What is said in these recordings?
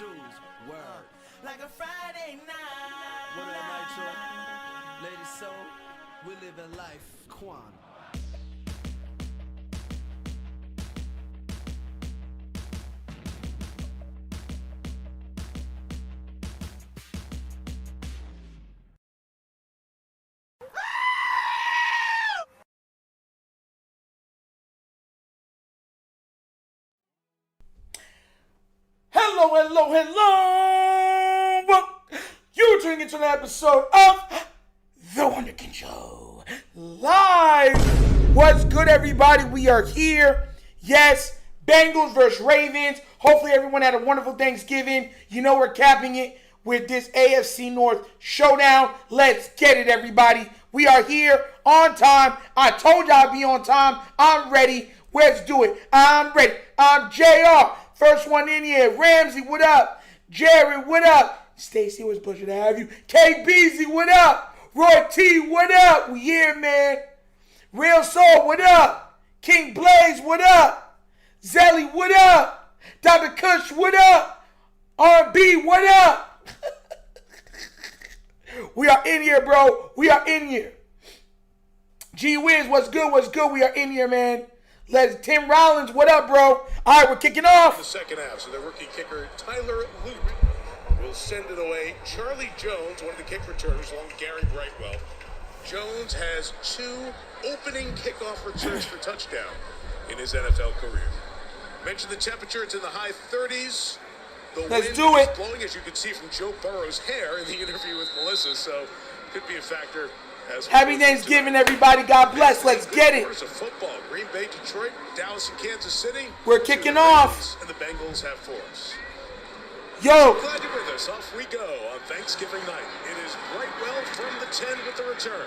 Jews, word. Like a Friday night. What up, Nitro? Lady Soul, we live in life. Quan. Hello. You're tuning into an episode of The Wunderkind Show live. What's good, everybody? We are here. Yes, Bengals versus Ravens. Hopefully, everyone had a wonderful Thanksgiving. You know we're capping it with this AFC North showdown. Let's get it, everybody. We are here on time. I told you I'd be on time. I'm ready. Let's do it. I'm ready. I'm JR. First one in here. Ramsey, what up? Jared, what up? Stacy, was a pleasure to have you. KBZ, what up? Roy T, what up? We here, man. Real Soul, what up? King Blaze, what up? Zelly, what up? Dr. Kush, what up? R&B, what up? We are in here, bro. We are in here. G Wiz, what's good? What's good? We are in here, man. Tim Rollins, what up, bro? All right, we're kicking off. The second half, so the rookie kicker, Tyler Luke, will send it away. Charlie Jones, one of the kick returners, along with Gary Brightwell. Jones has 2 opening kickoff returns for touchdown in his NFL career. Mentioned the temperature, it's in the high 30s. The Let's wind do is it. blowing, as you can see from Joe Burrow's hair in the interview with Melissa, so could be a factor. Happy Thanksgiving, everybody. God bless. Let's get it. Of football. Green Bay, Detroit, Dallas, and Kansas City. We're kicking off. And the Bengals have 4. Yo. Glad you're with us. Off we go on Thanksgiving night. It is Brightwell from the 10 with the return.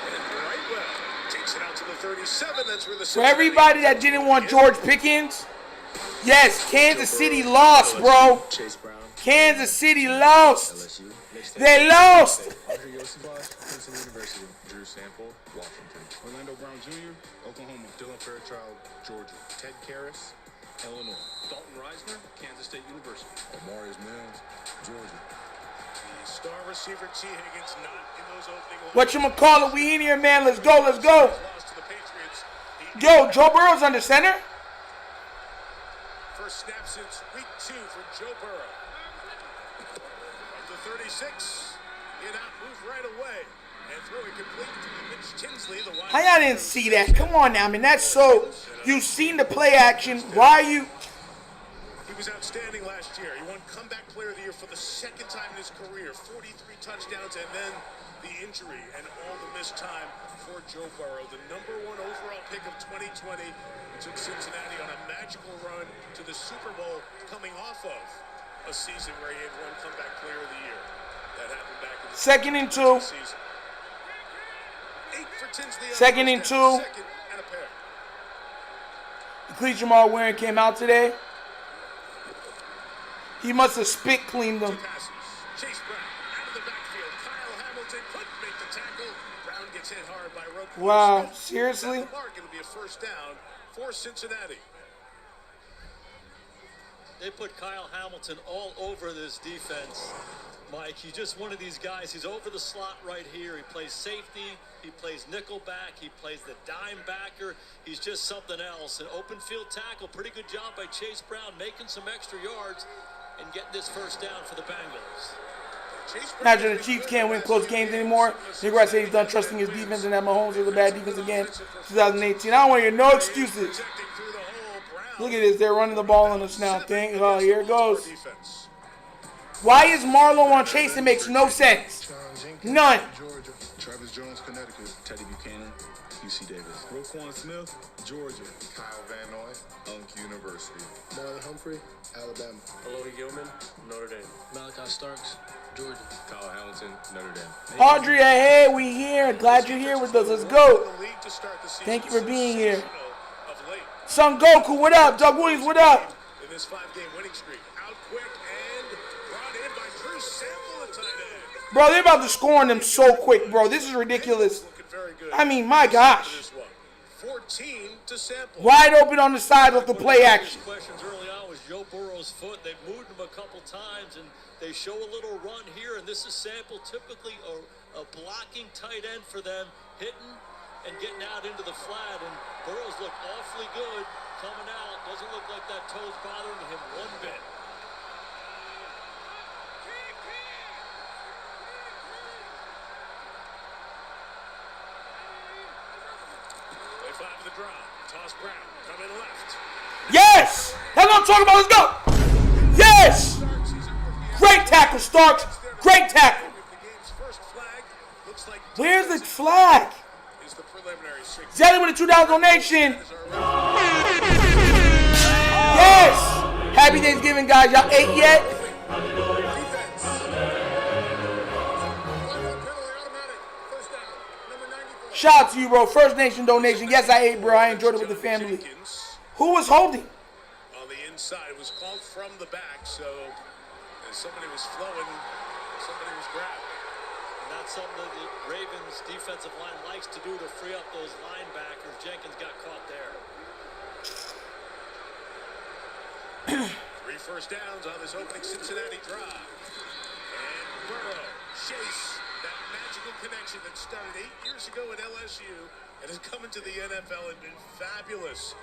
And Brightwell takes it out to the 37. That's where the For everybody that didn't want George Pickens, yes, Kansas City lost, bro. Kansas City lost. They lost. University, Drew Sample, Washington. Orlando Brown Jr., Oklahoma. Dylan Fairchild, Georgia. Ted Karras, Illinois. Dalton Reisner, Kansas State University. Amarius Mills, Georgia. The star receiver T. Higgins not in those opening lines. Whatchamacallit, we in here, man. Let's go, let's go. Lost to the Patriots. Yo, Joe Burrow's under center. First snap since week 2 for Joe Burrow. From the 36, get out, move right away, and throw it complete to Mitch Tinsley. The wide How y'all didn't see that? Come on now, man. That's so. You've seen the play action. Why are you? He was outstanding last year. He won Comeback Player of the Year for the 2nd time in his career. 43 touchdowns, and then the injury and all the missed time for Joe Burrow. The #1 overall pick of 2020 took Cincinnati on a magical run to the Super Bowl, coming off of a season where he had won Comeback Player of the Year. That happened back in the 2nd and 2. season. 8 for Tinsley. 2nd and 2. Second and a pair. Cleat Jamal Warren came out today. He must have spit cleaned them. Passes. Chase Brown out of the backfield. Kyle Hamilton couldn't make the tackle. Brown gets hit hard by Roquan Wow, Smith. seriously? At the mark, it'll be a first down for Cincinnati. They put Kyle Hamilton all over this defense. Mike, he's just one of these guys. He's over the slot right here. He plays safety. He plays nickel back. He plays the dime backer. He's just something else. An open field tackle. Pretty good job by Chase Brown making some extra yards and getting this first down for the Bengals. Imagine the Chiefs can't win close games anymore. Nigga say he's done trusting his defense, and that Mahomes was a bad defense again. 2018. I don't want to hear no excuses. Look at this. They're running the ball on us now. Oh, here it goes. Why is Marlowe on Chase? It makes no sense. None. Georgia. Travis Jones, Connecticut. Teddy Buchanan, UC Davis. Roquan Smith, Georgia. Kyle Van Noy, Unk University. Marlon Humphrey, Alabama. Elodie Gilman, Notre Dame. Malachi Starks, Georgia. Kyle Hamilton, Notre Dame. Audrey, hey, we here. Glad you're here with us. Let's go. Thank you for being here. Son Goku, what up? Doug Williams, what up? In this 5-game winning streak, out quick and brought in by Drew Sample, the tight end. Bro, they're about to score on them so quick, bro. This is ridiculous. Looking very good. I mean, my gosh. 14 to Sample. Wide open on the side with the play action. Questions early on was Joe Burrow's foot. They've moved him a couple times, and they show a little run here, and this is Sample, typically a blocking tight end for them, hitting and getting out into the flat, and Burrow's look awfully good coming out. Doesn't look like that toe's bothering him one bit. Play 5 of the draw. Toss Brown, coming left. Yes! That's what I'm talking about. Let's go. Yes! Great tackle, Starks. Great tackle. Where's the flag? Zelly with a $2 donation. Yes! Happy Thanksgiving, guys. Y'all ate yet? Shout out to you, bro. First Nation donation. Yes, I ate, bro. I enjoyed it with the family. Who was holding? On the inside, it was called from the back, so as somebody was flowing, somebody was grabbed. And that's something that the Ravens defensive line likes to do to free up those linebackers. Jenkins got caught there. 3 first downs on this opening Cincinnati drive. And Burrow, Chase, that magical connection that started 8 years ago at LSU and has come into the NFL and been fabulous.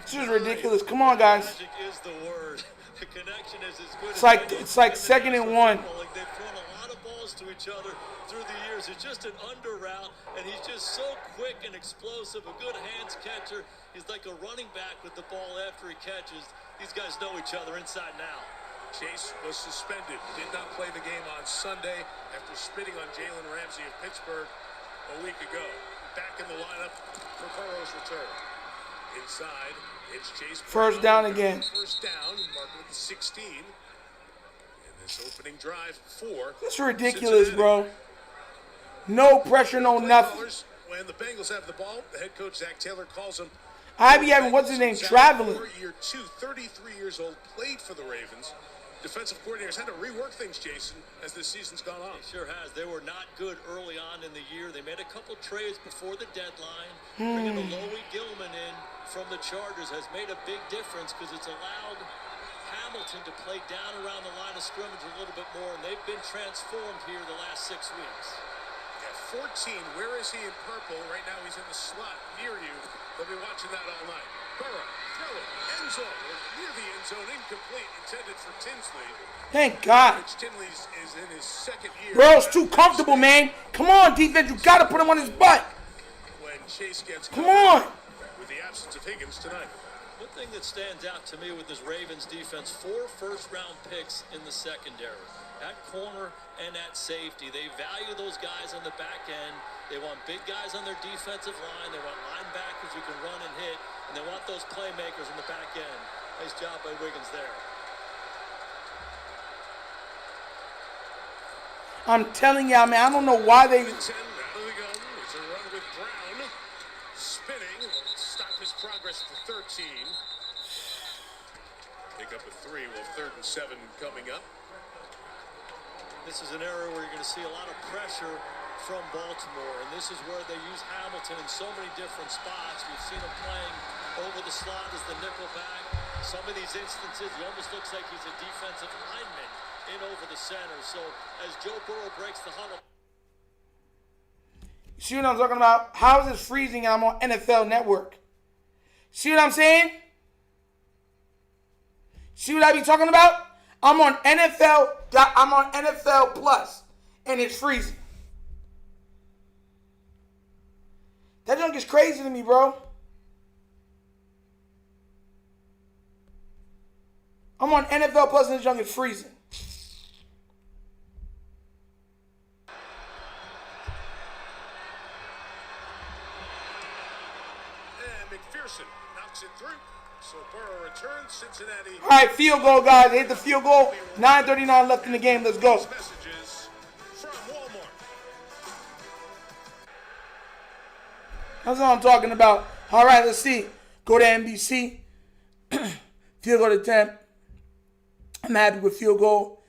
This is ridiculous. Come on, guys. Magic is the word. The connection is as good It's like 2nd and 1. Like they've thrown a lot of balls to each other through the years. It's just an under route, and he's just so quick and explosive. A good hands catcher. He's like a running back with the ball after he catches. These guys know each other inside and out. Chase was suspended. Did not play the game on Sunday after spitting on Jalen Ramsey of Pittsburgh a week ago. Back in the lineup for Burrow's return. Inside, it's Chase. First down again. First down, marked with 16. In this opening drive, 4. It's ridiculous, bro. No pressure, no nothing. When the Bengals have the ball, the head coach, Zach Taylor, calls him. I be having, what's his name, traveling. Year 2, 33 years old, played for the Ravens. Defensive coordinators had to rework things, Jason, as this season's gone on. He sure has. They were not good early on in the year. They made a couple trades before the deadline. Bringing Alohi Gilman in from the Chargers has made a big difference because it's allowed Hamilton to play down around the line of scrimmage a little bit more, and they've been transformed here the last 6 weeks. Yeah, 14, where is he in purple? Right now he's in the slot near you. They'll be watching that all night. Burrow, throw it, end zone, near the end zone, incomplete, intended for Tinsley. Thank God. Tinsley is in his 2nd year. Bro's too comfortable, man. Come on, defense. You got to put him on his butt. When Chase gets Come on. With the absence of Higgins tonight. One thing that stands out to me with this Ravens defense, 4 first-round picks in the secondary. At corner and at safety. They value those guys on the back end. They want big guys on their defensive line. They want linebackers who can run and hit. And they want those playmakers in the back end. Nice job by Wiggins there. I'm telling y'all, man, I don't know why they... 10 out of the gun. It's a run with Brown. Spinning. Stop his progress to 13. Pick up a 3. Well, 3rd and 7 coming up. This is an area where you're going to see a lot of pressure from Baltimore, and this is where they use Hamilton in so many different spots. We've seen him playing over the slot as the nickel back. Some of these instances, he almost looks like he's a defensive lineman in over the center. So as Joe Burrow breaks the huddle. See what I'm talking about? How is this freezing and I'm on NFL Network? See what I'm saying? See what I be talking about? I'm on NFL Plus, and it's freezing. That junk is crazy to me, bro. I'm on NFL Plus, and this junk is freezing. And McPherson knocks it through. So Burrow returns, Cincinnati. All right, field goal, guys. Hit the field goal. 9:39 left in the game. Let's go. Messages from Walmart. That's what I'm talking about. All right, let's see. Go to NBC. Field goal attempt. I'm happy with field goal.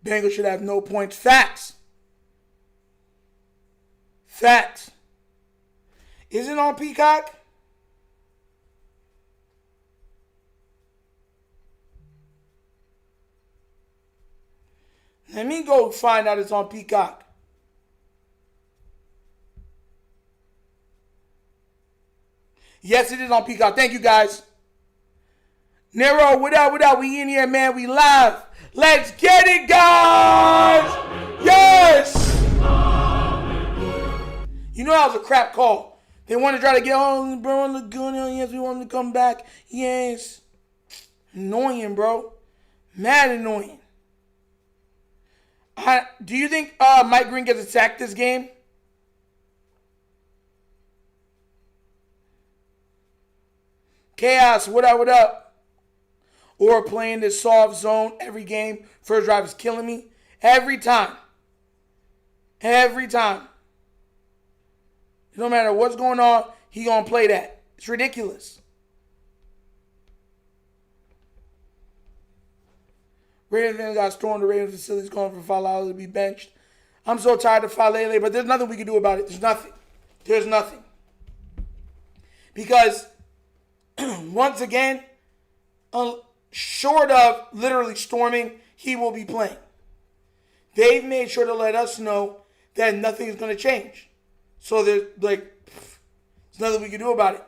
Bengals should have no points. Facts. Facts. Is it on Peacock? Let me go find out it's on Peacock. Yes, it is on Peacock. Thank you, guys. Nero, what up, what up? We in here, man. We live. Let's get it, guys. Yes. You know that was a crap call. They want to try to get on LeBron Laguna. Yes, we want him to come back. Yes. Annoying, bro. Mad annoying. Do you think Mike Green gets attacked this game? Chaos, what up, what up? Or playing this soft zone every game. First drive is killing me. Every time. Every time. No matter what's going on, he gonna play that. It's ridiculous. Ravens got stormed. The Ravens facility's going for Falele to be benched. I'm so tired of Falele, but there's nothing we can do about it. There's nothing. There's nothing. Because, once again, short of literally storming, he will be playing. They've made sure to let us know that nothing is going to change. So there's there's nothing we can do about it.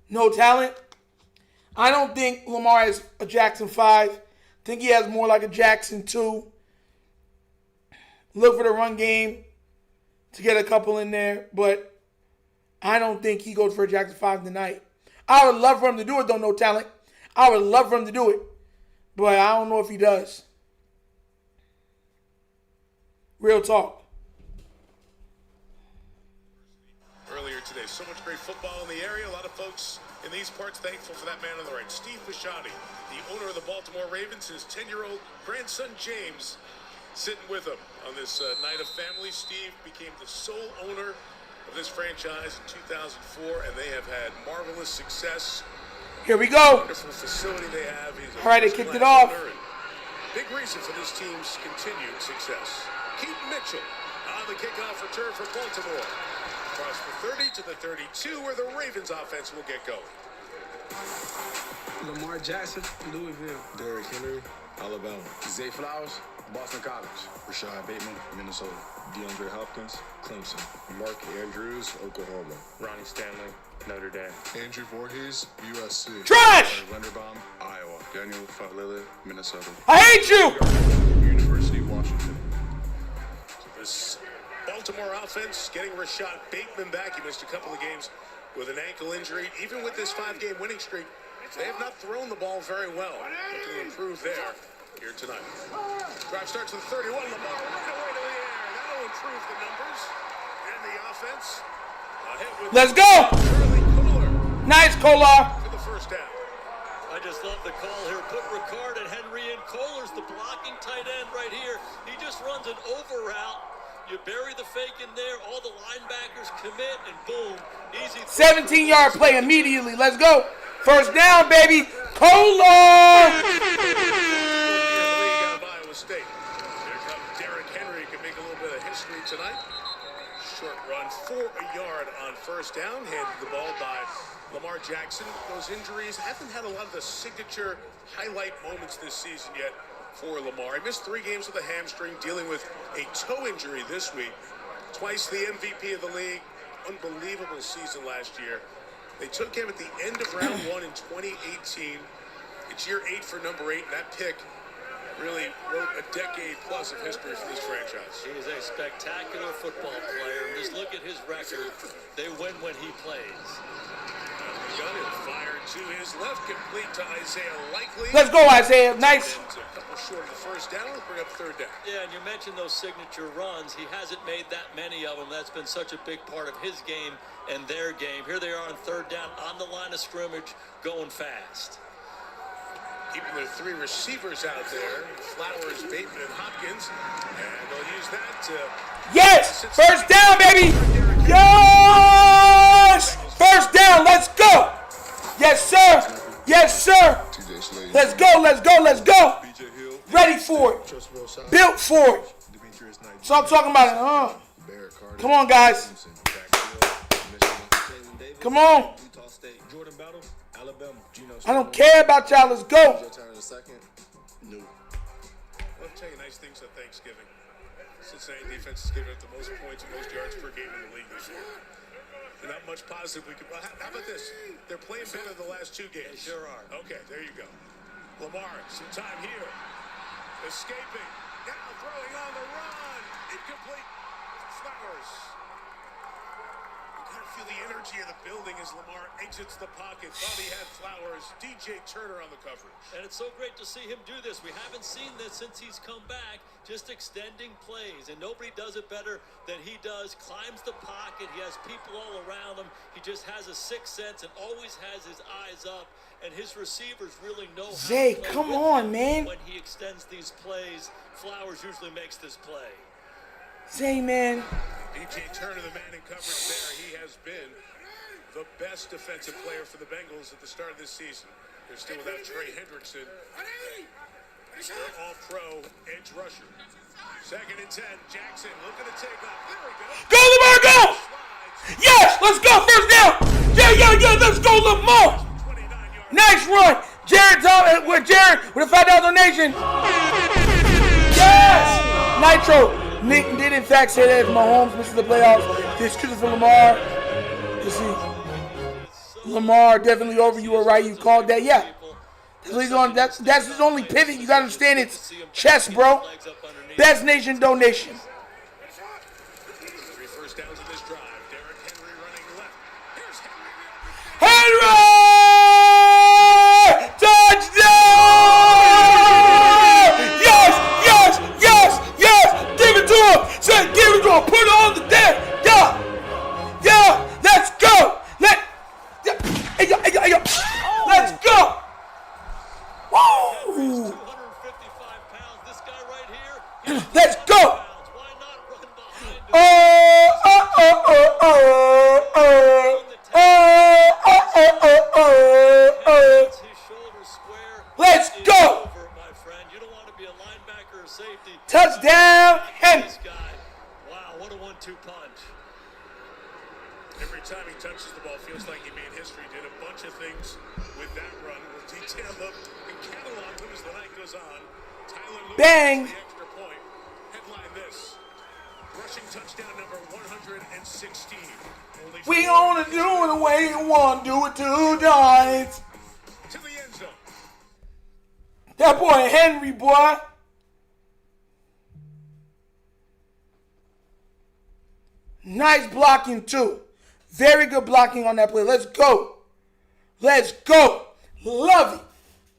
No talent. I don't think Lamar has a Jackson 5. I think he has more like a Jackson 2. Look for the run game to get a couple in there, but I don't think he goes for a Jackson 5 tonight. I would love for him to do it, though, no talent. I would love for him to do it, but I don't know if he does. Real talk. Earlier today, so much great football in the area. A lot of folks in these parts thankful for that man on the right. Steve Bisciotti, the owner of the Baltimore Ravens, his 10-year-old grandson James sitting with him on this night of family. Steve became the sole owner of this franchise in 2004, and they have had marvelous success. Here we go. Wonderful facility they have. All right, they kicked it off. Big reason for this team's continued success. Keith Mitchell on the kickoff return for Baltimore. Across the 30 to the 32, where the Ravens offense will get going. Lamar Jackson, Louisville. Derrick Henry, Alabama. Zay Flowers, Boston College. Rashad Bateman, Minnesota. DeAndre Hopkins, Clemson. Mark Andrews, Oklahoma. Ronnie Stanley, Notre Dame. Andrew Voorhees, USC. Trash! Linderbaum, Iowa. Daniel Falele, Minnesota. I hate you! University of Washington. This Baltimore offense getting Rashad Bateman back. He missed a couple of games with an ankle injury. Even with this 5-game winning streak, they have not thrown the ball very well. Looking to improve there here tonight. Drive starts with 31. Lamar right away to the air. That'll improve the numbers and the offense. A hit with Let's go! Kohler Nice, Kolar. for the first down. I just love the call here. Put Ricard and Henry in. Kohler's the blocking tight end right here. He just runs an over route. You bury the fake in there. All the linebackers commit, and boom, easy. 17-yard play immediately. Let's go. First down, baby. Kolar. Iowa State. Here comes Derrick Henry. Can make a little bit of history tonight. Short run for a yard on first down. Handed the ball by Lamar Jackson. Those injuries haven't had a lot of the signature highlight moments this season yet for Lamar. He missed 3 games with a hamstring, dealing with a toe injury this week. Twice the MVP of the league. Unbelievable season last year. They took him at the end of round 1 in 2018. It's year 8 for number 8, and that pick really wrote a decade plus of history for this franchise. He is a spectacular football player. Just look at his record. They win when he plays. Gun and fired to his left, complete to Isaiah Likely. Let's go, Isaiah. Nice. A couple short of the first down. Let's bring up third down. Yeah, and you mentioned those signature runs. He hasn't made that many of them. That's been such a big part of his game and their game. Here they are on third down on the line of scrimmage, going fast. Keeping their 3 receivers out there, Flowers, Bateman, and Hopkins. And they'll use that to... Yes! First down, baby! Yes! First down, let's go! Yes, sir! Yes, sir! Let's go, let's go, let's go! Ready for it. Built for it. So I'm talking about it, huh? Come on, guys. Come on. State. Jordan Battle, Alabama. Geno I don't care about y'all. Let's go. Your turn in a second. No. I'll tell you nice things on Thanksgiving. Cincinnati defense is giving up the most points and most yards per game in the league this year. And not much positive we could. Well, how about this? They're playing better the last two games. They sure are. Okay, there you go. Lamar, some time here. Escaping. Now throwing on the run. Incomplete. Flowers. You kind of feel the energy of the building as Lamar exits the pocket. Thought he had Flowers. DJ Turner on the coverage. And it's so great to see him do this. We haven't seen this since he's come back, just extending plays. And nobody does it better than he does. Climbs the pocket. He has people all around him. He just has a sixth sense and always has his eyes up. And his receivers really know how Zay, to play come with on, him. man. When he extends these plays, Flowers usually makes this play. Zay, man. DJ Turner, the man in coverage there. He has been the best defensive player for the Bengals at the start of this season. They're still without Trey Hendrickson. Their all-pro edge rusher. 2nd and 10. Jackson looking to take off. There we go. Go, Lamar, go! Yes, let's go. First down. Yeah. Let's go, Lamar. 29 yards. Nice run. Jared with a $5 donation. Yes. Nitro. Nick did in fact say that if Mahomes misses the playoffs, this is for Lamar. You see, Lamar definitely over. You were right. You called that. Yeah. That's his only pivot. You got to understand it's chess, bro. Best nation donation. 3 first downs in this drive. Derrick Henry running left. Here's Henry. Henry! Touchdown! Yes! Give it to him! Say, give it to him! Put it on the deck! Yeah! Let's go! Let's go! Woo! 255 pounds. This guy right here. Let's go! Why not run behind him? His shoulder square. Let's It's go! over, my friend. You don't want to be a linebacker or safety. Touchdown, Henry! This guy. Wow, what a 1-2 punch. Every time he touches the ball, feels like he made history. Did a bunch of things with that run. We'll detail them and catalog them as the night goes on. Tyler Lewis Bang. gets the extra point. Headline this. Rushing touchdown number 116. Only We 4 only do it the way you want, do it 2 times. to the end zone. That boy Henry, boy. Nice blocking too. Very good blocking on that play. Let's go. Love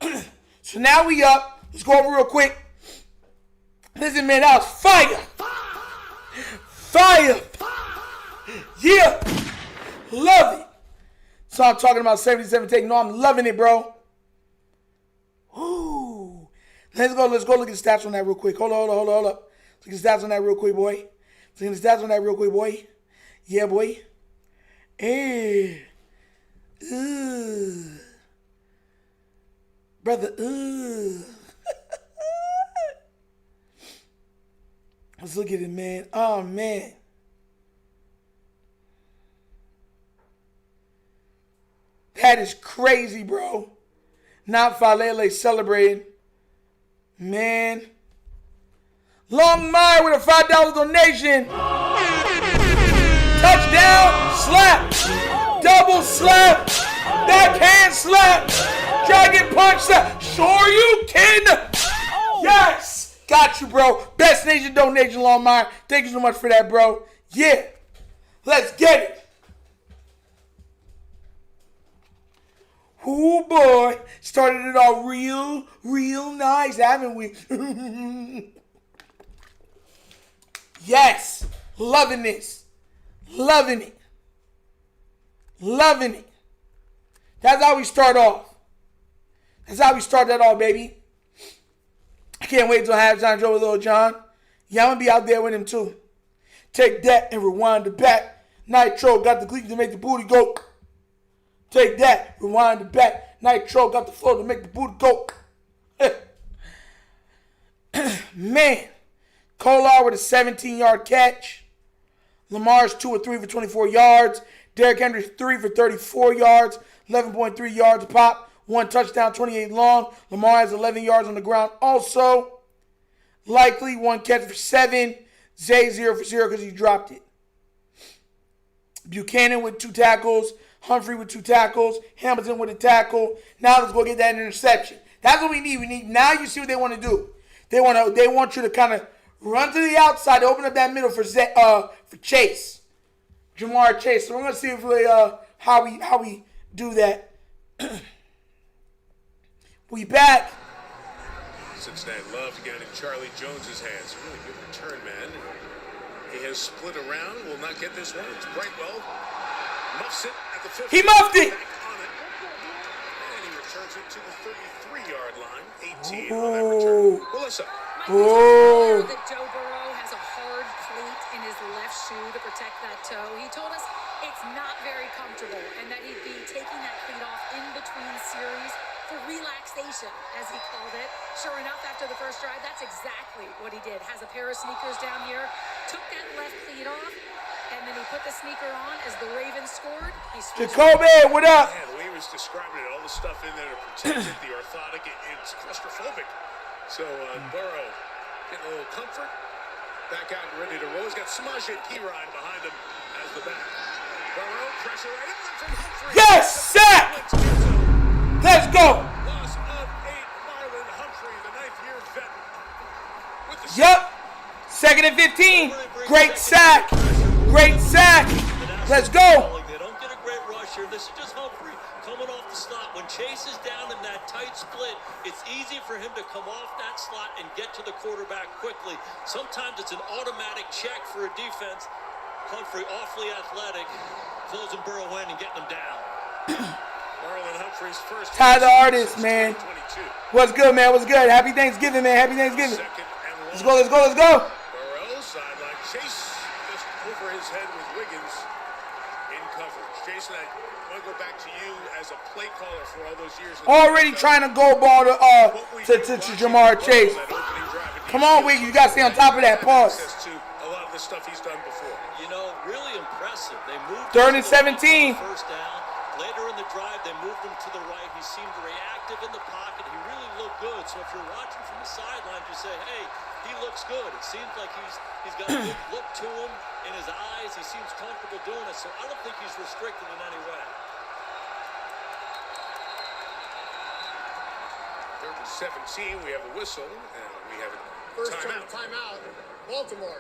it. So now we up. Let's go over real quick. Listen, man, that was fire. Yeah. Love it. So I'm talking about 77 take. No, I'm loving it, bro. Ooh. Let's go look at the stats on that real quick. Hold up. Look at the stats on that real quick, boy. Yeah, boy. Hey. Ooh. Brother, ooh. Let's look at it, man. Oh, man. That is crazy, bro. Not Falele celebrating. Man. Long Mile with a $5 donation. Touchdown, slap. Double slap. Backhand slap. Dragon punch slap. Sure you can. Yes. Got you, bro. Best nation donation, Long Mile. Thank you so much for that, bro. Yeah. Let's get it. Ooh, boy. Started it all real nice, haven't we? Yes. Loving this. Loving it. That's how we start off. That's how we start that off, baby. I can't wait till halftime show with Lil Jon. Yeah, I'm going to be out there with him, too. Take that and rewind it back. Nitro got the cleats to make the booty go. Take that, rewind it back. Nitro got the flow to make the booty go. Man. Kolar with a 17-yard catch. Lamar's 2 or 3 for 24 yards. Derrick Henry 3 for 34 yards, 11.3 yards a pop, 1 touchdown, 28 long. Lamar has 11 yards on the ground also. Likely 1 catch for 7. Zay 0 for 0 because he dropped it. Buchanan with 2 tackles. Humphrey with 2 tackles. Hamilton with a tackle. Now let's go get that interception. That's what we need. Now you see what they want to do. They want you to kind of run to the outside, open up that middle for Chase. Jamar Chase. So we're gonna see if how we do that. We back. Cincinnati love to get it in Charlie Jones's hands. Really good return, man. He has split around. Will not get this one. It's Brightwell. Muffs it at the 50. He muffed it. Back on it. And he returns it to the 33-yard line. 18 on that return. Melissa. Oh. That Joe Burrow has a hard cleat in his left shoe to protect that toe. He told us it's not very comfortable and that he'd be taking that cleat off in between series for relaxation, as he called it. Sure enough, after the first drive, that's exactly what he did. Has a pair of sneakers down here, took that left cleat off, and then he put the sneaker on as the Ravens scored. Jacoby, what up? Yeah, the way he was describing it, all the stuff in there to protect it, the orthotic, it's claustrophobic. So Burrow getting a little comfort, back out and ready to roll. He's got Samaje Perine behind him as the back. Burrow, pressure right in from Humphrey. Yes, sack! Let's go. Loss of 8, Marlon Humphrey, the 9th-year vet. With the Yep. 2nd and 15. Great sack. Great sack. Let's go. They don't get a great rush here. This is just Humphrey coming off the slot. When Chase is down in that tight split, it's easy for him to come off that slot and get to the quarterback quickly. Sometimes it's an automatic check for a defense. Humphrey awfully athletic, closing Burrow in and getting him down. Marlon Humphrey's first. Ty the artist, man. 22. What's good, man? What's good? Happy Thanksgiving, man. Happy Thanksgiving. Second and long. Let's go, let's go, let's go. Burrow, sideline Chase, just over his head with Wiggins in coverage. Jason, I want to go back to you as a play caller for all those years. Already trying to go ball to Jamar Chase. Come on, Wiggins. You got to stay on top of that. Pause. To a lot of the stuff he's done before. You know, really impressive. They moved 3rd and 17. first down. Later in the drive, they moved him to the right. He seemed reactive in the pocket. He really looked good. So if you're watching from the sidelines, you say, hey, he looks good. It seems like he's got a good look to him in his eyes. He seems comfortable doing it. So I don't think he's restricted in any way. 3rd and 17. We have a whistle, and we have a Timeout. Baltimore.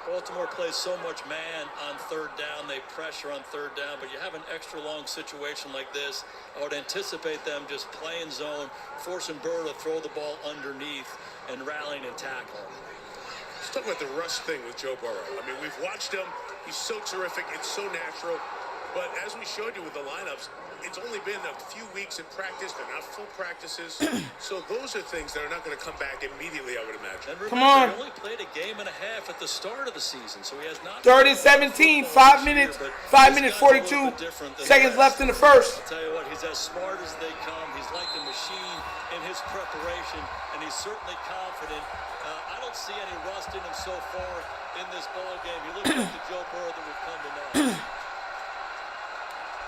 Baltimore plays so much man on 3rd down. They pressure on 3rd down, but you have an extra long situation like this. I would anticipate them just playing zone, forcing Burrow to throw the ball underneath and rallying and tackling. Let's talk about the rush thing with Joe Burrow. I mean, we've watched him. He's so terrific. It's so natural. But as we showed you with the lineups, it's only been a few weeks in practice. They're not full practices. So those are things that are not going to come back immediately, I would imagine. And remember, Come on. He only played a game and a half at the start of the season, so he has not. 3rd and 17. 5 minutes. 5 minutes 42 seconds left in the first. I'll tell you what, he's as smart as they come. He's like a machine in his preparation, and he's certainly confident. I don't see any rust in him so far in this ball game. He looks like the Joe Burrow that we've come to know.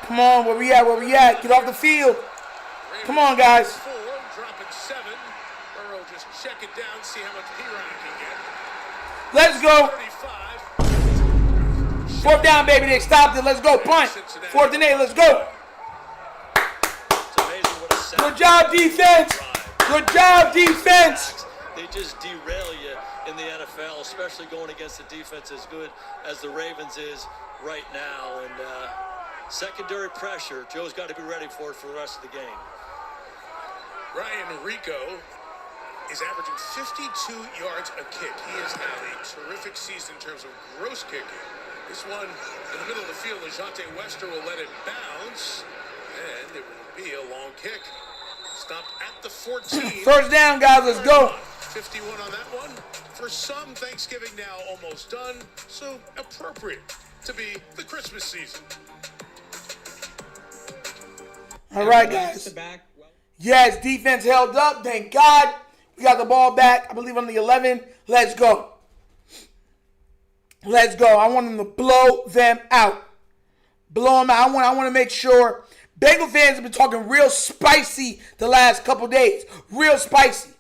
Come on, where we at? Where we at? Get off the field. Come on, guys. 4, dropping 7. Burrow just check it down, see how much Perine can get. Let's go. 35. 4th down, baby. They stopped it. Let's go. Punt. 4th and 8. Let's go. It's amazing what a sack. Good job, defense. Good job, defense. They just derail you in the NFL, especially going against a defense as good as the Ravens is right now. And secondary pressure, Joe's got to be ready for it for the rest of the game. Ryan Rico is averaging 52 yards a kick. He has had a terrific season in terms of gross kicking. This one in the middle of the field, LeJontay Wester will let it bounce, and it will be a long kick. Stopped at the 14. 1st down, guys. Let's go. 51 on that one. For some, Thanksgiving now almost done, so appropriate to be the Christmas season. All right, guys. Yes, defense held up. Thank God. We got the ball back, I believe, on the 11. Let's go. Let's go. I want them to blow them out. blow them out. I want to make sure. Bengal fans have been talking real spicy the last couple days. Real spicy.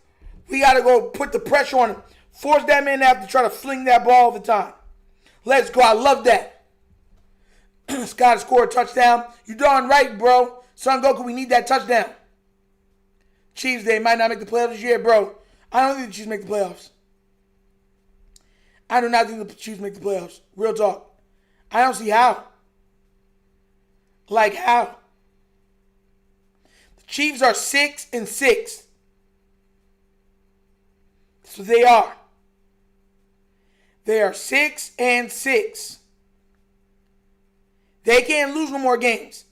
We got to go put the pressure on him. Force that man to have to try to fling that ball all the time. Let's go. I love that. Scott scored a touchdown. You darn right, bro. Son Goku, we need that touchdown. Chiefs, they might not make the playoffs this year, bro. I don't think the Chiefs make the playoffs. I do not think the Chiefs make the playoffs. Real talk. I don't see how. Like how? The Chiefs are 6-6. So they are. They are 6-6. They can't lose no more games.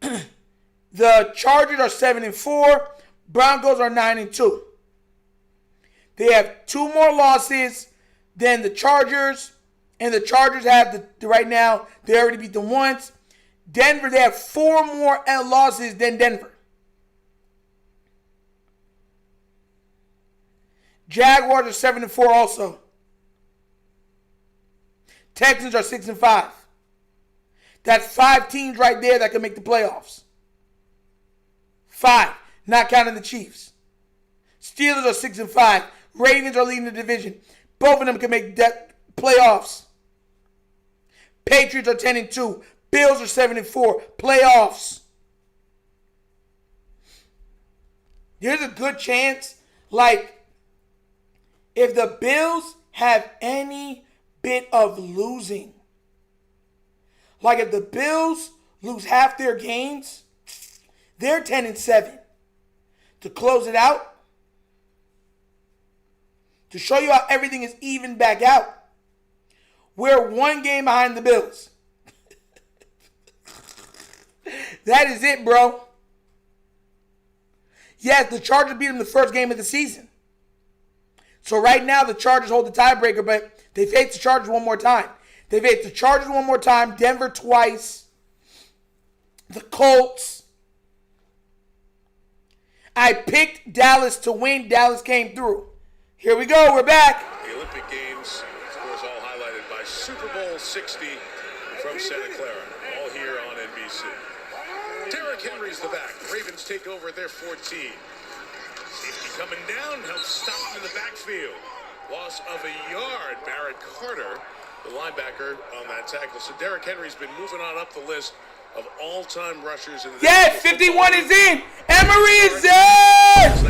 The Chargers are 7-4. Broncos are 9-2. They have 2 more losses than the Chargers. And the Chargers have right now, they already beat them once. Denver, they have 4 more losses than Denver. Jaguars are 7-4 also. Texans are 6-5. That's 5 teams right there that can make the playoffs. 5, not counting the Chiefs. Steelers are 6-5. Ravens are leading the division. Both of them can make that playoffs. Patriots are 10-2. Bills are 7-4. Playoffs. There's a good chance, like, if the Bills have any bit of losing, like if the Bills lose half their games, they're 10-7. To close it out, to show you how everything is even back out, we're 1 game behind the Bills. That is it, bro. Yes, the Chargers beat them the first game of the season. So right now, the Chargers hold the tiebreaker, but they face the Chargers one more time. They face the Chargers one more time, Denver twice, the Colts. I picked Dallas to win. Dallas came through. Here we go. We're back. The Olympic Games, of course, all highlighted by Super Bowl 60 from Santa Clara, all here on NBC. Derrick Henry's the back. The Ravens take over at their 14. Safety coming down, helps stop him in the backfield. Loss of a yard. Barrett Carter, the linebacker, on that tackle. So Derrick Henry's been moving on up the list of all-time rushers in the Yes, 51 is in. Emery is in. Yes.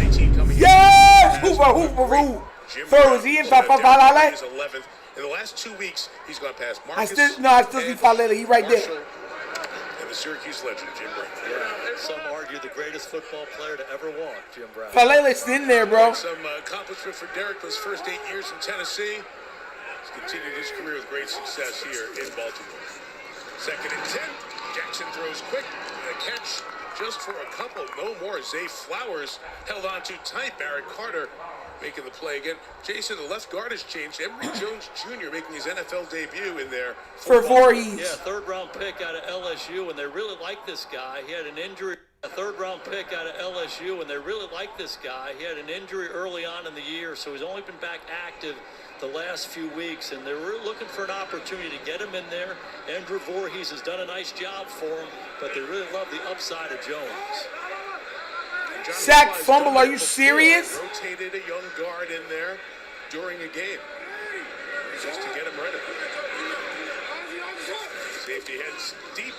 Hoover. Throw is in. Falele is 11th. In the last 2 weeks, he's gone past Marcus. I still see Falele. He's right there. And the Syracuse legend, Jim Brown. Yeah, some argue the greatest football player to ever walk, Jim Brown. Falele's in there, bro. Some accomplishment for Derrick those first 8 years in Tennessee. He's continued his career with great success here in Baltimore. 2nd and 10. Jackson throws quick. A catch just for a couple. No more. Zay Flowers held on too tight. Barrett Carter making the play again. Jason, the left guard has changed. Emory Jones Jr. making his NFL debut in there. For Voorhees. Yeah, 3rd-round pick out of LSU, and they really like this guy. He had an injury. A 3rd-round pick out of LSU, and they really like this guy. He had an injury early on in the year, so he's only been back active the last few weeks, and they were looking for an opportunity to get him in there. Andrew Voorhees has done a nice job for him, but they really love the upside of Jones. Sack fumble, are you serious? Rotated a young guard in there during a game just to get him ready. Safety heads deep.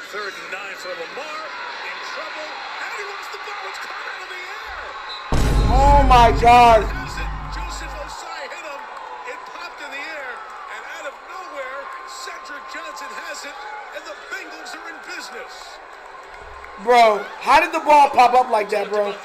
3rd and 9 for Lamar. In trouble. And he lost the ball. It's caught out of the air. Oh my God. Joseph Osai hit him. It popped in the air. And out of nowhere, Cedric Johnson has it. And the Bengals are in business. Bro, how did the ball pop up like that, bro?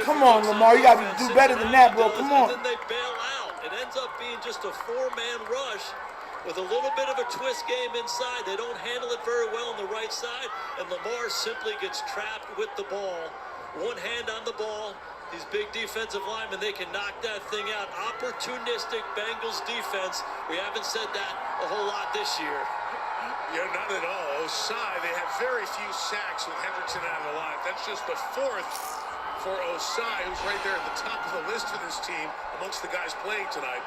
Come on, Lamar. You got to do better than that, bro. Come on. And then they bail out. It ends up being just a 4-man rush with a little bit of a twist game inside. They don't handle it very well on the right side, and Lamar simply gets trapped with the ball. One hand on the ball. These big defensive linemen, they can knock that thing out. Opportunistic Bengals defense. We haven't said that a whole lot this year. Yeah, not at all. Osai, they have very few sacks with Hendrickson out of the line. That's just the 4th for Osai, who's right there at the top of the list for this team amongst the guys playing tonight.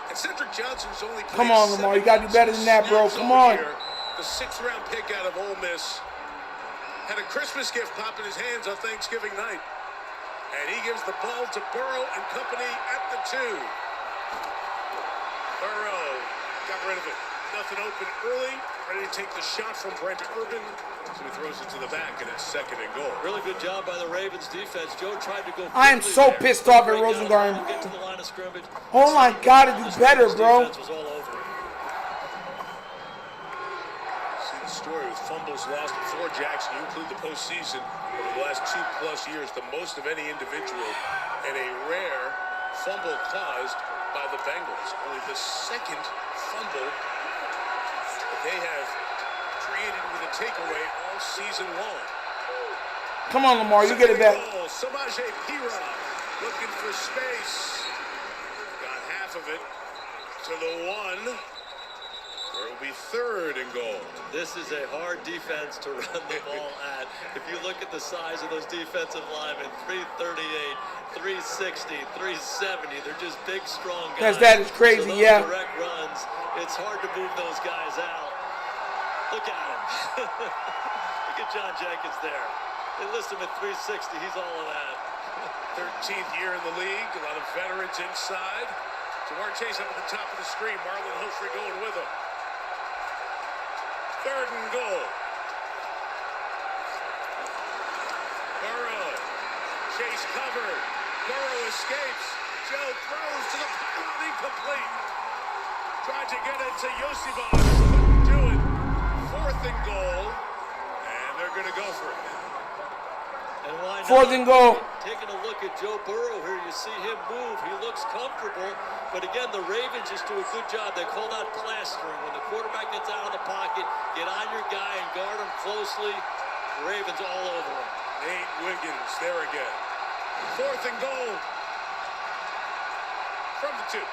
And Cedric Johnson's only played Come on, Lamar. You got to do better than that, bro. Come on. the 6th-round pick out of Ole Miss, had a Christmas gift pop in his hands on Thanksgiving night. And he gives the ball to Burrow and company at the 2. Burrow got rid of it. Nothing open early. Ready to take the shot from Brent Urban. So he throws it to the back, and it's 2nd and goal. Really good job by the Ravens defense. Joe tried to go. I am so pissed off at Rosengarten. Get to the line of scrimmage. Oh my God, to do better, bro. Defense was all over it. See the story with fumbles lost before Jackson. You include the postseason over the last 2+ years, the most of any individual, and a rare fumble caused by the Bengals. Only the 2nd fumble that they have created with a takeaway all season long. Come on, Lamar, you get it back. Samaje Pira looking for space. Got half of it to the 1. Where it'll be 3rd and goal. This is a hard defense to run the ball at. If you look at the size of those defensive linemen, 338, 360, 370, they're just big, strong guys. That is crazy, so those yeah. direct runs, it's hard to move those guys out. Look at him. Look at John Jenkins there. They list him at 360. He's all of that. 13th year in the league. A lot of veterans inside. Jamar Chase up at the top of the screen. Marlon Humphrey going with him. 3rd and goal. Burrow. Chase covered. Burrow escapes. Joe throws to the pylon, incomplete. Tried to get it to Yosibas. Couldn't do it. 4th and goal. And they're going to go for it. And why not? 4th and goal. Taking a look at Joe Burrow here, you see him move. He looks comfortable. But again, the Ravens just do a good job. They call that plastering. When the quarterback gets out of the pocket, get on your guy and guard him closely. The Ravens all over him. Nate Wiggins there again. 4th and goal from the 2.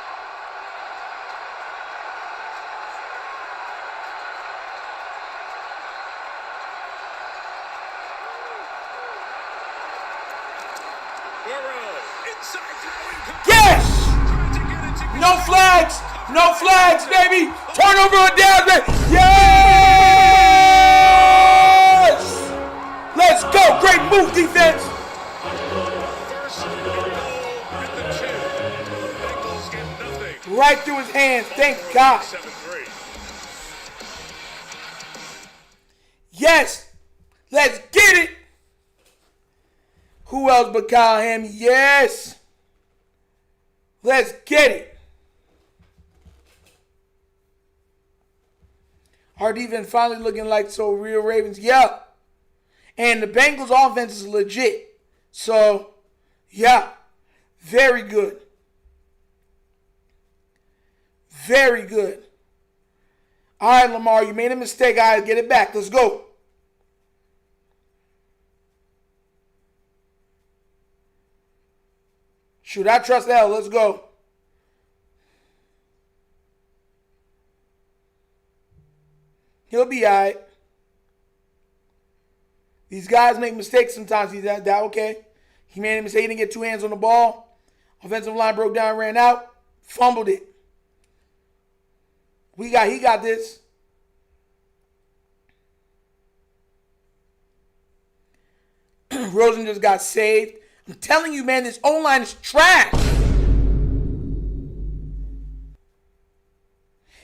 Yes! No flags! No flags, baby! Turnover on down, baby! Yes! Let's go! Great move, defense! Right through his hands, thank God. Yes! Let's get it! Who else but Kyle Hammy? Yes! Let's get it. Our defense finally looking like so real Ravens. Yeah. And the Bengals offense is legit. So, yeah. Very good. Very good. All right, Lamar, you made a mistake. All right, get it back. Let's go. Shoot, I trust L. Let's go. He'll be all right. These guys make mistakes sometimes. He's that okay. He made a mistake. He didn't get 2 hands on the ball. Offensive line broke down, ran out, fumbled it. He got this. Rosen just got saved. I'm telling you, man, this O-line is trash.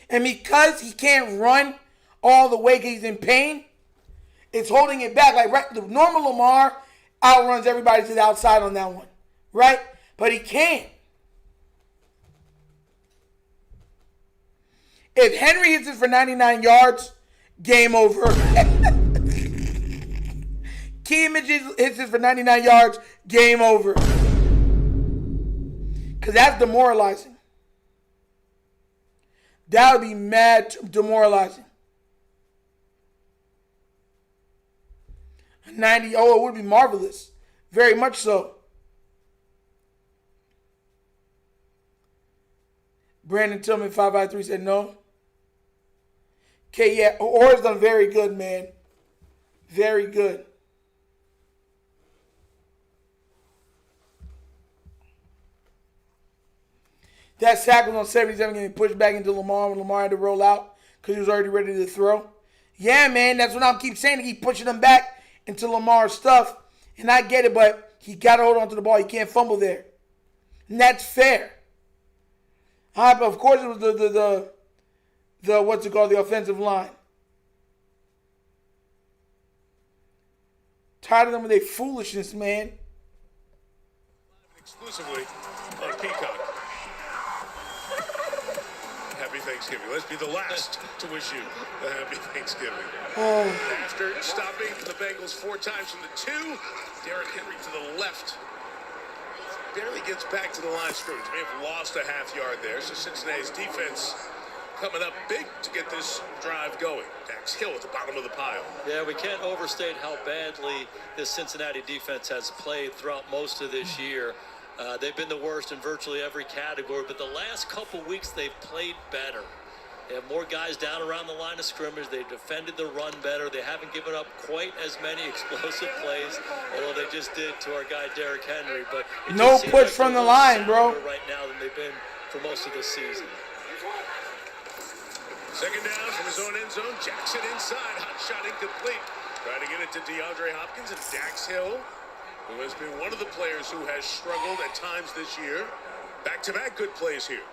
And because he can't run all the way because he's in pain, it's holding it back. Like the normal Lamar outruns everybody to the outside on that one, right? But he can't. If Henry hits it for 99 yards, game over. Key Images hits it for 99 yards, game over. Because that's demoralizing. That would be mad demoralizing. 90, it would be marvelous. Very much so. Brandon Tillman, 553, said no. Okay, yeah, Orr's done very good, man. Very good. That sack was on 77 getting pushed back into Lamar when Lamar had to roll out because he was already ready to throw. Yeah, man, that's what I'll keep saying. He keep pushing them back into Lamar's stuff. And I get it, but he got to hold on to the ball. He can't fumble there. And that's fair. But of course, it was the what's it called, the offensive line. Tired of them with their foolishness, man. Exclusively on Peacock. Happy Thanksgiving. Let's be the last to wish you a happy Thanksgiving. After stopping the Bengals 4 times from the 2, Derrick Henry to the left. Barely gets back to the line of scrimmage. May have lost a half yard there. So Cincinnati's defense coming up big to get this drive going. Dax Hill at the bottom of the pile. Yeah, we can't overstate how badly this Cincinnati defense has played throughout most of this year. They've been the worst in virtually every category, but the last couple weeks they've played better. They have more guys down around the line of scrimmage. They've defended the run better. They haven't given up quite as many explosive plays, although they just did to our guy Derrick Henry. But no push from the line, bro. Right now than they've been for most of the season. Second down from his own end zone. Jackson inside. Hot shot incomplete. Trying to get it to DeAndre Hopkins and Dax Hill, who has been one of the players who has struggled at times this year. Back-to-back good plays here.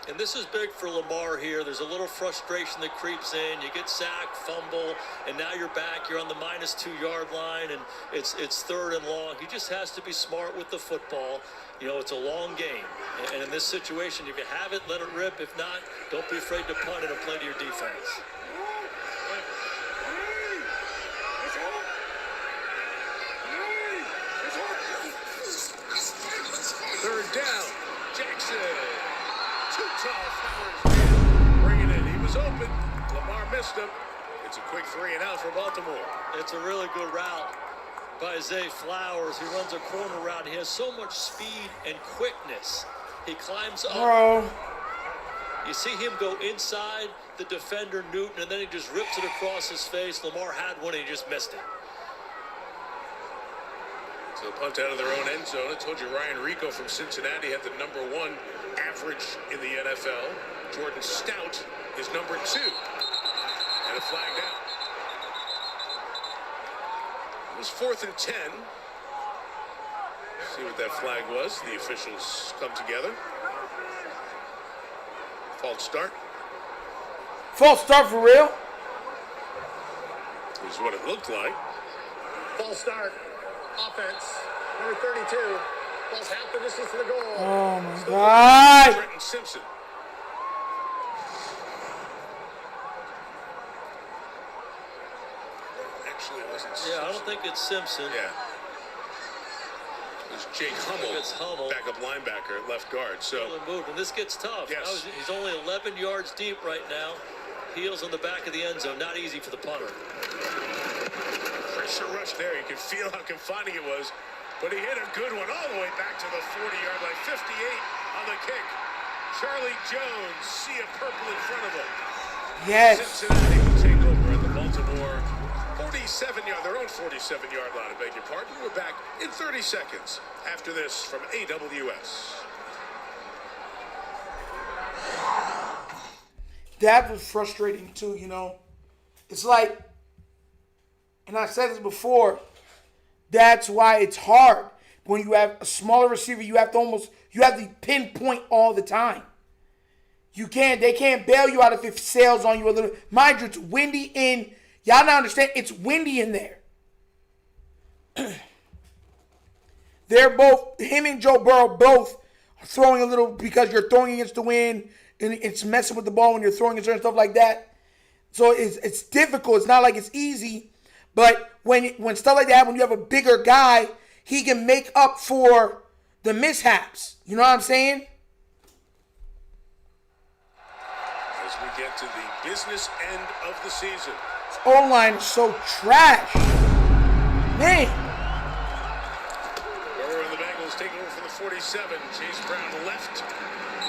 And this is big for Lamar here. There's a little frustration that creeps in. You get sacked, fumble, and now you're back. You're on the -2-yard line, and it's 3rd and long. He just has to be smart with the football. You know, it's a long game. And in this situation, if you have it, let it rip. If not, don't be afraid to punt it and play to your defense. Third down. Jackson. Too tall. Flowers bringing it. He was open. Lamar missed him. It's a quick 3 and out for Baltimore. It's a really good route by Zay Flowers. He runs a corner route. He has so much speed and quickness. He climbs up. Bro. You see him go inside the defender, Newton, and then he just rips it across his face. Lamar had one, and he just missed it. So punt out of their own end zone. I told you Ryan Rico from Cincinnati had the #1 average in the NFL. Jordan Stout is #2. And a flag down. It was 4th and 10. See what that flag was. The officials come together. False start. False start for real? Is what it looked like. False start. Offense. Number 32. Falls half the distance to the goal. Oh, my God. Trenton Simpson. Actually, it wasn't Simpson. Yeah, I don't think it's Simpson. Yeah. It was Jake Hummel, It's Hummel. backup linebacker at left guard. So Really moved, and this gets tough. Yes. He's only 11 yards deep right now. Heels on the back of the end zone. Not easy for the punter. pressure rush there. You could feel how confining it was. But he hit a good one all the way back to the 40-yard line. 58 on the kick. Charlie Jones, see a purple in front of him. Yes. Cincinnati will take over at the Baltimore 47-yard, their own 47-yard line. I beg your pardon. We're back in 30 seconds after this from AWS. That was frustrating too, you know. It's like, and I said this before, that's why it's hard. When you have a smaller receiver, you have to pinpoint all the time. They can't bail you out if it sails on you a little. Mind you, it's windy in, y'all not understand, it's windy in there. They're both, him and Joe Burrow both are throwing a little, because you're throwing against the wind, and it's messing with the ball when you're throwing and certain stuff like that. So it's difficult. It's not like it's easy. But when stuff like that happens, when you have a bigger guy, he can make up for the mishaps. You know what I'm saying? As we get to the business end of the season. This O-line is so trash. Man. Burrow and the Bengals taking over from the 47. Chase Brown left.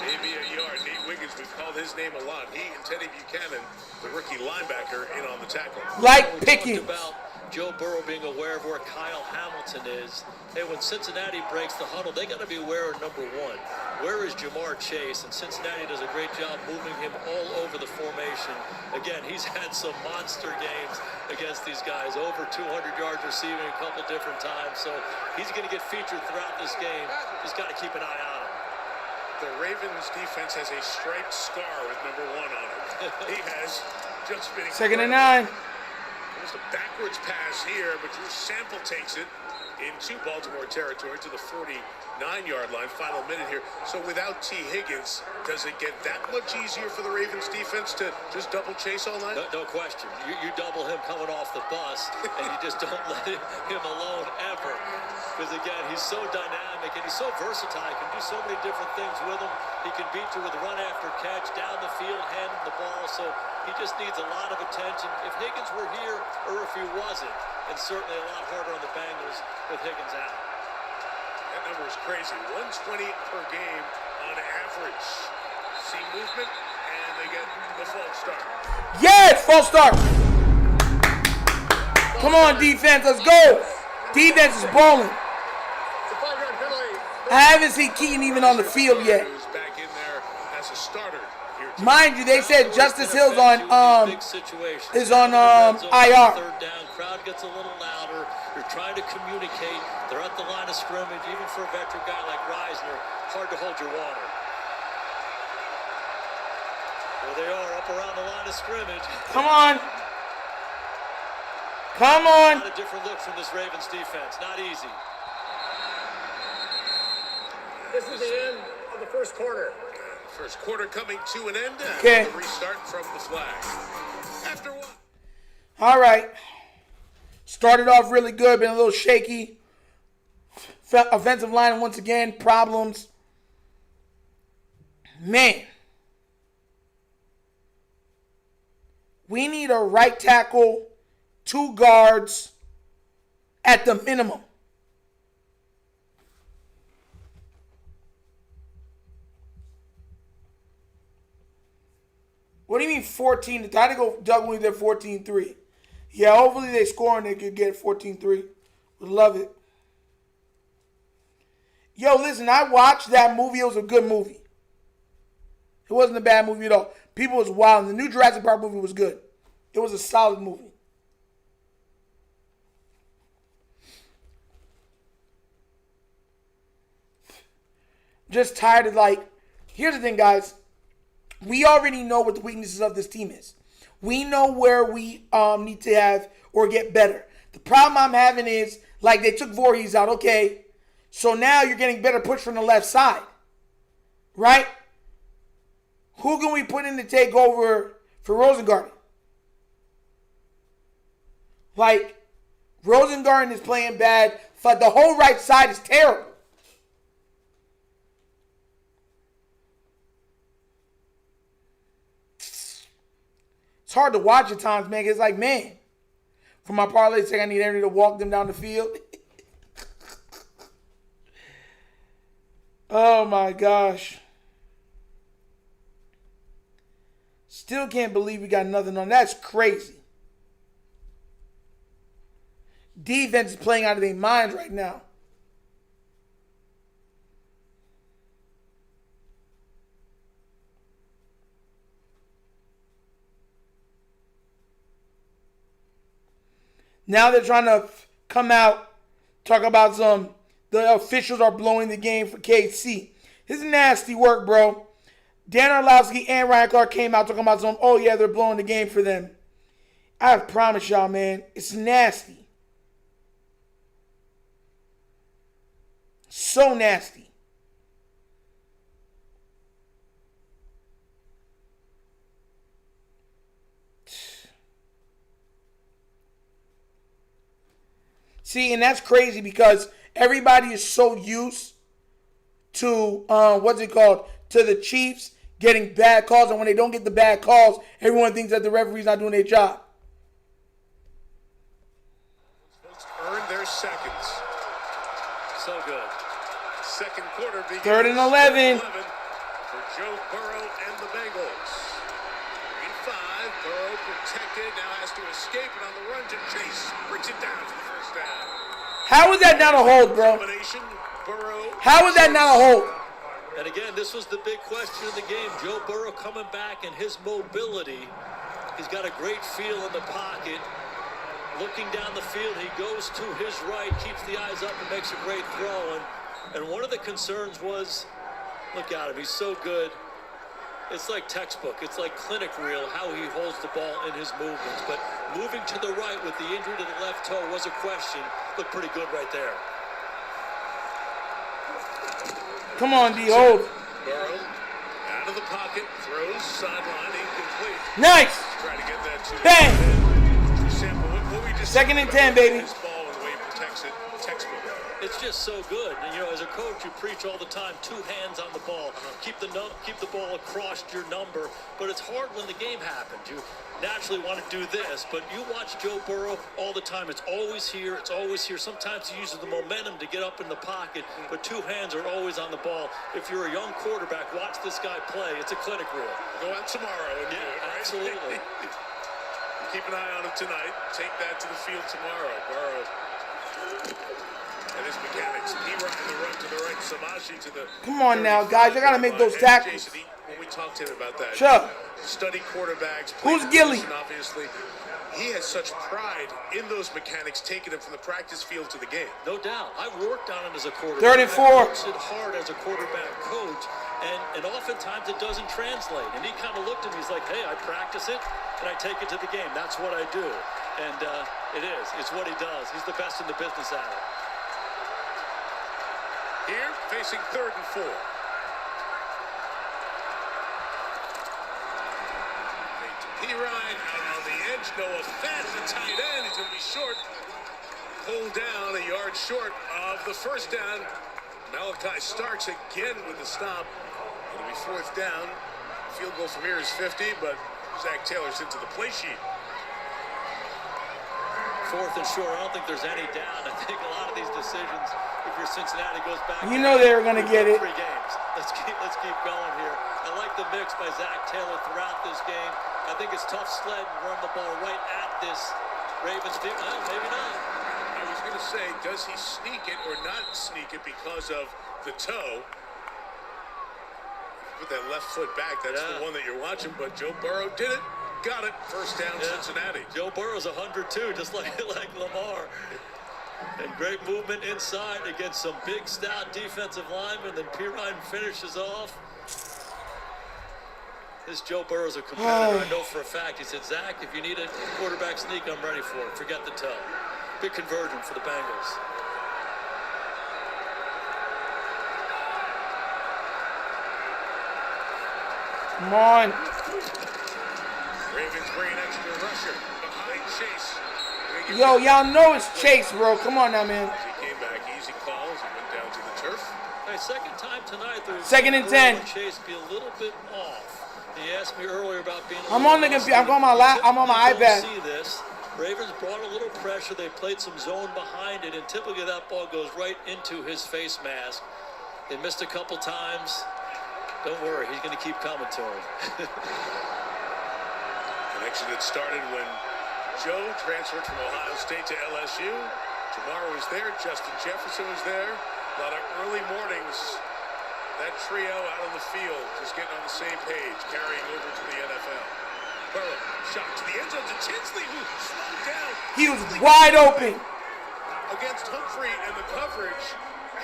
Maybe a yard. Nate Wiggins, we've called his name a lot. He and Teddy Buchanan, the rookie linebacker, in on the tackle. Like Pickens. About Joe Burrow being aware of where Kyle Hamilton is. Hey, when Cincinnati breaks the huddle, they got to be aware of number one. Where is Jamar Chase? And Cincinnati does a great job moving him all over the formation. Again, he's had some monster games against these guys. Over 200 yards receiving a couple different times. So he's going to get featured throughout this game. Just got to keep an eye on him. The Ravens defense has a striped scar with number one on it. He has just been Second and 9. Almost a backwards pass here, but Drew Sample takes it into Baltimore territory to the 49-yard line. Final minute here. So without T. Higgins, does it get that much easier for the Ravens defense to just double chase all night? No question. You double him coming off the bus, and you just don't let him alone ever. Because, again, he's so dynamic, and he's so versatile. He can do so many different things with him. He can beat you with run after catch, down the field, handing the ball. So he just needs a lot of attention. If Higgins were here, or if he wasn't, and certainly a lot harder on the Bengals with Higgins out. That number is crazy. 120 per game on average. See movement, and they get the false start. Yes, false start. Come on, defense, let's go. Defense is balling. It's a 5-yard penalty. I haven't seen Keaton even on the field yet. Who's back in there as a starter here tonight. Mind you, they said Justice Hill's on Big situations. is on Red zone, IR. Third down, crowd gets a little louder. You're trying to communicate. They're at the line of scrimmage. Even for a veteran guy like Reisner, hard to hold your water. There they are, up around the line of scrimmage. Come on. Come on. A lot of different looks from this Ravens defense. Not easy. This is the end of the first quarter. First quarter coming to an end. Okay. Restart from the flag. After one. All right. Started off really good, been a little shaky. Offensive line, once again, problems. Man. We need a right tackle, 2 guards at the minimum. What do you mean 14? I had to go Doug when we did 14-3. Yeah, hopefully they score and they could get 14-3. Would love it. Yo, listen, I watched that movie. It was a good movie. It wasn't a bad movie at all. People was wild. The new Jurassic Park movie was good. It was a solid movie. Just tired of here's the thing, guys. We already know what the weaknesses of this team is. We know where we need to have or get better. The problem I'm having is, they took Voorhees out. Okay, so now you're getting better push from the left side. Right? Who can we put in to take over for Rosengarten? Rosengarten is playing bad. But the whole right side is terrible. It's hard to watch at times, man. It's man. For my parlay sake, I need Henry to walk them down the field. Oh, my gosh. Still can't believe we got nothing on. That's crazy. Defense is playing out of their minds right now. Now they're trying to come out, talk about the officials are blowing the game for KC. This is nasty work, bro. Dan Orlovsky and Ryan Clark came out talking about they're blowing the game for them. I promise y'all, man, it's nasty. So nasty. See, and that's crazy because everybody is so used to, to the Chiefs getting bad calls. And when they don't get the bad calls, everyone thinks that the referee's not doing their job. Folks earn their seconds. So good. Second quarter begins. 3rd and 11. For Joe Burrow and the Bengals. 3-5. drive. Burrow protected. Now has to escape. And on the run to Chase. Brings it down for the first down. How is that not a hold, bro? How is that not a hold? And again, this was the big question of the game. Joe Burrow coming back and his mobility. He's got a great feel in the pocket. Looking down the field, he goes to his right, keeps the eyes up, and makes a great throw. And one of the concerns was, look at him, he's so good. It's like textbook. It's like clinic reel how he holds the ball in his movements. But moving to the right with the injury to the left toe was a question. Looked pretty good right there. Come on, D. Hold. Burrow out of the pocket, throws sideline incomplete. Nice. Trying to get that to bang. Second and 10, baby. His ball and the way he protects it, textbook. It's just so good. And, you know, as a coach, you preach all the time, 2 hands on the ball. Keep the ball across your number. But it's hard when the game happens. You naturally want to do this, but you watch Joe Burrow all the time. It's always here. It's always here. Sometimes he uses the momentum to get up in the pocket, but 2 hands are always on the ball. If you're a young quarterback, watch this guy play. It's a clinic rule. Go out tomorrow and do it, right? Absolutely. Keep an eye on him tonight. Take that to the field tomorrow. Burrow. And his mechanics. He run to the run to the right. Samaji to the. Come on now, guys. I gotta make those tackles. Jason, when we talked to him about that, sure. Study quarterbacks. Who's Gilly? Obviously, he has such pride in those mechanics, taking him from the practice field to the game. No doubt. I worked on him as a quarterback. 3rd and 4. I worked it hard as a quarterback coach, and oftentimes it doesn't translate. And he kind of looked at me. He's like, "Hey, I practice it, and I take it to the game. That's what I do." And it is. It's what he does. He's the best in the business at it. Here, facing 3rd and 4. P-Ryan out on the edge. Noah Fant, the tight end. He's going to be short. Pulled down a yard short of the first down. Malachi Starks again with the stop. It'll be 4th down. Field goal from here is 50, but Zach Taylor's into the play sheet. 4th and short. I don't think there's any doubt. I think a lot of these decisions, if you're Cincinnati, goes back. You know they were going to get it. 3 games. Let's keep going here. I like the mix by Zach Taylor throughout this game. I think it's tough sled and run the ball right at this Ravens team. Well, maybe not. I was going to say, does he sneak it or not sneak it because of the toe? Put that left foot back. That's the one that you're watching. But Joe Burrow did it. Got it. First down, Cincinnati. Joe Burrow's 102, just like Lamar. And great movement inside against some big, stout defensive linemen. Then P-Ryan finishes off. This Joe Burrow's a competitor. I know for a fact. He said, "Zach, if you need a quarterback sneak, I'm ready for it. Forget the toe." Big conversion for the Bengals. Come on. Ravens bring an extra rusher behind Chase. Yo, y'all know it's Chase, bro. Come on now, man. He came back, easy calls, and went down to the turf. Hey, second time tonight. 2nd and 10. Chase be a little bit off. He asked me earlier about being. I'm on the computer. I'm on my iPad. See this? Ravens brought a little pressure. They played some zone behind it, and typically that ball goes right into his face mask. They missed a couple times. Don't worry, he's going to keep coming to him. Connection that started when Joe transferred from Ohio State to LSU. Tomorrow was there. Justin Jefferson was there. A lot of early mornings. That trio out on the field, just getting on the same page, carrying over to the NFL. Burrow, shot to the end zone to Tinsley, who slowed down. He was wide open. Against Humphrey and the coverage,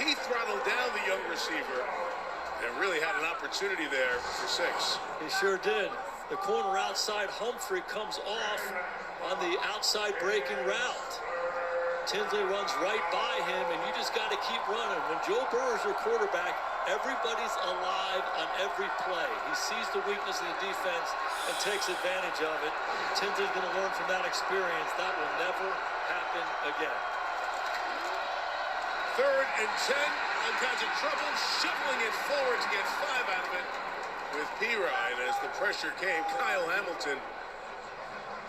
he throttled down the young receiver and really had an opportunity there for 6. He sure did. The corner outside Humphrey comes off on the outside breaking route. Tinsley runs right by him, and you just got to keep running. When Joe Burrow's your quarterback, everybody's alive on every play. He sees the weakness of the defense and takes advantage of it. Tinsley's going to learn from that experience. That will never happen again. 3rd and 10. All kinds of trouble. Shoveling it forward to get 5 out of it with P-Ryan as the pressure came. Kyle Hamilton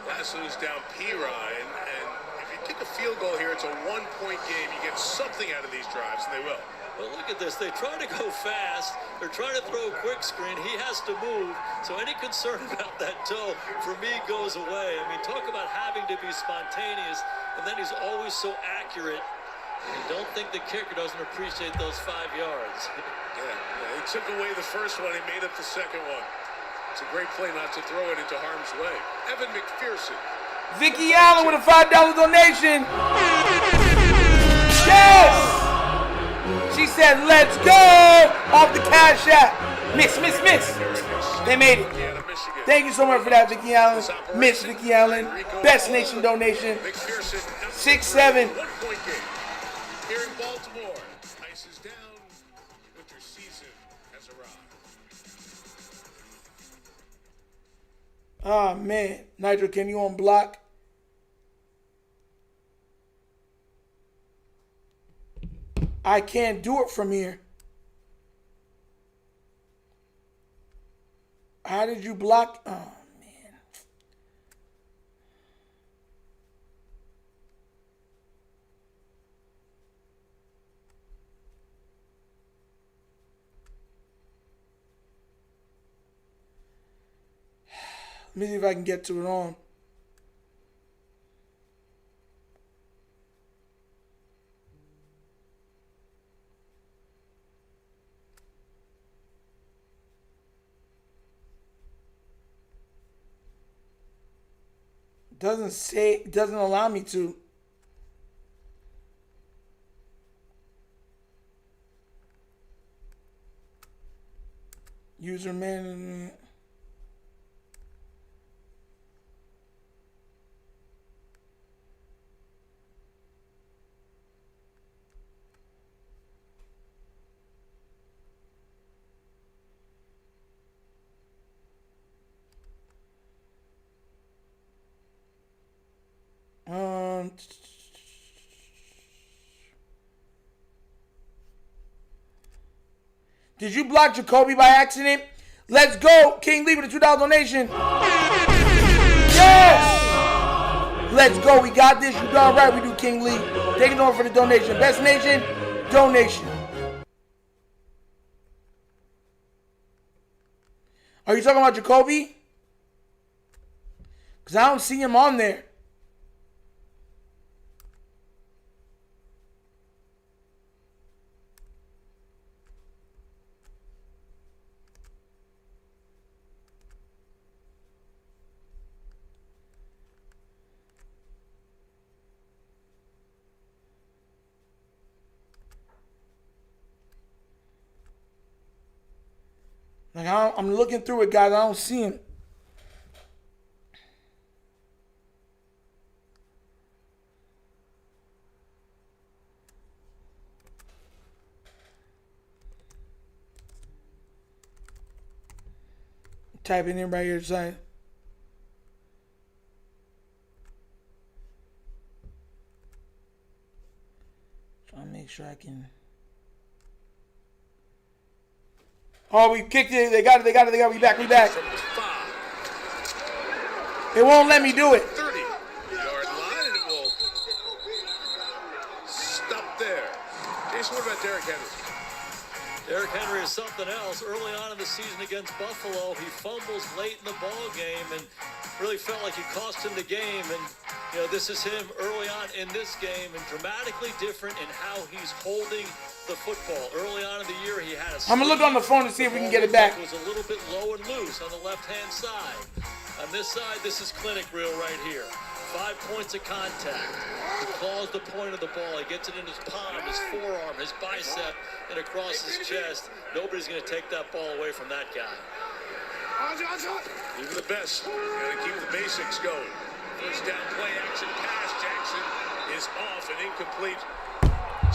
lassos down P-Ryan, and if you kick a field goal here, it's a 1-point game. You get something out of these drives, and they will. But look at this. They try to go fast. They're trying to throw a quick screen. He has to move. So any concern about that toe, for me, goes away. I mean, talk about having to be spontaneous. And then he's always so accurate. I don't think the kicker doesn't appreciate those 5 yards. Yeah, he took away the first one. He made up the second one. It's a great play not to throw it into harm's way. Evan McPherson. Vicky Allen with a $5 donation. Yes! She said, let's go! Off the Cash App. Miss. They made it. Thank you so much for that, Vicky Allen. Miss Vicky Allen. Best Nation donation. 6-7. 1 point game. Here in Baltimore. Ice is down. Winter season has arrived. Oh, man. Nitro, can you unblock? I can't do it from here. How did you block? Oh, man. Let me see if I can get to it on. Doesn't allow me to. User management. Did you block Jacoby by accident? Let's go. King Lee with a $2 donation. Yes! Let's go. We got this. You done right. We do, King Lee. Taking over for the donation. Best Nation, donation. Are you talking about Jacoby? Because I don't see him on there. Like I'm looking through it, guys. I don't see him. Type it in right here, side. Trying to make sure I can. Oh, we kicked it. They got it. We back. It won't let me do it. 30-yard line, and it will stop there. Jason, what about Derrick Henry? Derrick Henry is something else. Early on in the season against Buffalo, he fumbles late in the ball game and really felt like he cost him the game. And, you know, this is him early on in this game and dramatically different in how he's holding the football. Early on in the year, he had a I'm going to look on the phone to see if we can get it back. It was a little bit low and loose on the left-hand side. On this side, this is clinic reel right here. 5 points of contact. He claws the point of the ball. He gets it in his palm, his forearm, his bicep, and across his chest. Nobody's going to take that ball away from that guy. Even the best. Got to keep the basics going. First down, play action pass. Jackson is off and incomplete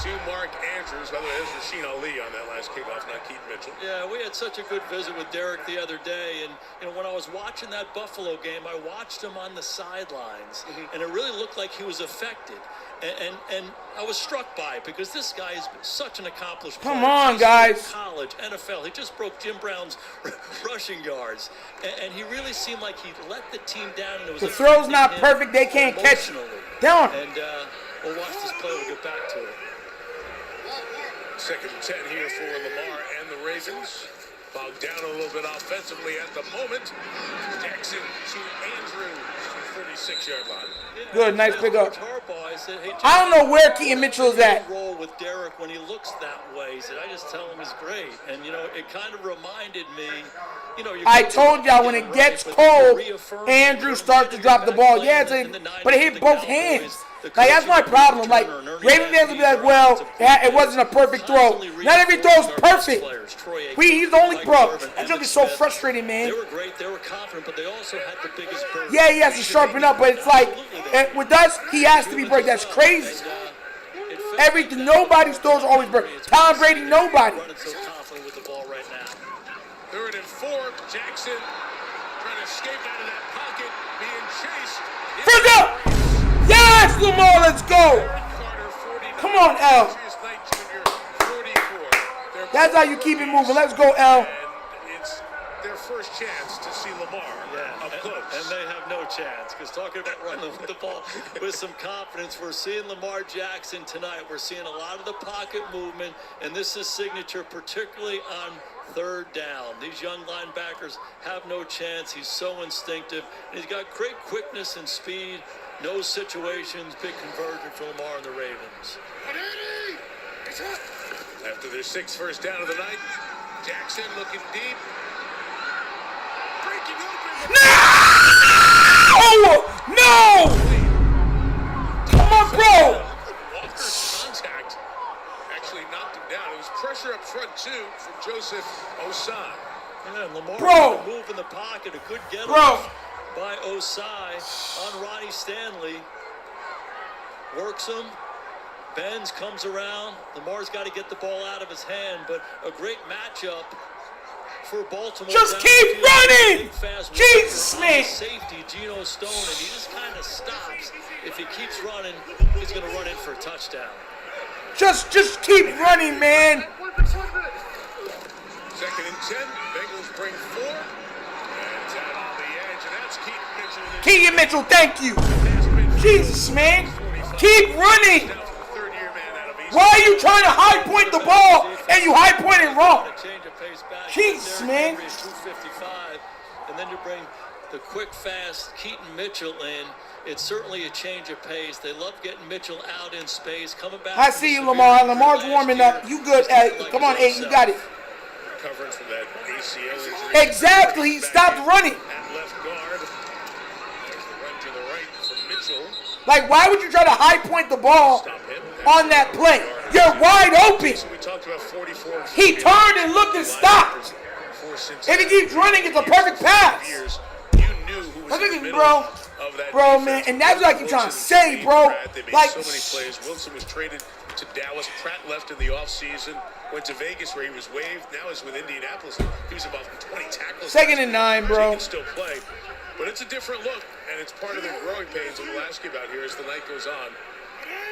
to Mark Andrews. By the way, there's Rasheen Ali on that last kickoff, not Keaton Mitchell. Yeah, we had such a good visit with Derrick the other day, and you know, when I was watching that Buffalo game, I watched him on the sidelines, and it really looked like he was affected. And I was struck by it because this guy is such an accomplished player. Come on, guys. College, NFL. He just broke Jim Brown's rushing yards. And he really seemed like he let the team down. And it was the throw's not perfect. They can't catch it. Down. And we'll watch this play. We'll get back to it. Second and 10 here for Lamar and the Ravens. Bogged down a little bit offensively at the moment. Jackson to Andrews to the 36-yard line. Good, nice pickup. I said, hey, I don't know where Keaton Mitchell is at. Roll with Derek when he looks that way. He said, I just tell him he's great. And, you know, it kind of reminded me, you know, I told y'all when it gets cold, Andrew starts to drop the ball. Yeah, but it hit both hands. Like, that's my problem. Like, Raven fans will be like, well, it wasn't a perfect throw. Not every throw is perfect. He's the only bro. That joke is so frustrating, man. They were great. They were confident, but they also had the biggest burden. Yeah, he has to sharpen up, but it's like, with us, he has to be perfect. That's crazy. Everything, nobody's throws are always perfect. Tom Brady, nobody. Running so confident with the ball right now. 3rd and 4. Jackson trying to escape out of that pocket, being chased. First up! Yes, Lamar, let's go! Come on, L. That's how you keep it moving. Let's go, L. And it's their first chance to see Lamar up close. And they have no chance, because talking about running with the ball with some confidence, we're seeing Lamar Jackson tonight. We're seeing a lot of the pocket movement, and this is signature, particularly on 3rd down. These young linebackers have no chance. He's so instinctive, and he's got great quickness and speed. No situations, big conversion for Lamar and the Ravens. After their 6th first down of the night, Jackson looking deep. Breaking open. No! Come on, bro! Walker's contact actually knocked him down. It was pressure up front, too, from Joseph Osai. Yeah, Lamar Bro! move in the pocket. A good get Bro! By Osai on Ronnie Stanley. Works him. Benz comes around. Lamar's got to get the ball out of his hand, but a great matchup for Baltimore. Just keep running! Jesus, man! Safety, Geno Stone, and he just kind of stops. If he keeps running, he's going to run in for a touchdown. Just keep running, man. 2nd and 10. Bengals bring 4. And out on the edge, and that's Keaton Mitchell. Keaton Mitchell, thank you. Jesus, man. Keep running. Why are you trying to high point the ball and you high point it wrong? Jesus, man. 255, and then you bring the quick, fast Keaton Mitchell in. It's certainly a change of pace. They love getting Mitchell out in space, coming back. I see you, Lamar. Lamar's warming up. You good. Come on, A. You got it. Recovering from that ACL injury. Exactly. He stopped running. At left guard. There's the run to the right from Mitchell. Like, why would you try to high point the ball on that play? You're wide open. So we talked about 44. He turned and looked and stopped. If he keeps running, it's a perfect pass. You knew who was in the middle of that bro, man, and that's what I keep trying to say, bro. They made Like, so many plays. Wilson was traded to Dallas. Pratt left in the offseason. Went to Vegas where he was waived. Now he's with Indianapolis. He was involved in 20 tackles. 2nd and 9, bro. He can still play. But it's a different look, and it's part of their growing pains that we'll ask you about here as the night goes on.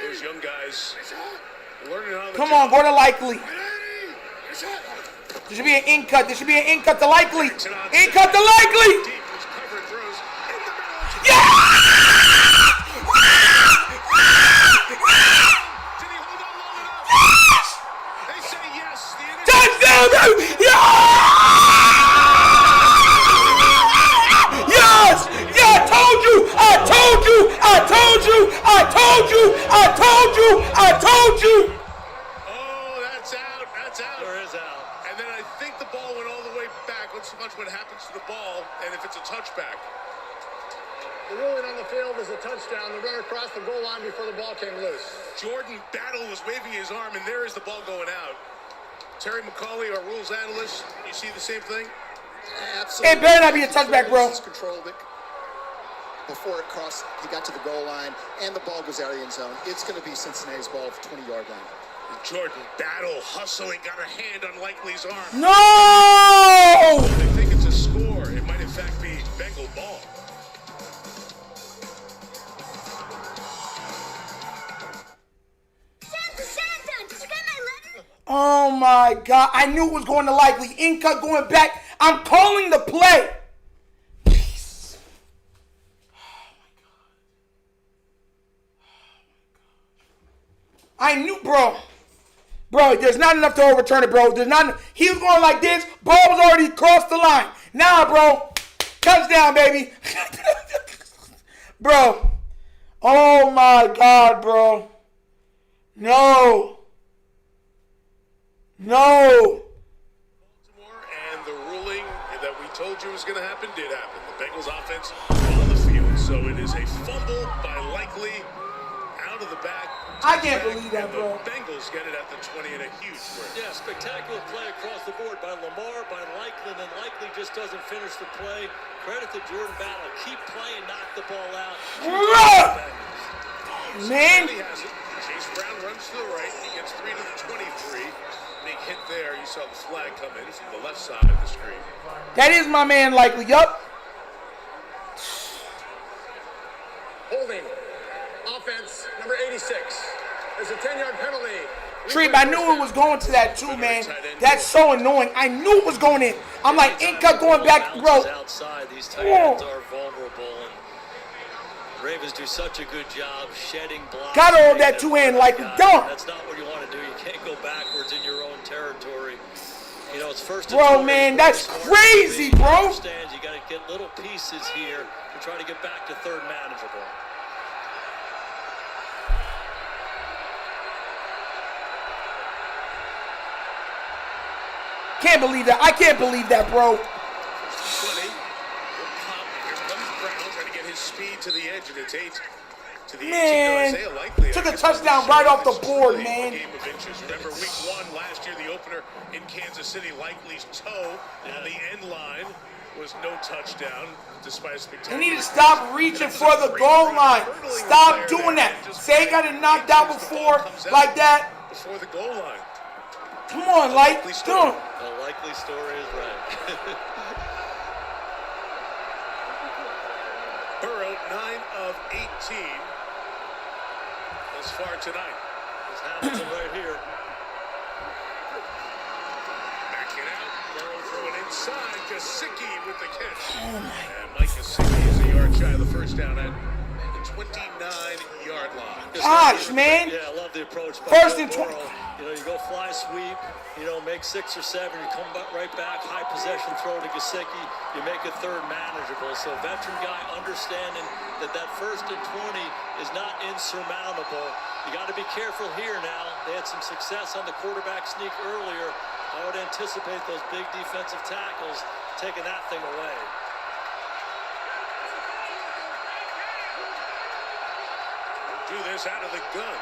Those young guys learning how to Come on, go to Likely. There should be an in cut. There should be an in cut to Likely. In cut to Likely. Touchdown, baby! Yes! Yeah, I told you! Oh, that's out. That's out. There is out. And then I think the ball went all the way back. Not so much what happens to the ball and if it's a touchback. The ruling on the field is a touchdown. The runner crossed the goal line before the ball came loose. Jordan Battle was waving his arm, and there is the ball going out. Terry McCauley, our rules analyst, you see the same thing? Absolutely. It better not be a touchback, bro. Controlled it before it crossed. He got to the goal line, and the ball goes out of the end zone. It's going to be Cincinnati's ball at the 20-yard line. Jordan Battle hustling, got a hand on Likely's arm. No! They think it's a score. It might, in fact, be Bengal ball. Santa, did you get my letter? Oh my God! I knew it was going to Likely. In cut going back. I'm calling the play. Jeez. I knew, bro. Bro, there's not enough to overturn it, bro. There's not. He was going like this. Ball was already crossed the line. Nah, bro. Touchdown, baby. Bro. Oh, my God, bro. No. No. And the ruling that we told you was going to happen did happen. The Bengals offense on the field. So it is a fumble by Likely out of the back. I can't believe that, bro. The Bengals get it at the 20 and a huge break. Yeah, spectacular play across the board by Lamar, by Likely, and Likely just doesn't finish the play. Credit to Jordan Battle. Keep playing, knock the ball out. Man. Chase Brown runs to the right. He gets 3 to the 23. Big hit there. You saw the flag come in from the left side of the screen. That is my man, Likely. Yup. Holding. Offense, number 86. There's a 10-yard penalty. Treep, I knew it was going to that too, man. That's so annoying. I knew it was going in. I'm like, ain't cut going back, bro. Outside, these tight ends are vulnerable, and Ravens do such a good job shedding blocks. Got all that two-hand like a dump. That's not what you want to do. You can't go backwards in your own territory. You know, it's first. Bro, man, that's crazy, bro. You got to get little pieces here to try to get back to third manageable. Can't believe that. I can't believe that, bro. 20. Here comes Brown trying to get his speed to the edge, and it's 8 to the 18. Man, took a touchdown right off the board, man. Game of inches. Remember week 1 last year, the opener in Kansas City, Likely's toe on the end line was no touchdown, despite a spectacular. They need to stop reaching for the goal line. Stop doing that. Say got it knocked out before like that. Before the goal line. Come on, Likely. Come on. The Likely story is right. Burrow, 9 of 18 thus far tonight. It's Hamilton right here. Back it out. Burrow throwing inside. Gesicki with the catch. And Mike Gesicki is a yard shy of the first down at the 29-yard line. Gosh, man. Yeah, I love the approach. First and 20. You know, you go fly sweep, you know, make 6 or 7, you come right back, high possession throw to Gesicki, you make a third manageable. So veteran guy understanding that first and 20 is not insurmountable. You got to be careful here now. They had some success on the quarterback sneak earlier. I would anticipate those big defensive tackles taking that thing away. Do this out of the gun.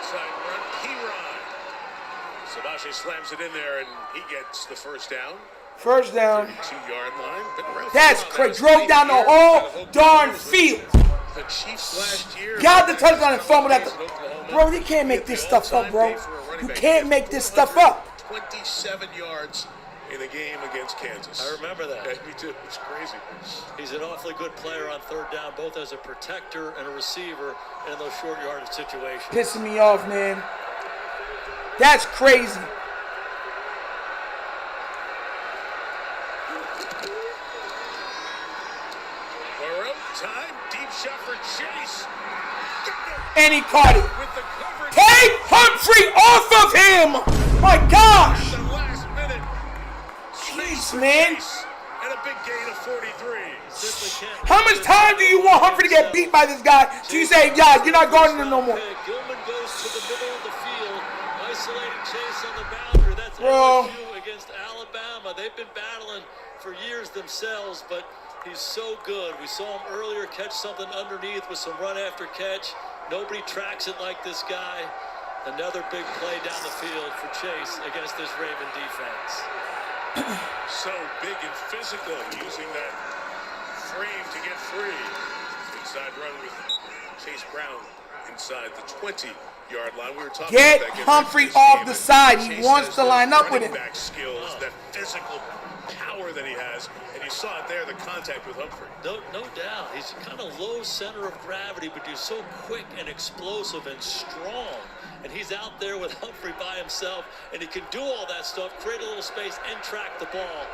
Inside run, P-Rod. Sabashi slams it in there, and he gets the first down. First down. 2-yard line. That's crazy. Drove down the whole darn field. The Chiefs last year. Got the touchdown and fumbled at the. Bro, you can't make this stuff up, bro. You can't make this stuff up. 27 yards in a game against Kansas. I remember that. Yeah, me too. It's crazy. He's an awfully good player on third down, both as a protector and a receiver in those short yardage situations. Pissing me off, man. That's crazy. Burrow, time, deep shot for Chase. And he caught it. Take Humphrey off of him. My gosh. The last minute. Jeez, man. And a big gain of 43. How much time do you want Humphrey to get beat by this guy? So you say, yeah, you're not guarding him no more. Gilman goes to the middle of the field, isolating Chase on the boundary. That's Bro. LSU against Alabama. They've been battling for years themselves, but he's so good. We saw him earlier catch something underneath with some run after catch. Nobody tracks it like this guy. Another big play down the field for Chase against this Raven defense. So big and physical, using that frame to get free. Inside run with Chase Brown inside the 20-yard line. We were talking Get about that. Humphrey off the side. He wants to line up with him. Back skills, that physical power that he has, and you saw it there, the contact with Humphrey. No doubt. He's kind of low center of gravity, but he's so quick and explosive and strong. And he's out there with Humphrey by himself, and he can do all that stuff, create a little space, and track the ball.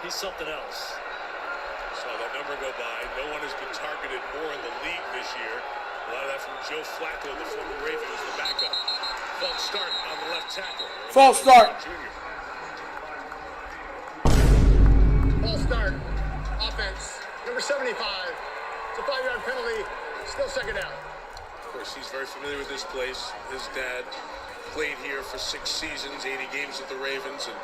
He's something else. Saw that number go by. No one has been targeted more in the league this year A lot of that from Joe Flacco, the former Raven, who's the backup. False start on the left tackle. False start. False start. Offense. Number 75. It's a 5-yard penalty. Still second down. Of course, he's very familiar with this place. His dad played here for 6 seasons, 80 games with the Ravens, and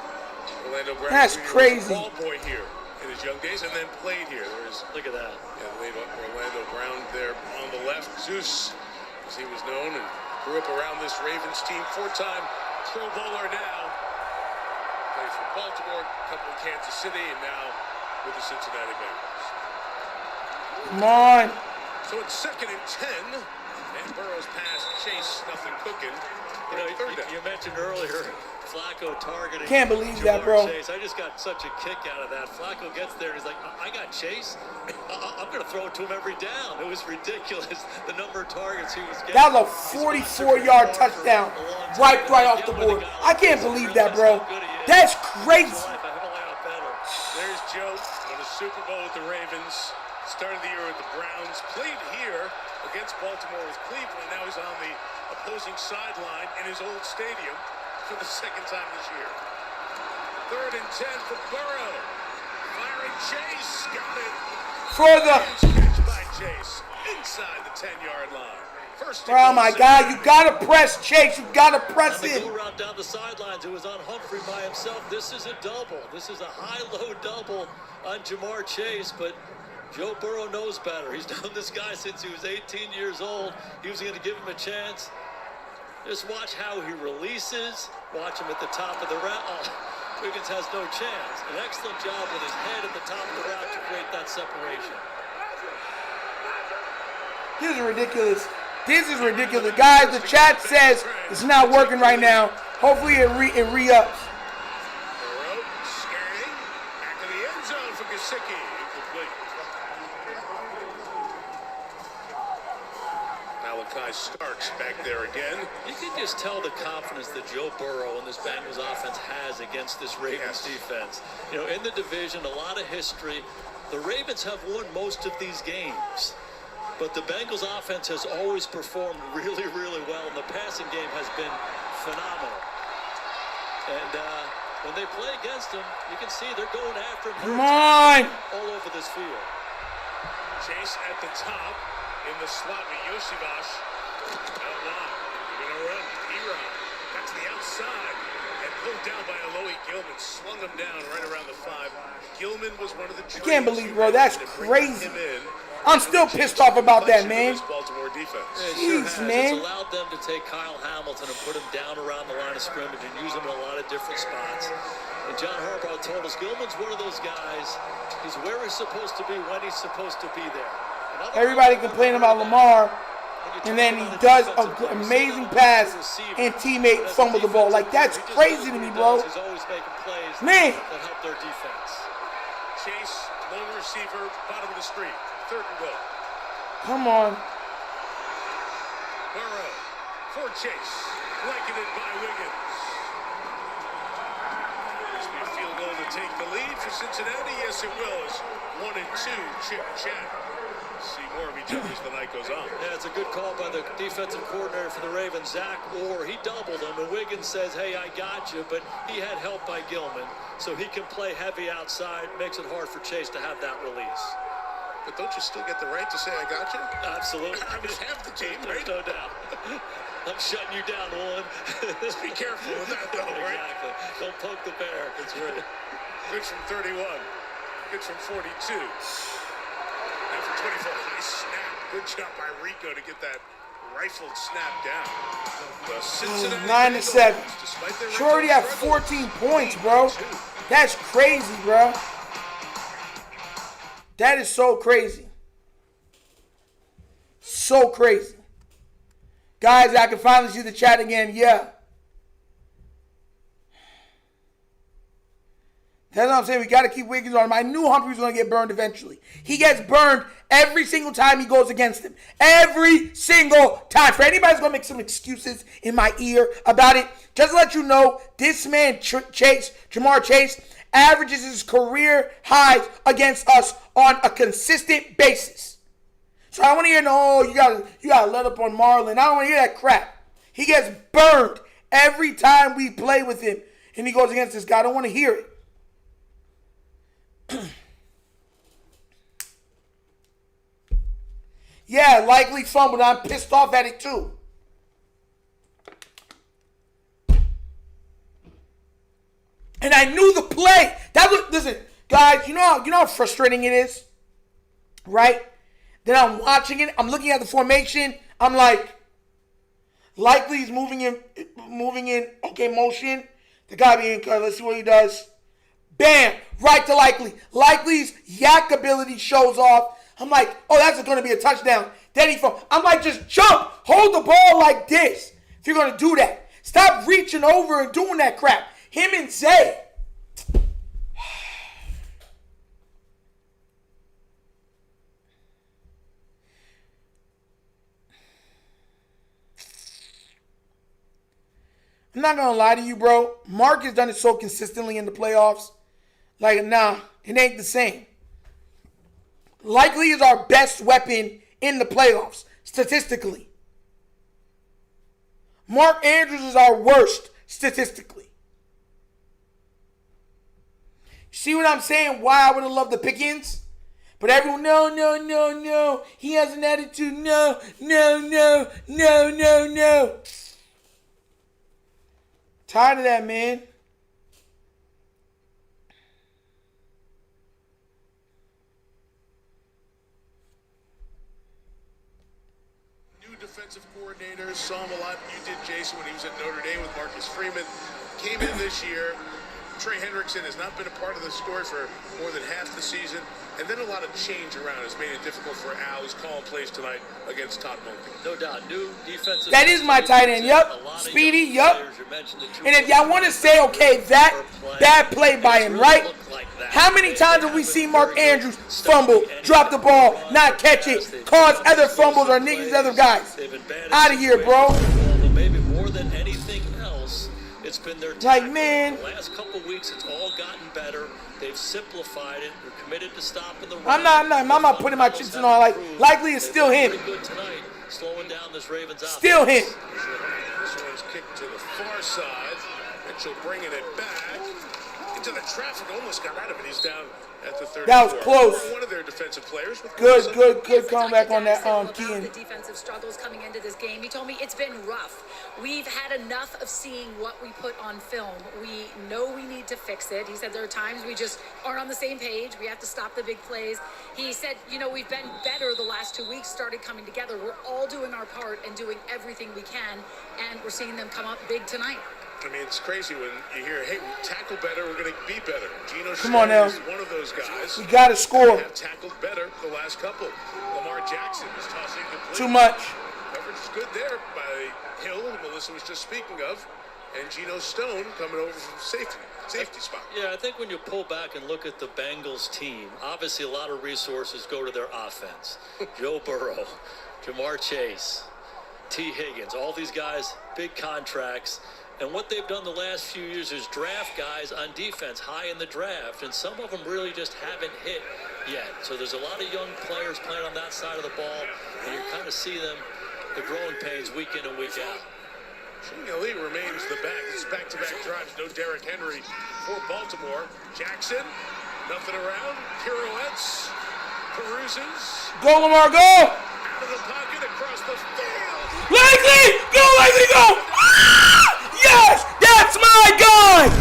Orlando Brown. That's crazy. Was a ball boy here in his young days, and then played here. Look at that. Yeah, late Orlando Brown there on the left. Zeus, as he was known, and grew up around this Ravens team. 4-time Pro Bowler now. Played for Baltimore, a couple in Kansas City, and now with the Cincinnati Bengals. Come on. So it's 2nd and 10, and Burrow's pass, Chase, nothing cooking. You mentioned earlier Flacco targeting. Can't believe Jamar that, bro. Chase. I just got such a kick out of that. Flacco gets there and he's like, I got Chase. I'm going to throw it to him every down. It was ridiculous, the number of targets he was getting. That was a 44-yard touchdown right off the board. I can't believe that, bro. That's crazy. There's Joe won a Super Bowl with the Ravens. Started the year with the Browns. Played here against Baltimore with Cleveland. Now he's on the opposing sideline in his old stadium for the 2nd time this year. 3rd and 10 for Burrow. Firing Chase. Got it. For the... Catch by Chase inside the 10-yard line. Oh my God, you gotta press Chase. You gotta press it. Go route down the sidelines. It was on Humphrey by himself. This is a double. This is a high-low double on Jamar Chase, but Joe Burrow knows better. He's known this guy since he was 18 years old. He was going to give him a chance. Just watch how he releases. Watch him at the top of the route. Oh, Wiggins has no chance. An excellent job with his head at the top of the route to create that separation. This is ridiculous. This is ridiculous. Guys, the chat says it's not working right now. Hopefully it re-ups. Burrow scanning. Back of the end zone for Gesicki. Incomplete. Malachi Starks back there again. You can just tell the confidence that Joe Burrow and this Bengals offense has against this Ravens defense. You know, in the division, a lot of history. The Ravens have won most of these games. But the Bengals offense has always performed really, really well, and the passing game has been phenomenal. And when they play against them, you can see they're going after him. Come on! All over this field. Chase at the top in the slot with Yoshivash. Out wide. They're going to run. E-Rob. Back to the outside. And pulled down by Alohi Gilman. Slung him down right around the 5. Gilman was one of the... I can't believe, bro. That's crazy. I'm still pissed off about that, man. Baltimore defense. Jeez, man. It's allowed them to take Kyle Hamilton and put him down around the line of scrimmage and use him in a lot of different spots. And John Harbaugh told us Gilman's one of those guys. He's where he's supposed to be when he's supposed to be there. Everybody complaining about Lamar, and then he does an amazing pass, and teammate fumbles the ball. Like, that's crazy to me, bro. He's always making plays Man. that help their defense. Chase, lone receiver, bottom of the street. 3rd and goal. Come on. Burrow for Chase. Blanketed by Wiggins. This will be a field goal to take the lead for Cincinnati. Yes, it will. It's 1 and 2. Chip chat. See more of each other as the night goes on. Yeah, it's a good call by the defensive coordinator for the Ravens, Zach Orr. He doubled him, and Wiggins says, hey, I got you, but he had help by Gilman, so he can play heavy outside. Makes it hard for Chase to have that release. But don't you still get the right to say I got you? Absolutely. I was half the team, right? No doubt. I'm shutting you down, one. Just be careful with that, though, right? Exactly. Don't poke the bear. That's right. Good from 31. Good from 42. Now for 24. Nice snap. Good job by Rico to get that rifled snap down. The Cincinnati 9-7. She already have 14 points, bro. That's crazy, bro. That is so crazy. So crazy. Guys, I can finally see the chat again. Yeah. That's what I'm saying. We got to keep Wiggins on him. I knew Humphrey was going to get burned eventually. He gets burned every single time he goes against him. Every single time. For anybody's going to make some excuses in my ear about it, just to let you know, this man, Jamar Chase, averages his career highs against us on a consistent basis. So I want to hear, no, you gotta let up on Marlon. I don't want to hear that crap. He gets burned every time we play with him, and he goes against this guy. I don't want to hear it. Yeah, likely fumbled. I'm pissed off at it too. And I knew the play. Listen, guys, you know how frustrating it is? Right? Then I'm watching it. I'm looking at the formation. I'm like, Likely's moving in, okay, motion. The guy being, let's see what he does. Bam, right to Likely. Likely's yak ability shows off. I'm like, oh, that's going to be a touchdown. Then I'm like, just jump. Hold the ball like this if you're going to do that. Stop reaching over and doing that crap. Him and Zay. I'm not going to lie to you, bro. Mark has done it so consistently in the playoffs. Like, nah, it ain't the same. Likely is our best weapon in the playoffs, statistically. Mark Andrews is our worst, statistically. See what I'm saying? Why I would have loved the Pickens? But everyone, no. He has an attitude. No. Tired of that, man. New defensive coordinator, saw him a lot. You did, Jason, when he was at Notre Dame with Marcus Freeman. Came in this year. Trey Hendrickson has not been a part of the story for more than half the season. And then a lot of change around has made it difficult for Al, who's calling plays tonight against Todd Monken. No doubt. New defensive. That is my tight end. Yup. Speedy. Yup. And if y'all want to say, okay, that bad play by him, right? How many times have we seen Mark Andrews fumble, drop the ball, not catch it, cause other fumbles or niggas other guys? Out of here, bro. Maybe more than anything else, it's been their like, man. The last couple weeks, it's all gotten better. They've simplified it. They're committed to stopping the run. I'm not putting my chips in on. Likely it's still him. Good tonight, slowing down this Ravens offense. Still him. This one's kicked to the far side. Mitchell bringing it back into the traffic. Almost got out of it. He's down at the 34. That was close. One of their defensive players. Good comeback on that Keaton. The defensive struggles coming into this game. He told me it's been rough. We've had enough of seeing what we put on film. We know we need to fix it. He said there are times we just aren't on the same page. We have to stop the big plays. He said, we've been better the last 2 weeks, started coming together. We're all doing our part and doing everything we can, and we're seeing them come up big tonight. I mean, it's crazy when you hear, hey, we tackle better, we're going to be better. Geno Come on now. is one of those guys. We got to score. Have tackled better the last couple. Lamar Jackson is tossing complete. Too much. Coverage is good there by Hill, who Melissa was just speaking of, and Geno Stone coming over from safety spot. Yeah, I think when you pull back and look at the Bengals team, obviously a lot of resources go to their offense. Joe Burrow, Jamar Chase, T. Higgins, all these guys, big contracts. And what they've done the last few years is draft guys on defense high in the draft, and some of them really just haven't hit yet. So there's a lot of young players playing on that side of the ball, and you kind of see them, the growing pains week in and week out. Shane Ali remains the back. It's back-to-back drives. No Derrick Henry for Baltimore. Jackson, nothing around. Pirouettes, peruses. Go, Lamar, go! Out of the pocket, across the field. Likely! Go, Likely, go! Ah! Yes! That's my guy!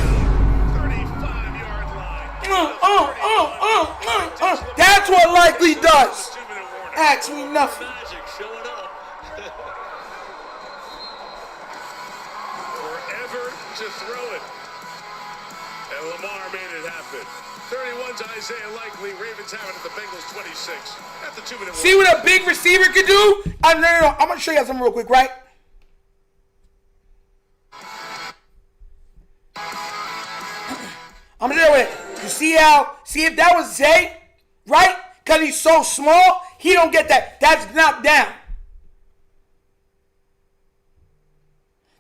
35-yard line. That's what Likely does. Ask me nothing. Magic showing up. Forever to throw it. And Lamar made it happen. 31 to Isaiah Likely. Ravens have it at the Bengals 26. At the 2-minute. See what a big receiver could do? No. I'm going to show you something real quick, right? I'm going to do it. You see if that was Zay, right? Because he's so small, he don't get that. That's knocked down.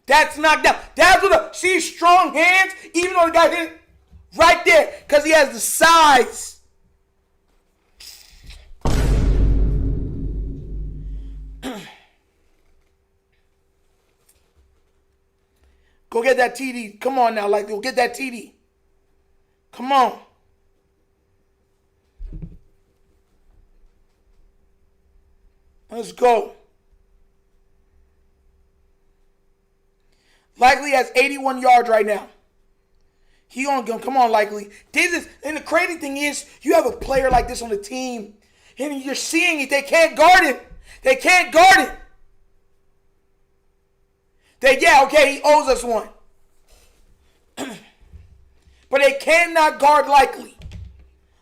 That's knocked down. That's what see strong hands, even though the guy hit it right there, because he has the size. Go get that TD. Come on now, Likely. Go get that TD. Come on. Let's go. Likely has 81 yards right now. He on go. Come on, Likely. And the crazy thing is, you have a player like this on the team, and you're seeing it. They can't guard him. They can't guard him. He owes us one. But they cannot guard Likely.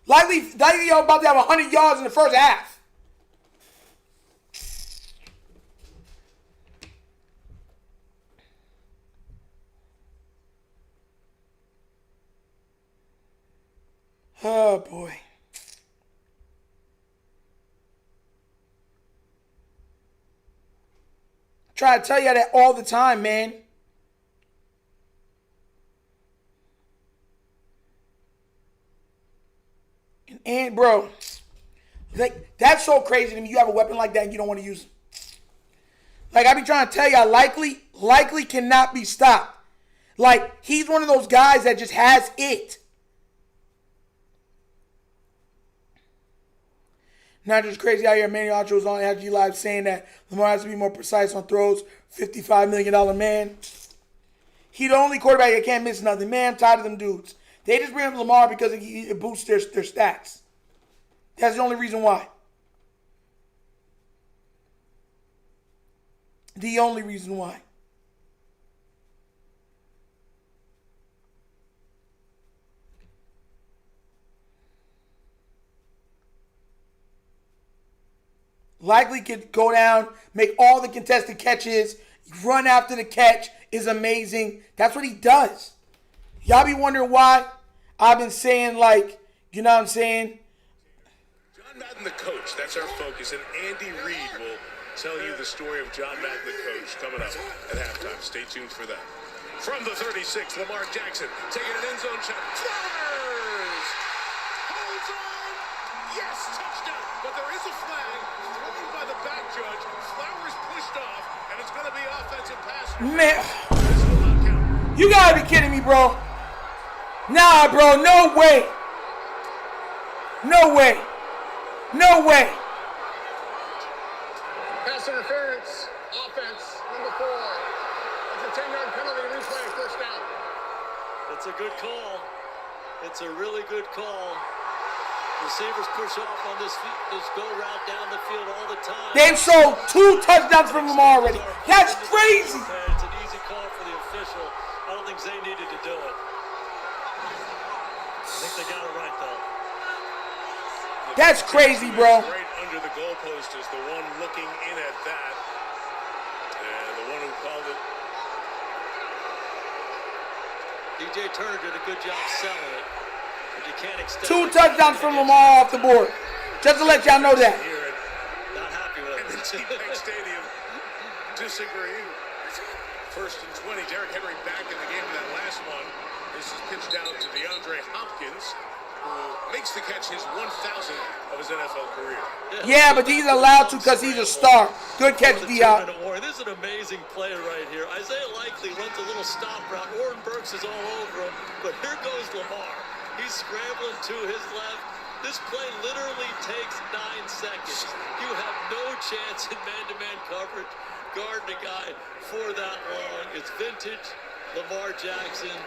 Likely about to have 100 yards in the first half. Oh, boy. I try to tell you that all the time, man. And bro, like, that's so crazy to me. You have a weapon like that and you don't want to use it. Like, I be trying to tell you, Likely cannot be stopped. Like, he's one of those guys that just has it. Not just crazy out here. Manny Ocho's on IG Live saying that Lamar has to be more precise on throws. $55 million man. He the only quarterback that can't miss nothing. Man, I'm tired of them dudes. They just bring up Lamar because it boosts their stats. That's the only reason why. The only reason why. Likely could go down, make all the contested catches, run after the catch is amazing. That's what he does. Y'all be wondering why I've been saying, like, you know what I'm saying? John Madden, the coach, that's our focus. And Andy Reid will tell you the story of John Madden, the coach, coming up at halftime. Stay tuned for that. From the 36, Lamar Jackson taking an end zone shot. Flowers! Holds on! Yes, touchdown! But there is a flag thrown by the back judge. Flowers pushed off, and it's going to be offensive pass. Man, you gotta be kidding me, bro. Nah, bro, no way. No way. No way. Pass interference, offense, number 4. It's a 10-yard penalty, replay, first down. It's a good call. It's a really good call. Receivers push off on this go route down the field all the time. They've sold 2 touchdowns from Lamar already. That's crazy. It's an easy call for the official. I don't think Zay needed to do it. I think they got it right, though. That's crazy, bro. Right under the goalpost is the one looking in at that. And the one who called it. DJ Turner did a good job selling it. But you can't extend 2 touchdowns from Lamar off the board. Just to let y'all know that. Not happy with it. And the T-Bank Stadium disagreeing. First and 20. Derrick Henry back in the game in that last one. This is pitched down to DeAndre Hopkins, who makes the catch his 1,000th of his NFL career. Yeah, but he's allowed to because he's a star. Good catch, Dion. This is an amazing play right here. Isaiah Likely runs a little stop route. Oren Burks is all over him. But here goes Lamar. He's scrambling to his left. This play literally takes 9 seconds. You have no chance in man-to-man coverage. Guard the guy for that long. It's vintage Lamar Jackson.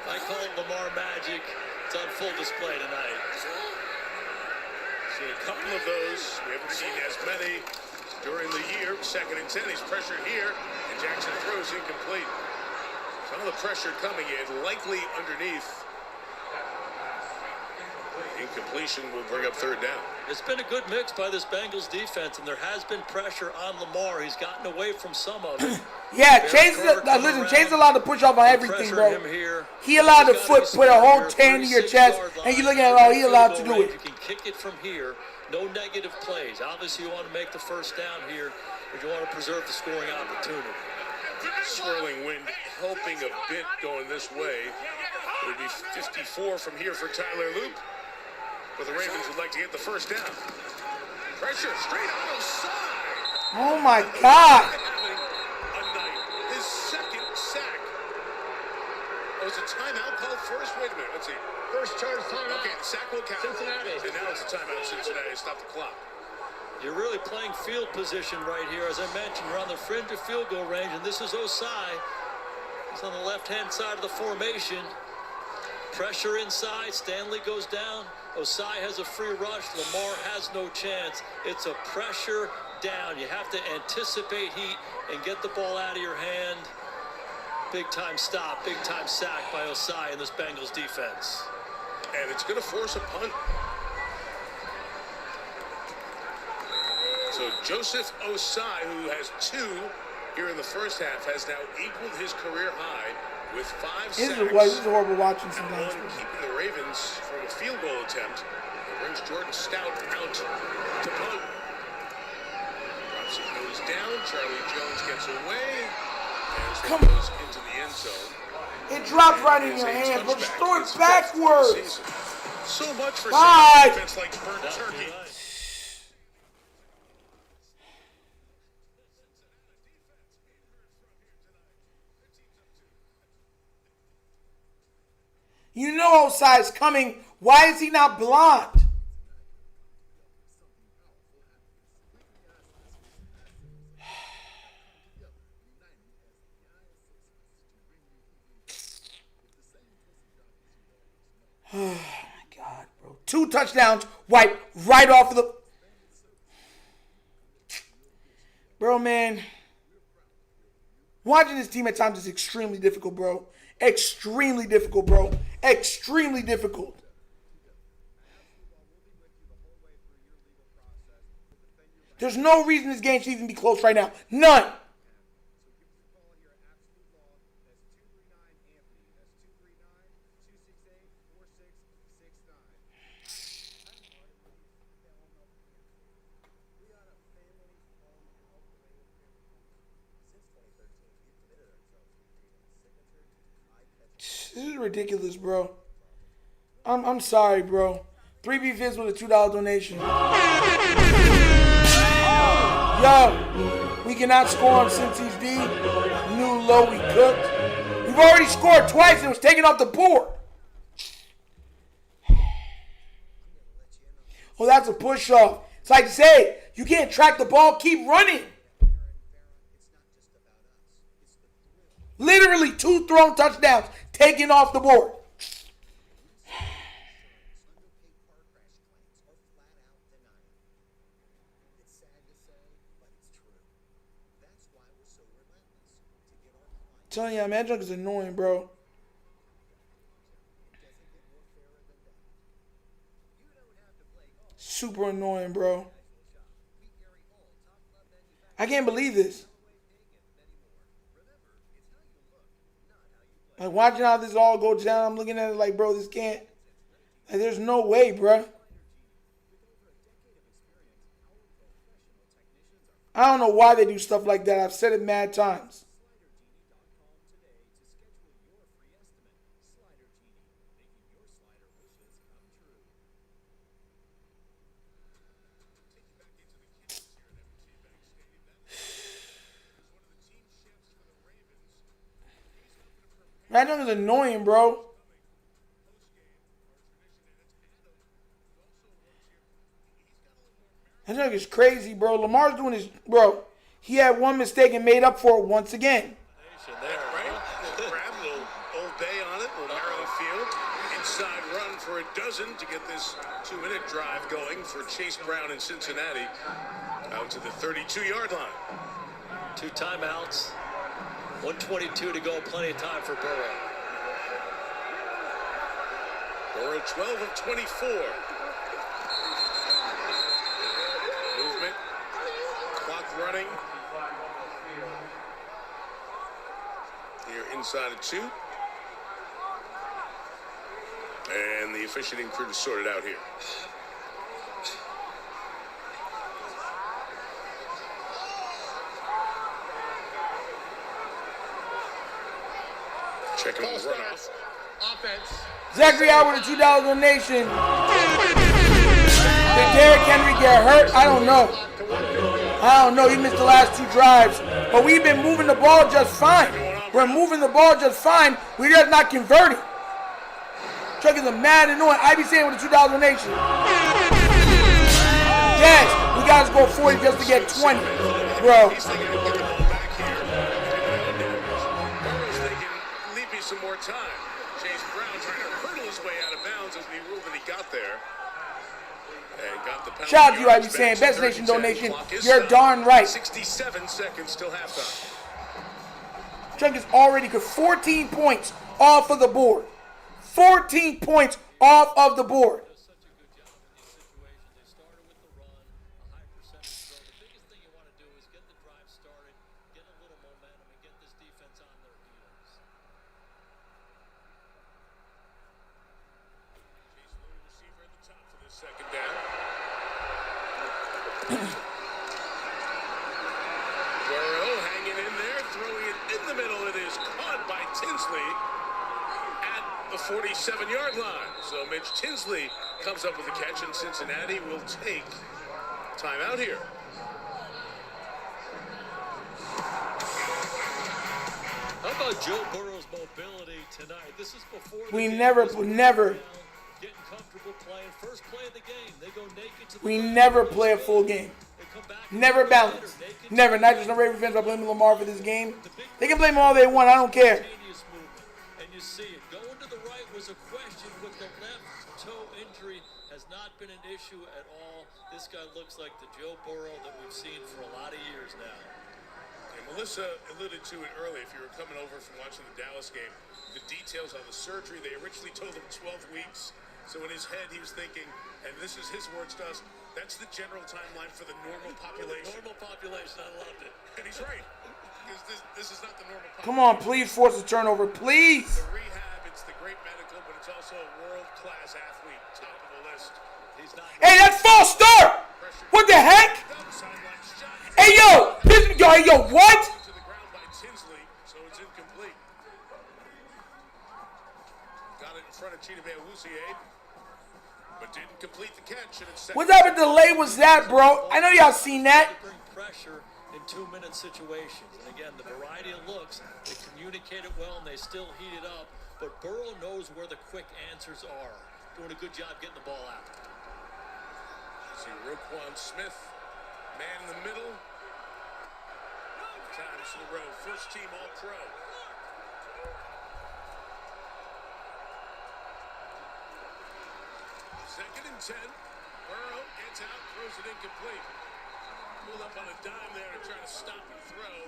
I call it Lamar Magic. It's on full display tonight. Seen a couple of those. We haven't seen as many during the year. 2nd and 10. He's pressured here, and Jackson throws incomplete. Some of the pressure coming in, Likely underneath. Incompletion will bring up 3rd down. It's been a good mix by this Bengals defense, and there has been pressure on Lamar. He's gotten away from some of it. Yeah, Chase allowed to push off on everything, bro. He allowed the foot put a whole 10 to your chest, and you look at it all, he allowed to do it. You can kick it from here. No negative plays. Obviously, you want to make the first down here, but you want to preserve the scoring opportunity. Swirling wind helping a bit going this way. It would be 54 from here for Tyler Loop. But the Ravens would like to get the first down. Pressure straight out of side. Oh my God. Having a night. His 2nd sack was a timeout called first. Wait a minute. Let's see. First charge timeout. Okay, the sack will count. Cincinnati. And now it's a timeout. Cincinnati. Stop the clock. You're really playing field position right here. As I mentioned, we're on the fringe of field goal range, and this is Osai. He's on the left-hand side of the formation. Pressure inside. Stanley goes down. Osai has a free rush. Lamar has no chance. It's a pressure down. You have to anticipate heat and get the ball out of your hand. Big-time stop, big-time sack by Osai in this Bengals defense. And it's going to force a punt. So Joseph Osai, who has 2 here in the first half, has now equaled his career high with 5 sacks. This is horrible watching sometimes. And keeping the Ravens from a field goal attempt. It brings Jordan Stout out to punt. Drops it, goes down. Charlie Jones gets away. And goes into the end zone. It drops right in your hand, but just throw it backwards. So much for defense like burnt turkey. You know Osai's coming. Why is he not blocked? Oh my God, bro. 2 touchdowns, wipe right off of the... Bro, man. Watching this team at times is extremely difficult, bro. Extremely difficult, bro. Extremely difficult. There's no reason this game should even be close right now. None. This is ridiculous, bro. I'm sorry, bro. 3B Fizz with a $2 donation. Yo, we cannot score on Cincy's D. New low, we cooked. We've already scored twice and it was taken off the board. Oh, that's a push-off. It's like, say, you can't track the ball, keep running. Literally 2 thrown touchdowns taken off the board. I'm telling you, man, junk is annoying, bro. Super annoying, bro. I can't believe this. Like, watching how this all goes down, I'm looking at it like, bro, this can't. Like, there's no way, bro. I don't know why they do stuff like that. I've said it mad times. That junk is annoying, bro. That junk is crazy, bro. Lamar's doing his... Bro, he had one mistake and made up for it once again. Right? Grab a little Old Bay on it, a little Maryland field. Inside run for a dozen to get this 2-minute drive going for Chase Brown in Cincinnati. Out to the 32-yard line. 2 timeouts. 1:22 to go, plenty of time for Burrow. Burrow 12 of 24. Movement. Clock running. Here inside of 2. And the officiating crew to sort it out here. Checking on the runoff. Offense. Zachary out with a $2 donation. Did Derrick Henry get hurt? I don't know. I don't know. He missed the last 2 drives. But we've been moving the ball just fine. We're moving the ball just fine. We're just not converting. Chuck is a mad annoying. I be saying with the 2,000 donation. Yes, we got to go 40 just to get 20, bro. He's thinking of getting the ball back here. Burrow's thinking, leave me some more time. Chase Brown trying to hurdle his way out of bounds as he ruled that he got there. And got the penalty. Shout out to you, I be saying. Best Nation donation. You're darn right. 67 seconds till halftime. Chuck is already good. 14 points off of the board. 14 points off of the board. Burrow hanging in there, throwing it in the middle. It is caught by Tinsley at the 47-yard line. So Mitch Tinsley comes up with a catch, and Cincinnati will take timeout here. How about Joe Burrow's mobility tonight? This is before we never. Getting comfortable playing. First play of the game, they go naked to the we never play a full game. Never balance. Never. Not just the Ravens fans are blaming Lamar for this game. They can blame him all they want. I don't care. And you see it. Going to the right was a question with the left toe injury. Has not been an issue at all. This guy looks like the Joe Burrow that we've seen for a lot of years now. And Melissa alluded to it early. If you were coming over from watching the Dallas game, the details on the surgery, they originally told him 12 weeks. So in his head, he was thinking, and this is his words to us, that's the general timeline for the normal population. Normal population, I loved it. And he's right, because this is not the normal population. Come on, please force a turnover, please. The rehab, it's the great medical, but it's also a world-class athlete, top of the list. He's not. Hey, that's false start. What the heck? Hey, yo, what? To the ground by Tinsley, so it's incomplete. Got it in front of Chida Bewusier, but didn't complete the catch. And it's What type of delay was that, bro? I know y'all seen that. Bring pressure in 2-minute situations. And again, the variety of looks, they communicate it well and they still heat it up. But Burrow knows where the quick answers are. Doing a good job getting the ball out. See Roquan Smith, man in the middle. Times in a row, first team All-Pro. Second and 10. Burrow gets out, throws it incomplete. Pulled up on a dime there to try to stop and throw.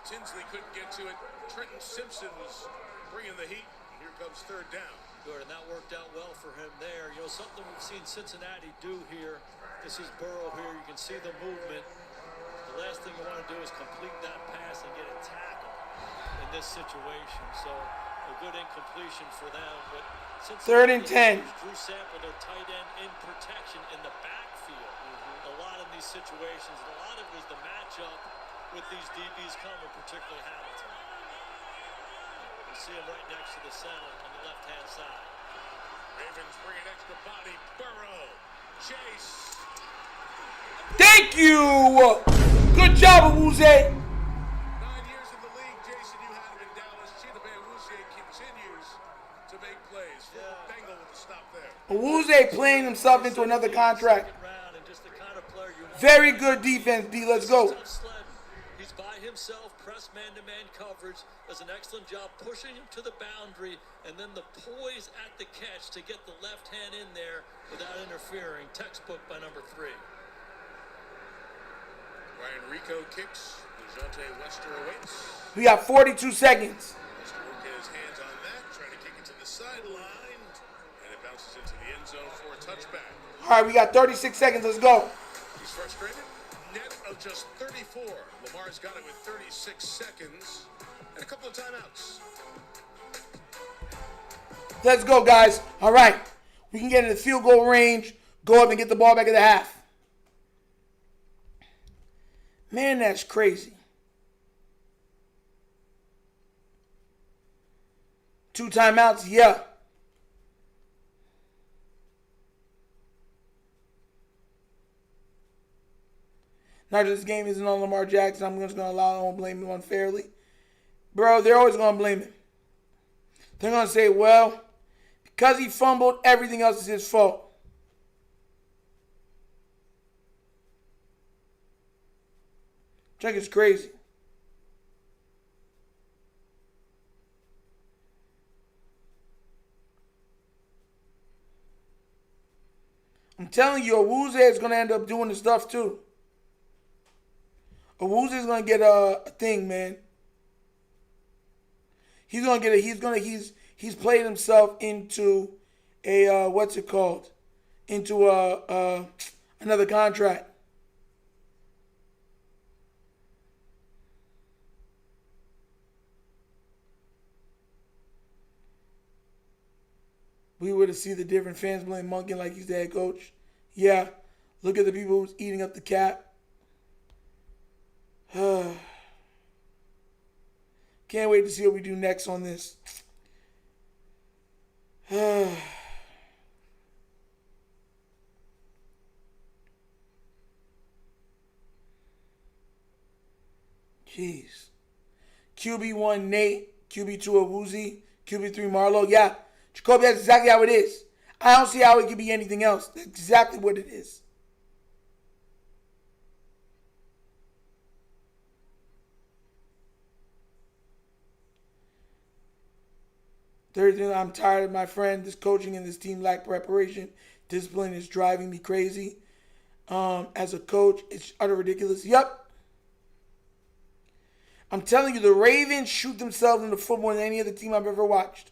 Tinsley couldn't get to it. Trenton Simpson was bringing the heat. And here comes third down. Good, and that worked out well for him there. You know, something we've seen Cincinnati do here. This is Burrow here. You can see the movement. The last thing you want to do is complete that pass and get a tackle in this situation. So a good incompletion for them. But Third and 10. Drew Sample, their tight end in protection in the backfield. A lot of these situations, and a lot of it was the matchup with these DBs coming, particularly Hamilton. You see him right next to the center on the left-hand side. Ravens bring an extra body. Burrow. Chase. Thank you. Good job, Awuzie. 9 years in the league, Jason, you had him in Dallas. Chida Bewusier continues to make plays. Bengal with the stop there. Awuzie playing himself into another contract. Very good defense, B. Let's go. He's by himself, press man-to-man coverage, does an excellent job pushing him to the boundary, and then the poise at the catch to get the left hand in there without interfering. Textbook by number 3. Ryan Rico kicks. DeJounte Wester awaits. We got 42 seconds. Wester will get his hands on that, trying to kick it to the sideline, and it bounces into the end zone for a touchback. All right, we got 36 seconds. Let's go. He's frustrated. Net of just 34. Lamar's got it with 36 seconds and a couple of timeouts. Let's go, guys. All right. We can get in the field goal range, go up and get the ball back at the half. Man, that's crazy. 2 timeouts, yeah. Not just this game isn't on Lamar Jackson. I'm just going to blame him unfairly. Bro, they're always going to blame him. They're going to say, well, because he fumbled, everything else is his fault. I think it's crazy. I'm telling you, Awuzie is going to end up doing the stuff too. Awuzie is going to get a thing, man. He's going to get he's played himself into a what's it called? Into another contract. We would have seen the different fans blame Monken like he's the head coach. Yeah, look at the people who's eating up the cap. Can't wait to see what we do next on this. Jeez. QB1 Nate, QB2 Awuzie, QB3 Marlo. Yeah. Jacoby, that's exactly how it is. I don't see how it could be anything else. That's exactly what it is. Third thing, I'm tired of my friend. This coaching and this team lack preparation. Discipline is driving me crazy. As a coach, it's utter ridiculous. Yep. I'm telling you, the Ravens shoot themselves in the foot more than any other team I've ever watched.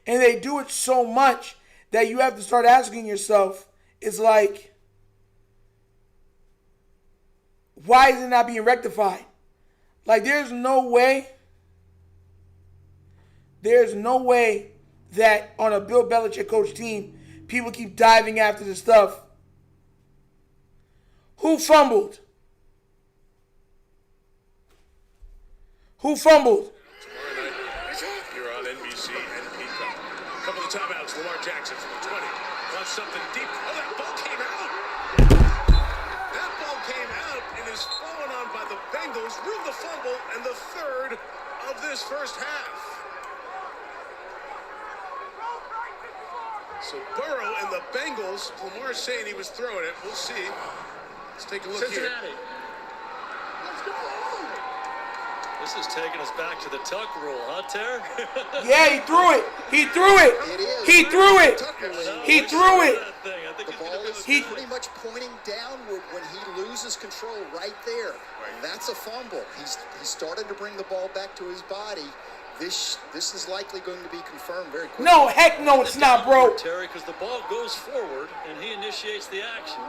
And they do it so much that you have to start asking yourself, it's like, why is it not being rectified? Like, there's no way that on a Bill Belichick coach team, people keep diving after the stuff. Who fumbled? Who fumbled? You're on NBC and Peacock. A couple of timeouts. Lamar Jackson from the 20. Wants something deep. Oh, that ball came out. That ball came out and is fallen on by the Bengals. Ruled the fumble and the third of this first half. So Burrow and the Bengals. Lamar's saying he was throwing it. We'll see. Let's take a look Cincinnati. here. Let's go. This is taking us back to the tuck rule, huh, Ter? Yeah, he threw it. He threw it. It is. He threw it. He threw it. The ball is pretty much pointing downward when he loses control right there. That's a fumble. He started to bring the ball back to his body. This is likely going to be confirmed very quickly. No, heck no, it's not, bro. Terry, because the ball goes forward and he initiates the action.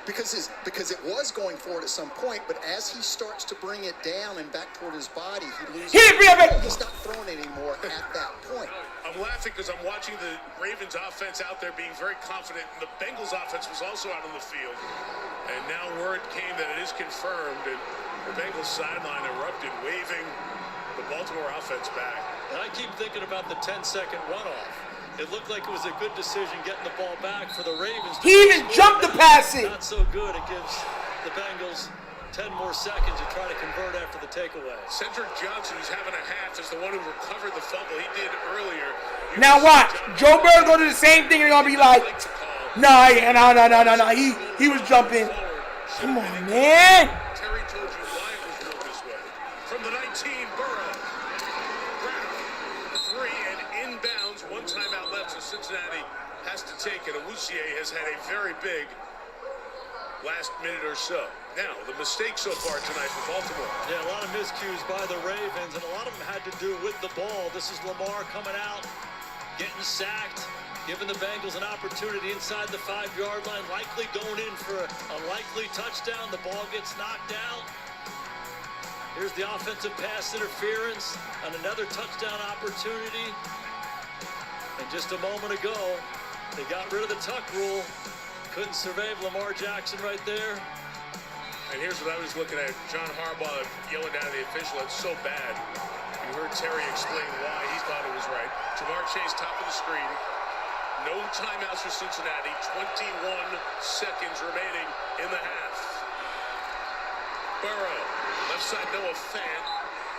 Because it was going forward at some point, but as he starts to bring it down and back toward his body, he loses it. He's not throwing it anymore at that point. I'm laughing because I'm watching the Ravens offense out there being very confident, and the Bengals offense was also out on the field. And now word came that it is confirmed, and the Bengals sideline erupted, waving the Baltimore offense back. And I keep thinking about the 10-second runoff. It looked like it was a good decision getting the ball back for the Ravens. He even jumped to pass it. Not so good. It gives the Bengals 10 more seconds to try to convert after the takeaway. Cedric Johnson, who's having a half, is the one who recovered the fumble he did earlier. Now watch. Joe Burrow go to the same thing. They're going to be like, no. He was jumping. Come on, man. Terry told you why it was ruled this way. From the 19, Burrow. Brown, 3 and inbounds. One timeout left, so Cincinnati has to take it. Awuzie has had a very big last minute or so. Now, the mistake so far tonight for Baltimore. Yeah, a lot of miscues by the Ravens, and a lot of them had to do with the ball. This is Lamar coming out, getting sacked, giving the Bengals an opportunity inside the 5-yard line, likely going in for a likely touchdown. The ball gets knocked out. Here's the offensive pass interference on another touchdown opportunity. And just a moment ago, they got rid of the tuck rule. Couldn't survive Lamar Jackson right there. And here's what I was looking at. John Harbaugh yelling down at the official. That's so bad. You heard Terry explain why he thought it was right. Jamar Chase, top of the screen. No timeouts for Cincinnati. 21 seconds remaining in the half. Burrow. Left side, Noah Fant.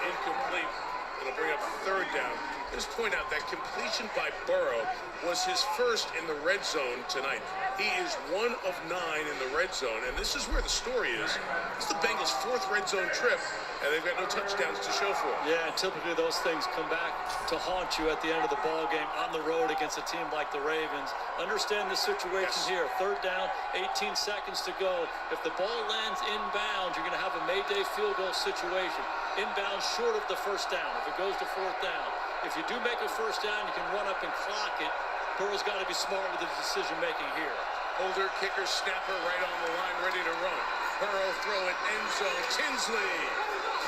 Incomplete. It'll bring up third down. Just point out that completion by Burrow was his first in the red zone tonight. He is 1 of 9 in the red zone, and this is where the story is. It's the Bengals' 4th red zone trip, and they've got no touchdowns to show for it. Yeah, and typically those things come back to haunt you at the end of the ball game on the road against a team like the Ravens. Understand the situation here. Third down, 18 seconds to go. If the ball lands inbounds, you're going to have a Mayday field goal situation. Inbounds short of the first down. If it goes to fourth down. If you do make a first down, you can run up and clock it. Burrow's got to be smart with the decision-making here. Holder, kicker, snapper, right on the line, ready to run. Burrow throw it, end zone. Tinsley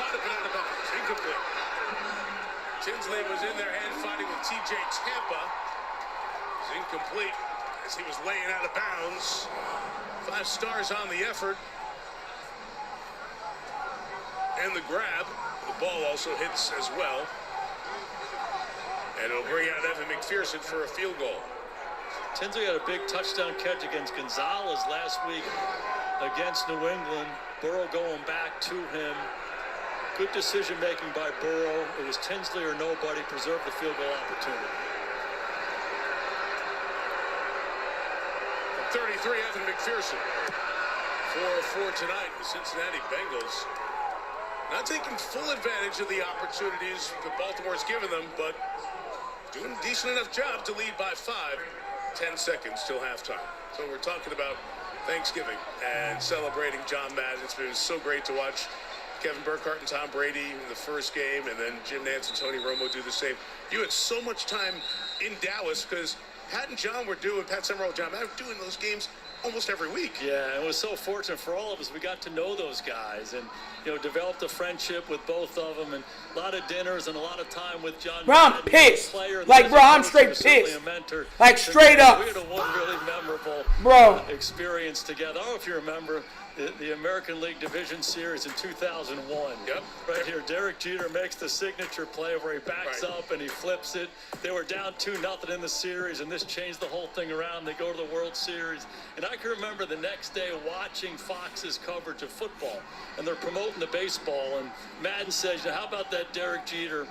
caught it, but out of bounds. Incomplete. Tinsley was in there hand-fighting with T.J. Tampa. It's incomplete as he was laying out of bounds. 5 stars on the effort. And the grab. The ball also hits as well. And it'll bring out Evan McPherson for a field goal. Tinsley had a big touchdown catch against Gonzalez last week against New England. Burrow going back to him. Good decision-making by Burrow. It was Tinsley or nobody. Preserved the field goal opportunity. From 33, Evan McPherson. 4-4 tonight. The Cincinnati Bengals not taking full advantage of the opportunities that Baltimore's given them, but doing a decent enough job to lead by 5. 10 seconds till halftime. So we're talking about Thanksgiving and celebrating John Madden. It's been so great to watch Kevin Burkhardt and Tom Brady in the first game, and then Jim Nantz and Tony Romo do the same. You had so much time in Dallas because Pat and John were doing, Pat Summerall and John Madden were doing those games almost every week. Yeah, it was so fortunate for all of us. We got to know those guys and, developed a friendship with both of them and a lot of dinners and a lot of time with John. Bro, I'm pissed. Like, bro, I'm straight pissed. Like, straight up. We had one really memorable experience together. I don't know if you remember the American League Division Series in 2001. Yep. Right here, Derek Jeter makes the signature play where he backs up and he flips it. They were down 2-0 in the series, and this changed the whole thing around. They go to the World Series. And I can remember the next day watching Fox's coverage of football, and they're promoting the baseball, and Madden says, how about that Derek Jeter?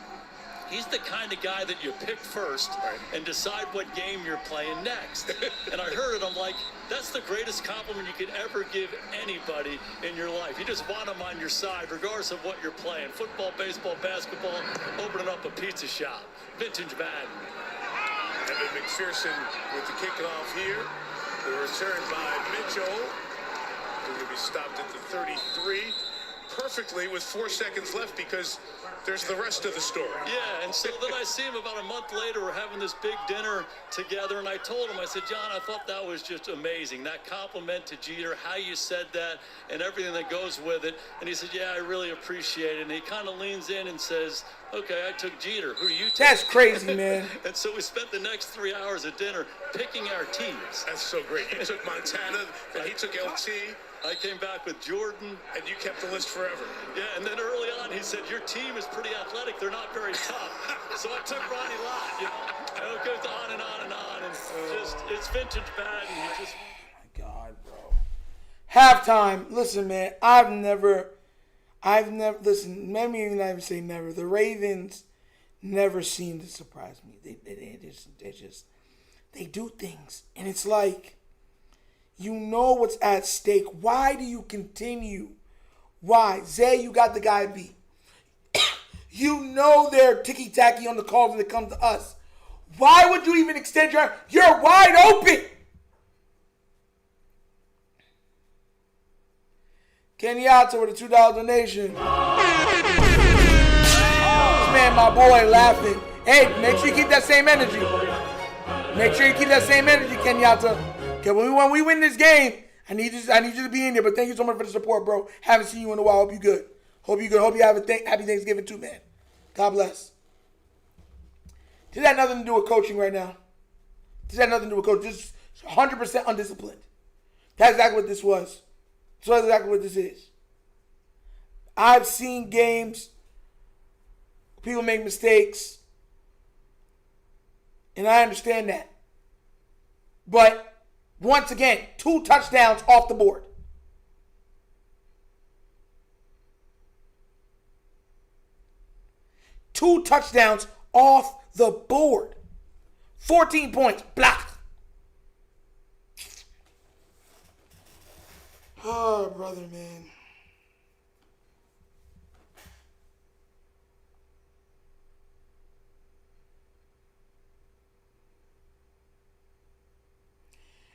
He's the kind of guy that you pick first and decide what game you're playing next. And I heard it, I'm like, that's the greatest compliment you could ever give anybody in your life. You just want them on your side, regardless of what you're playing. Football, baseball, basketball, opening up a pizza shop. Vintage Madden. Evan McPherson with the kickoff here. The return by Mitchell. Going to be stopped at the 33. Perfectly with 4 seconds left because there's the rest of the story. Yeah, and so then I see him about a month later. We're having this big dinner together, and I told him, I said, John, I thought that was just amazing. That compliment to Jeter, how you said that, and everything that goes with it. And he said, yeah, I really appreciate it. And he kind of leans in and says, okay, I took Jeter. Who do you take? That's crazy, man. And so we spent the next 3 hours at dinner picking our teams. That's so great. You took Montana, and he took LT. I came back with Jordan. And you kept the list forever. Yeah, and then early on he said, your team is pretty athletic. They're not very tough. So I took Ronnie Lott, And it goes on and on and on. And it's vintage Madden. Oh my God, bro. Halftime. Listen, man, I've never, listen, let me not even say never. The Ravens never seem to surprise me. They do things. And it's like, you know what's at stake. Why do you continue? Why? Zay, you got the guy beat. You know they're ticky-tacky on the calls when it comes to us. Why would you even extend your arm? You're wide open. Kenyatta with a $2 donation. This man, my boy, laughing. Hey, make sure you keep that same energy. Make sure you keep that same energy, Kenyatta. Okay, when we win this game, I need you to be in there. But thank you so much for the support, bro. Haven't seen you in a while. Hope you good. Hope you have a happy Thanksgiving too, man. God bless. This had nothing to do with coaching right now. This had nothing to do with coaching. Just 100% undisciplined. That's exactly what this was. So that's exactly what this is. I've seen games. People make mistakes. And I understand that. But once again, 2 touchdowns off the board. 2 touchdowns off the board. 14 points. Blah. Oh, brother, man.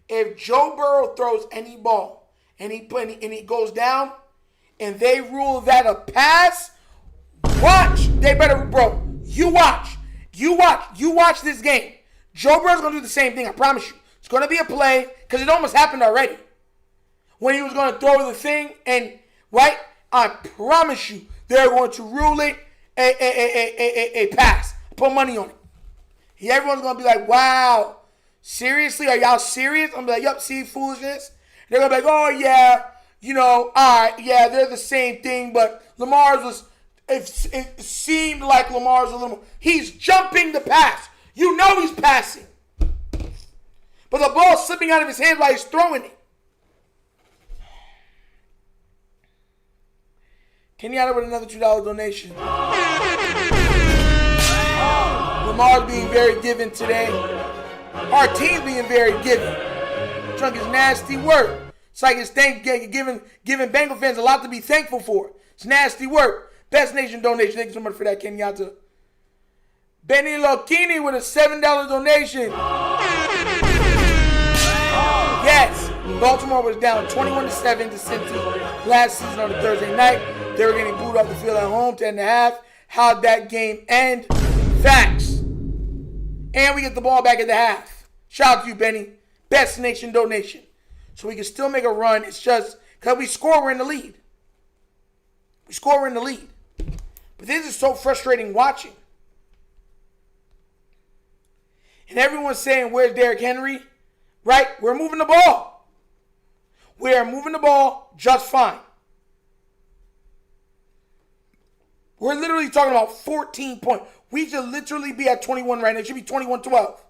If Joe Burrow throws any ball and he goes down and they rule that a pass, watch. They better, bro. You watch. You watch this game. Joe Burrow's going to do the same thing, I promise you. It's going to be a play because it almost happened already. When he was going to throw the thing and, right, I promise you, they're going to rule it a pass. Put money on it. Everyone's going to be like, wow. Seriously? Are y'all serious? I'm like, yup, see foolishness? They're going to be like, oh, yeah, all right, yeah, they're the same thing, but Lamar's was, it seemed like Lamar's a little more. He's jumping the pass. You know he's passing. But the ball's slipping out of his hand while he's throwing it. Kenyatta with another $2 donation. Lamar's being very giving today. Our team's being very giving. Drunk is nasty work. It's like it's giving Bengal fans a lot to be thankful for. It's nasty work. Best Nation donation. Thank you so much for that, Kenyatta. Benny Lokini with a $7 donation. Yes. Baltimore was down 21-7 to Cincinnati last season on a Thursday night. They were getting booed off the field at home, 10.5. How'd that game end? Facts. And we get the ball back at the half. Shout out to you, Benny. Best Nation donation. So we can still make a run. It's just because we score, we're in the lead. We're in the lead. But this is so frustrating watching. And everyone's saying, where's Derrick Henry? Right? We're moving the ball. We are moving the ball just fine. We're literally talking about 14 points. We should literally be at 21 right now. It should be 21-12.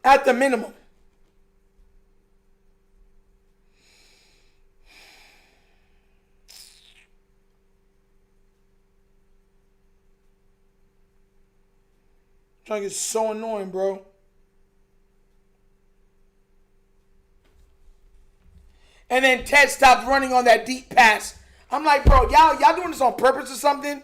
At the minimum. Trying to get so annoying, bro. And then Ted stopped running on that deep pass. I'm like, bro, y'all doing this on purpose or something?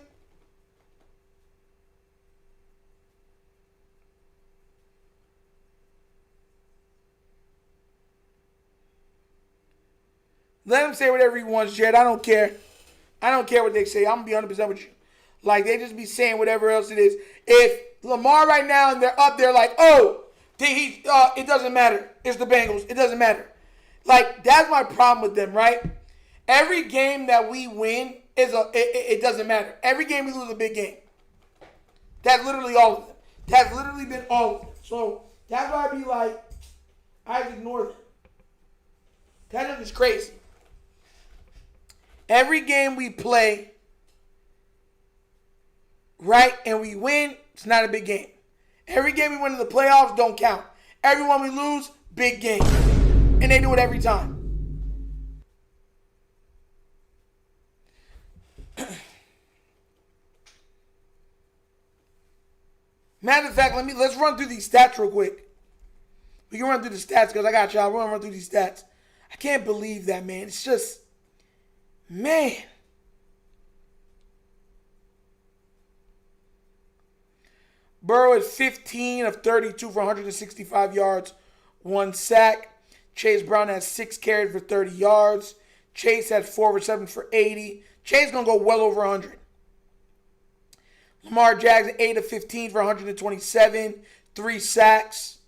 Let him say whatever he wants, Jared. I don't care. I don't care what they say. I'm going to be 100% with you. Like, they just be saying whatever else it is. If Lamar right now and they're up there like, oh, it doesn't matter. It's the Bengals. It doesn't matter. Like, that's my problem with them, right? Every game that we win, it doesn't matter. Every game we lose a big game. That's literally all of them. That's literally been all of them. So, that's why I be like, I just ignore them. That is crazy. Every game we play, right, and we win, it's not a big game. Every game we win in the playoffs don't count. Every one we lose, big game. And they do it every time. Matter of fact, let's run through these stats real quick. We can run through the stats because I got y'all. We're going to run through these stats. I can't believe that, man. It's just, man. Burrow at 15 of 32 for 165 yards, 1 sack. Chase Brown has 6 carries for 30 yards. Chase had 4 receptions for 80. Chase going to go well over 100. Lamar Jackson, 8 of 15 for 127, 3 sacks.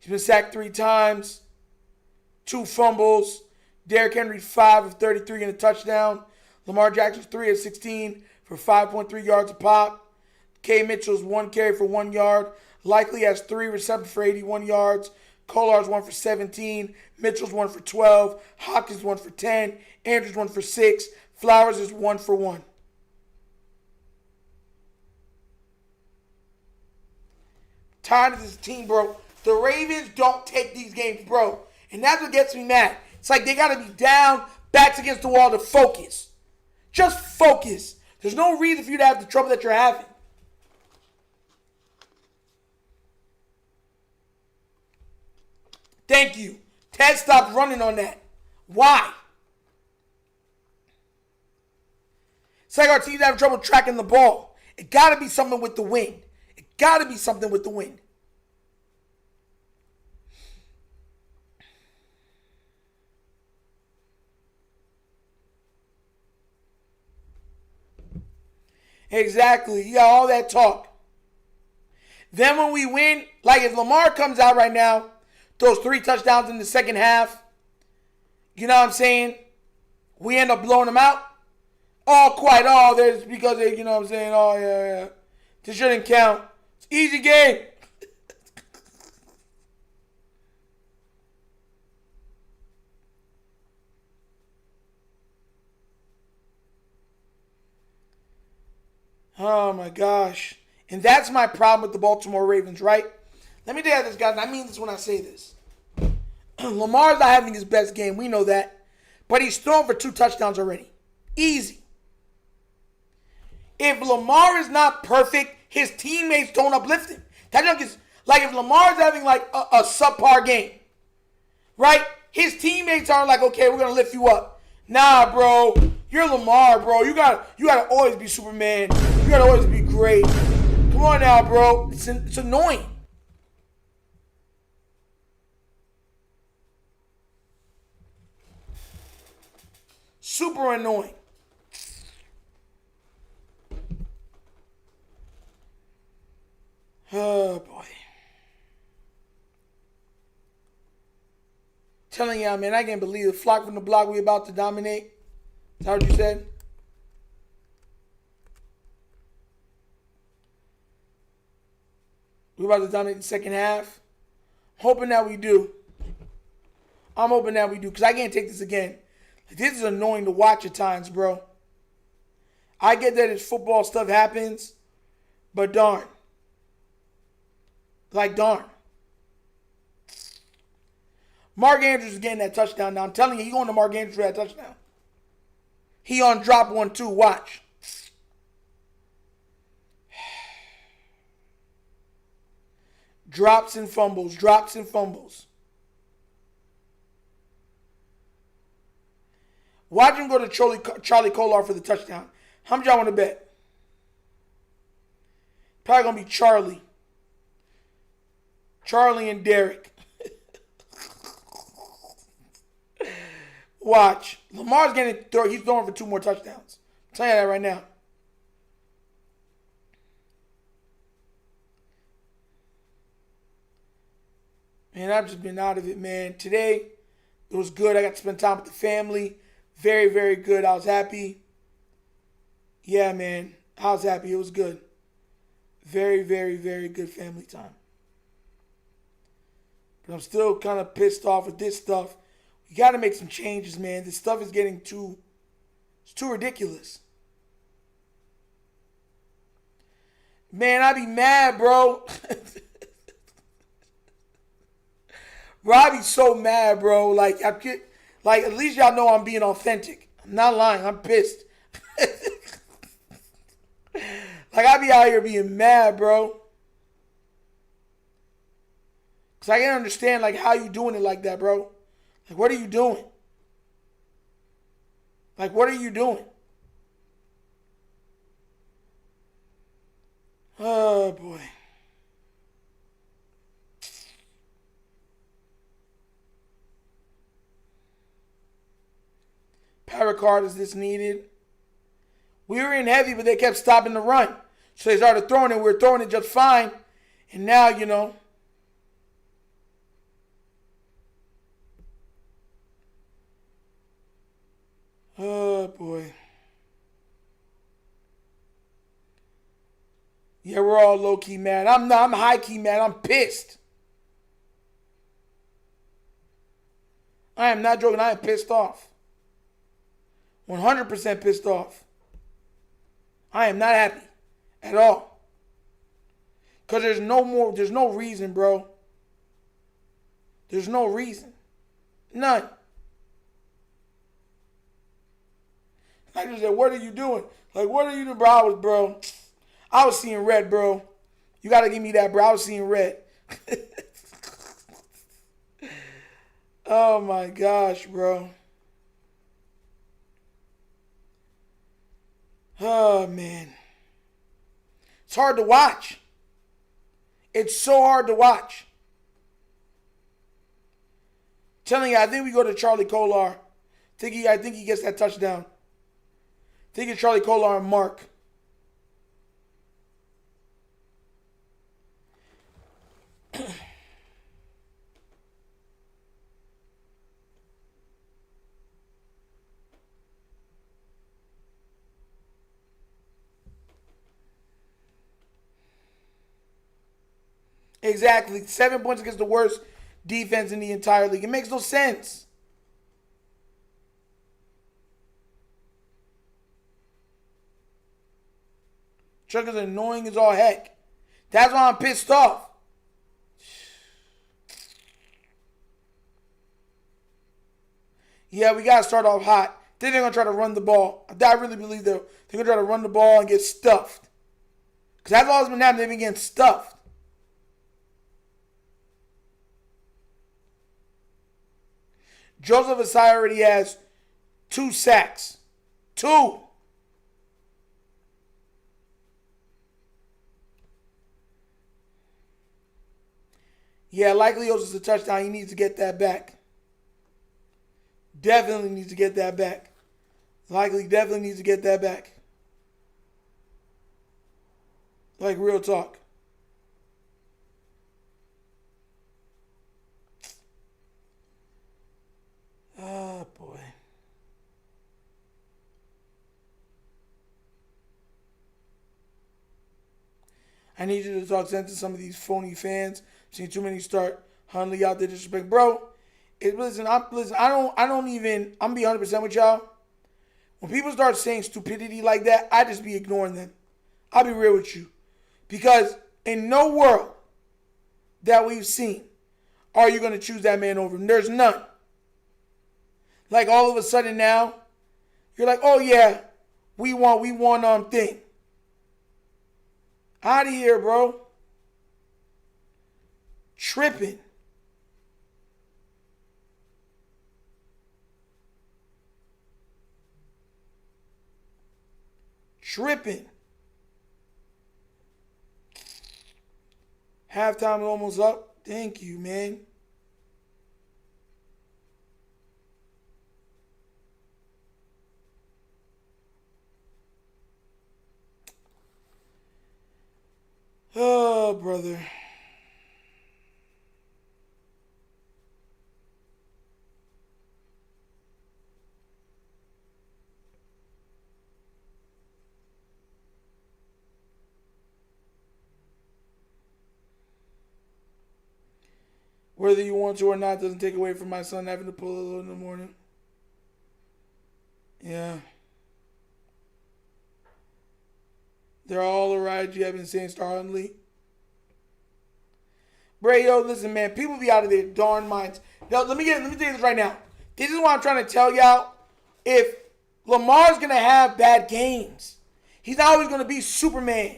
He's been sacked 3 times, 2 fumbles. Derrick Henry, 5 of 33 and a touchdown. Lamar Jackson, 3 of 16 for 5.3 yards a pop. K. Mitchell's 1 carry for 1 yard. Likely has 3 receptions for 81 yards. Kolar's 1 for 17. Mitchell's 1 for 12. Hopkins 1 for 10. Andrews 1 for 6. Flowers is 1 for 1. Tired of this team, bro. The Ravens don't take these games, bro. And that's what gets me mad. It's like they got to be down, backs against the wall to focus. Just focus. There's no reason for you to have the trouble that you're having. Thank you. Ted stopped running on that. Why? It's like our team's having trouble tracking the ball. It got to be something with the wind. It got to be something with the wind. Exactly. You got all that talk. Then when we win, like if Lamar comes out right now, throws 3 touchdowns in the second half, you know what I'm saying? We end up blowing them out. There's because they, you know what I'm saying? Oh, yeah. This shouldn't count. It's an easy game. Oh, my gosh. And that's my problem with the Baltimore Ravens, right? Let me tell you this, guys, and I mean this when I say this. Lamar's not having his best game. We know that. But he's thrown for 2 touchdowns already. Easy. If Lamar is not perfect, his teammates don't uplift him. That junk is like if Lamar's having like a subpar game, right? His teammates aren't like, okay, we're gonna lift you up. Nah, bro, you're Lamar, bro. You gotta always be Superman. You gotta always be great. Come on now, bro. It's annoying. Super annoying. Oh, boy. Telling y'all, man, I can't believe the flock from the block we about to dominate. Is that what you said? We about to dominate the second half. Hoping that we do. I'm hoping that we do, because I can't take this again. This is annoying to watch at times, bro. I get that it's football stuff happens, but darn. Like, darn. Mark Andrews is getting that touchdown now. I'm telling you, he going to Mark Andrews for that touchdown. He on drop 1, too. Watch. Drops and fumbles. Drops and fumbles. Watch him go to Charlie Kolar for the touchdown. How much y'all want to bet? Probably going to be Charlie. Charlie and Derek. Watch. Lamar's he's throwing for 2 more touchdowns. I'm telling you that right now. Man, I've just been out of it, man. Today, it was good. I got to spend time with the family. Very, very good. I was happy. Yeah, man. I was happy. It was good. Very, very, very good family time. But I'm still kind of pissed off with this stuff. We got to make some changes, man. This stuff is getting it's too ridiculous. Man, I be mad, bro. Bro, I be so mad, bro. Like, at least y'all know I'm being authentic. I'm not lying. I'm pissed. Like, I be out here being mad, bro. Because I can't understand, like, how you doing it like that, bro. Like, what are you doing? Like, what are you doing? Oh, boy. Paracard is this needed. We were in heavy, but they kept stopping the run. So they started throwing it. We were throwing it just fine. And now, you know. Oh, boy. Yeah, we're all low-key mad. I'm high-key mad. I'm pissed. I am not joking. I am pissed off. 100% pissed off. I am not happy at all. Because there's no reason, bro. There's no reason. None. I just said, what are you doing? Like, what are you doing, bro? I was seeing red, bro. You got to give me that, bro. I was seeing red. Oh, my gosh, bro. Oh, man. It's hard to watch. It's so hard to watch. I'm telling you, I think we go to Charlie Kolar. I think he gets that touchdown. I think it's Charlie Kolar and Mark. Exactly. 7 points against the worst defense in the entire league. It makes no sense. Chuck is annoying as all heck. That's why I'm pissed off. Yeah, we got to start off hot. Then they're going to try to run the ball. I really believe they're going to try to run the ball and get stuffed. Because that's all that's been happening. They've been getting stuffed. Joseph Asai already has 2 sacks. 2. Yeah, likely owes us a touchdown. He needs to get that back. Definitely needs to get that back. Likely definitely needs to get that back. Like real talk. Oh, boy. I need you to talk sense to some of these phony fans. I've seen too many start Hundley out there disrespect. Bro, I'm be 100% with y'all. When people start saying stupidity like that, I just be ignoring them. I'll be real with you. Because in no world that we've seen are you going to choose that man over him. There's none. Like all of a sudden now, you're like, oh yeah, we won thing. Out of here, bro. Tripping. Halftime is almost up. Thank you, man. Oh, brother. Whether you want to or not doesn't take away from my son having to pull a little in the morning. Yeah. They're all alright. You have been saying Star Hundley. Bray, yo, listen, man. People be out of their darn minds. Now, let me tell you this right now. This is what I'm trying to tell y'all. If Lamar's gonna have bad games, he's not always gonna be Superman.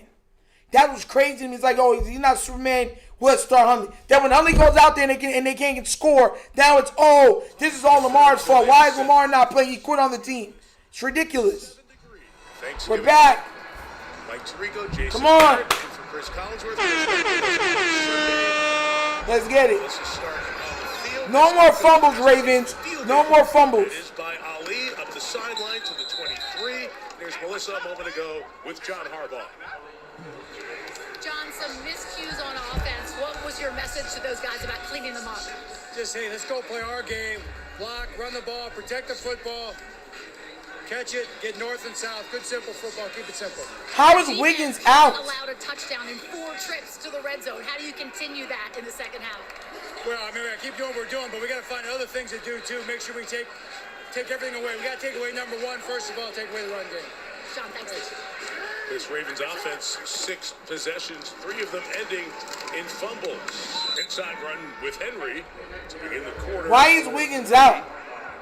That was crazy. He's like, oh, he's not Superman. Let's start Hundley. Then when Hundley goes out there and they can't get score, now it's, oh, this is all Lamar's fault. Why is Lamar not playing? He quit on the team. It's ridiculous. We're back. Come on. Let's get it. No more fumbles, Ravens. No more fumbles. It is by Ali up the sideline to the 23. There's Melissa a moment ago with John Harbaugh. John, some miscues on offense. What was your message to those guys about cleaning them up? Just, hey, let's go play our game. Block, run the ball, protect the football. Catch it, get north and south. Good, simple football. Keep it simple. How is Wiggins out? Allowed a touchdown in 4 trips to the red zone. How do you continue that in the second half? Well, I mean, we gotta keep doing what we're doing, but we got to find other things to do, too. Make sure we take everything away. We got to take away number one. First of all, take away the run game. Sean, thanks. This Ravens offense, 6 possessions, 3 of them ending in fumbles. Inside run with Henry to begin the quarter. Why is Wiggins out?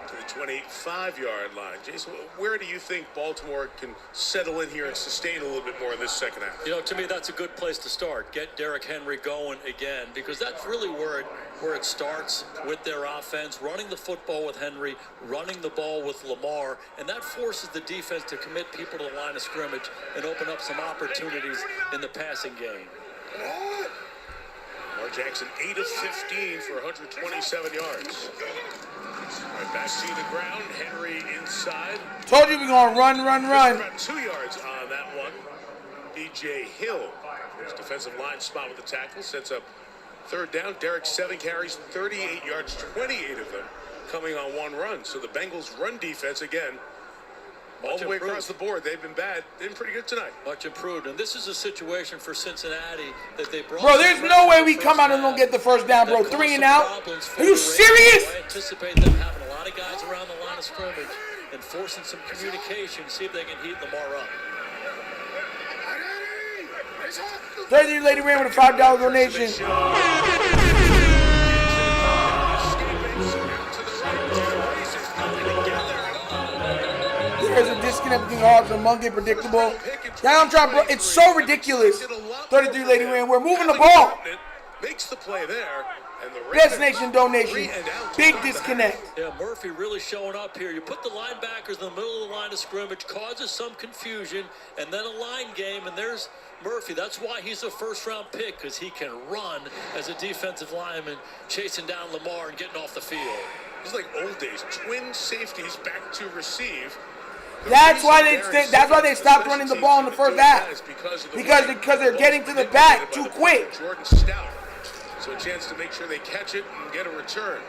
To the 25-yard line. Jason, where do you think Baltimore can settle in here and sustain a little bit more in this second half? You know, to me, that's a good place to start. Get Derrick Henry going again, because that's really where it starts with their offense, running the football with Henry, running the ball with Lamar, and that forces the defense to commit people to the line of scrimmage and open up some opportunities in the passing game. Lamar Jackson, 8 of 15 for 127 yards. All right, back to the ground. Henry inside. Told you we're going to run. About 2 yards on that one. DJ Hill, his defensive line spot with the tackle, sets up third down. Derrick, 7 carries, 38 yards, 28 of them coming on one run. So the Bengals' run defense, again, all the way across the board, they've been bad. They've been pretty good tonight. Much improved. And this is a situation for Cincinnati that they brought. Bro, there's no way we come out and don't get the first down, bro. 3 and out. Are you serious? I anticipate them having a lot of guys around the line of scrimmage and forcing some communication, see if they can heat Lamar up. 30 Lady ran with a $5 donation. There's a disconnect between Hogs and Monkey, predictable. Down drop, bro. It's so ridiculous. 33 Lady ran. We're moving the ball. Makes the play there. Destination donation. Big disconnect. Yeah, Murphy really showing up here. You put the linebackers in the middle of the line of scrimmage, causes some confusion, and then a line game, and there's Murphy. That's why he's a first-round pick, because he can run as a defensive lineman, chasing down Lamar and getting off the field. It's like old days. Twin safeties back to receive. That's why they stopped running the ball in the first half. Because they're getting to the back too quick. Jordan Stout. So a chance to make sure they catch it and get a return.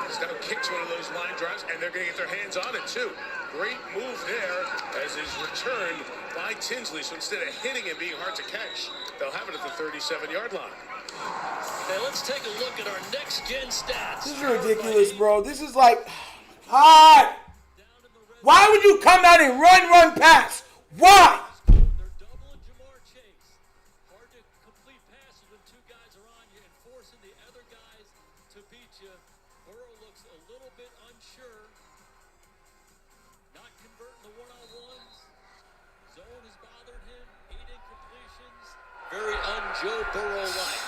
Stout kicks one of those line drives, and they're going to get their hands on it too. Great move there as is returned by Tinsley. So instead of hitting it being hard to catch, they'll have it at the 37-yard line. Hey, let's take a look at our next-gen stats. This is ridiculous, bro. This is like, God. Why would you come out and run, pass? Why? They're doubling Jamar Chase. Hard to complete passes when 2 guys are on you and forcing the other guys to beat you. Burrow looks a little bit unsure. Not converting the one-on-ones. Zone has bothered him. 8 incompletions. Very un-Joe Burrow-like.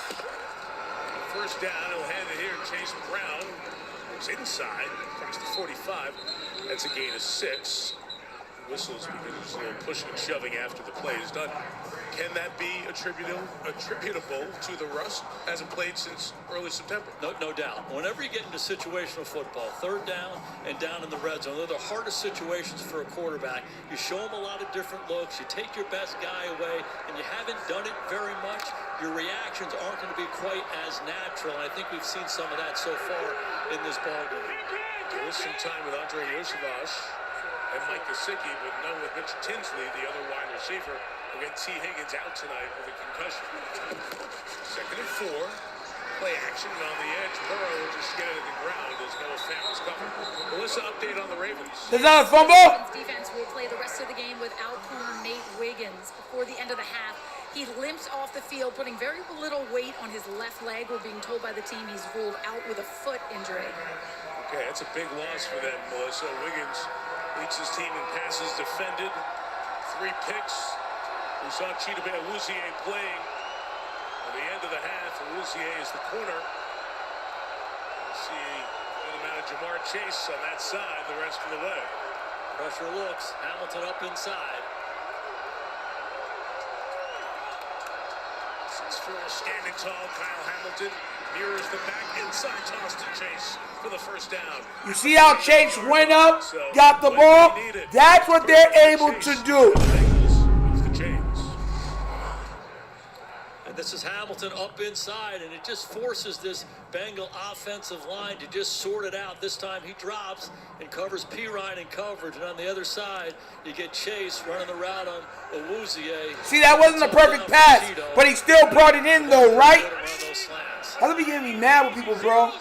First down, he'll hand it here. Chase Brown is inside, across the 45. That's a gain of 6. Whistles because there's a little pushing and shoving after the play is done. Can that be attributable to the rust? Hasn't played since early September. No doubt. Whenever you get into situational football, third down and down in the red zone, they're the hardest situations for a quarterback. You show them a lot of different looks. You take your best guy away, and you haven't done it very much. Your reactions aren't going to be quite as natural. And I think we've seen some of that so far in this ballgame. There was some time with Andre Yosevich and Mike Gesicki, but none with Mitch Tinsley, the other wide receiver. Again, T. Higgins out tonight with a concussion. 2nd and 4. Play action on the edge. Burrow will just get it to the ground as Noah Fant was covered. Melissa, update on the Ravens. There's not a fumble. Defense will play the rest of the game without corner Nate Wiggins. Before the end of the half, he limps off the field, putting very little weight on his left leg. We're being told by the team he's ruled out with a foot injury. Okay, that's a big loss for them, Melissa. Wiggins leads his team in passes defended. 3 picks. We saw Chidobe Awuzie playing at the end of the half. Awuzie is the corner. See a good amount of Jamar Chase on that side the rest of the way. Pressure looks. Hamilton up inside. 6'4", standing tall, Kyle Hamilton mirrors the back inside toss to Chase for the first down. You see how Chase went up, got the ball? That's what they're able to do. And this is Hamilton up inside, and it just forces this Bengal offensive line to just sort it out. This time he drops and covers Pirine in coverage, and on the other side, you get Chase running the route on Awuzie. See, that wasn't a perfect pass, but he still brought it in, though, right? That'll be getting me mad with people, bro.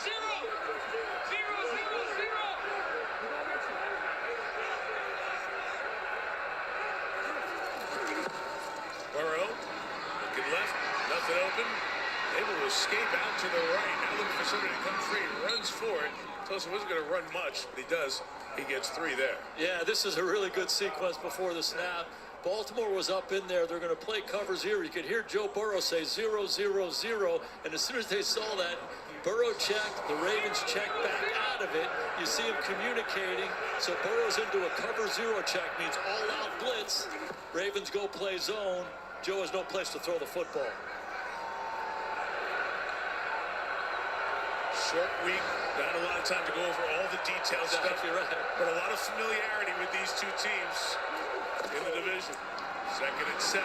able to escape out to the right. Now looking for somebody to come free. Runs for it. Tulsa wasn't going to run much, but he does. He gets 3 there. Yeah, this is a really good sequence before the snap. Baltimore was up in there. They're going to play cover 0. You could hear Joe Burrow say 0, 0, 0. And as soon as they saw that, Burrow checked. The Ravens checked back out of it. You see him communicating. So Burrow's into a cover 0 check. Means all-out blitz. Ravens go play zone. Joe has no place to throw the football. Short week, not a lot of time to go over all the details stuff. You're right. But a lot of familiarity with these two teams in the division. 2nd and 7.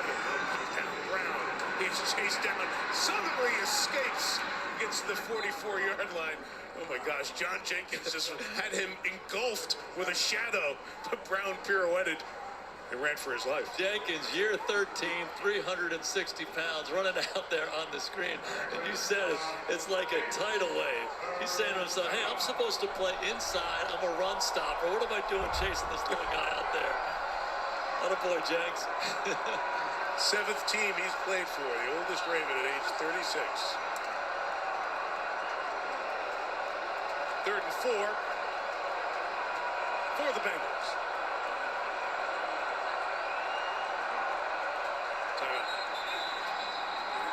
Brown, he's chased down. Suddenly escapes. Gets to the 44-yard line. Oh my gosh, John Jenkins just had him engulfed with a shadow. But Brown pirouetted and ran for his life. Jenkins, year 13, 360 pounds, running out there on the screen. And you said it, it's like a tidal wave. He's saying to himself, hey, I'm supposed to play inside. I'm a run stopper. What am I doing chasing this little guy out there? Attaboy, Jenks. 7th team he's played for, the oldest Raven at age 36. 3rd and 4 for the Bengals.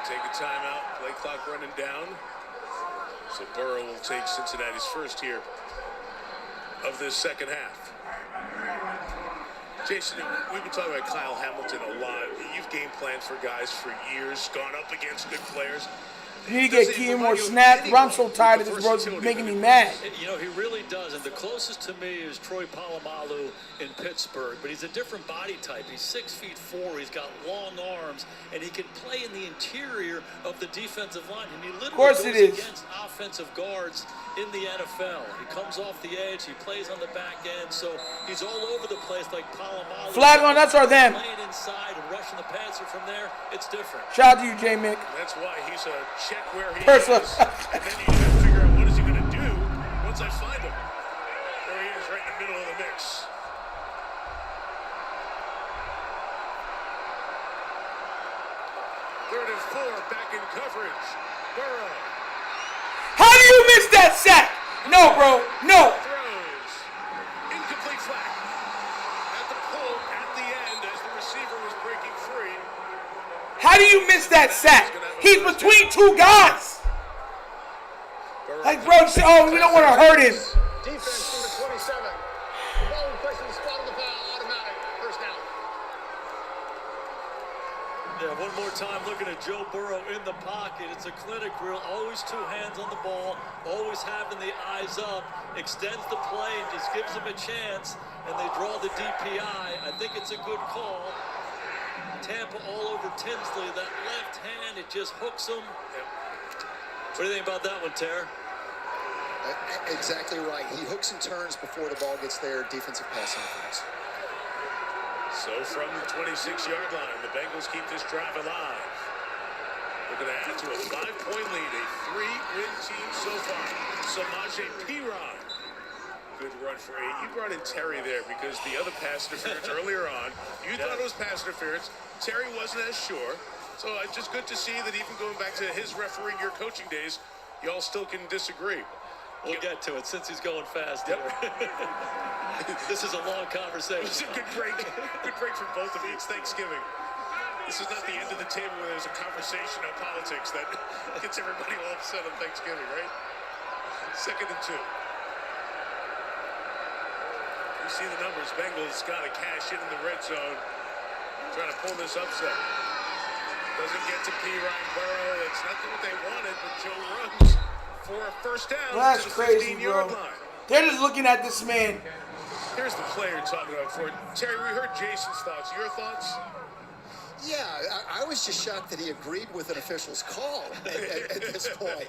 Take a timeout, play clock running down. So Burrow will take Cincinnati's first here of this second half. Jason, we've been talking about Kyle Hamilton a lot. You've game plans for guys for years, gone up against good players. You need to get Key more snaps. I'm so tired of this, bro. It's making me mad. You know, he really does. And the closest to me is Troy Polamalu in Pittsburgh. But he's a different body type. He's 6'4". He's got long arms. And he can play in the interior of the defensive line. And he literally goes against offensive guards in the NFL. He comes off the edge. He plays on the back end. So he's all over the place like Polamalu. Flag on us or them. Playing inside and rushing the passer from there, it's different. Shout out to you, J-Mick. That's why he's a check where he is. And then you got to figure out what is he going to do once I find him. There he is, right in the middle of the mix. Third and 4, back in coverage. Burrow. How do you miss that sack? No, bro. No. Throws. Incomplete flag. At the pull at the end as the receiver was breaking free. How do you miss that sack? He's between 2 guys. Like, bro, you say, oh, we don't want to hurt him. Defense number 27. The ball in place in the spot of the foul. Automatic. First down. Yeah, one more time looking at Joe Burrow in the pocket. It's a clinic drill. Always 2 hands on the ball. Always having the eyes up. Extends the play and just gives him a chance. And they draw the DPI. I think it's a good call. Tampa all over Tinsley. That left hand, it just hooks him. What do you think about that one, Terry? Exactly right. He hooks and turns before the ball gets there. Defensive pass offense. So from the 26-yard line, the Bengals keep this drive alive. Looking to add to a 5-point lead. A 3-win team so far. Samaje Perine. Good run for 8. You brought in Terry there because the other pass interference earlier on, you thought it was pass interference. Terry wasn't as sure. So it's just good to see that even going back to his refereeing your coaching days, y'all still can disagree. We'll get to it since he's going fast. Yep. This is a long conversation. It's a good break. Good break for both of you. It's Thanksgiving. This is not the end of the table where there's a conversation on politics that gets everybody all upset on Thanksgiving, right? 2nd and 2. You see the numbers. Bengals got to cash in the red zone. Trying to pull this upset. Doesn't get to Ryan Burrow. It's not what they wanted, but Joe runs for a first down. That's to the crazy, 15-yard bro. line. They're just looking at this man. Here's the player talking about for it. Terry, we heard Jason's thoughts. Your thoughts? Yeah, I was just shocked that he agreed with an official's call at this point.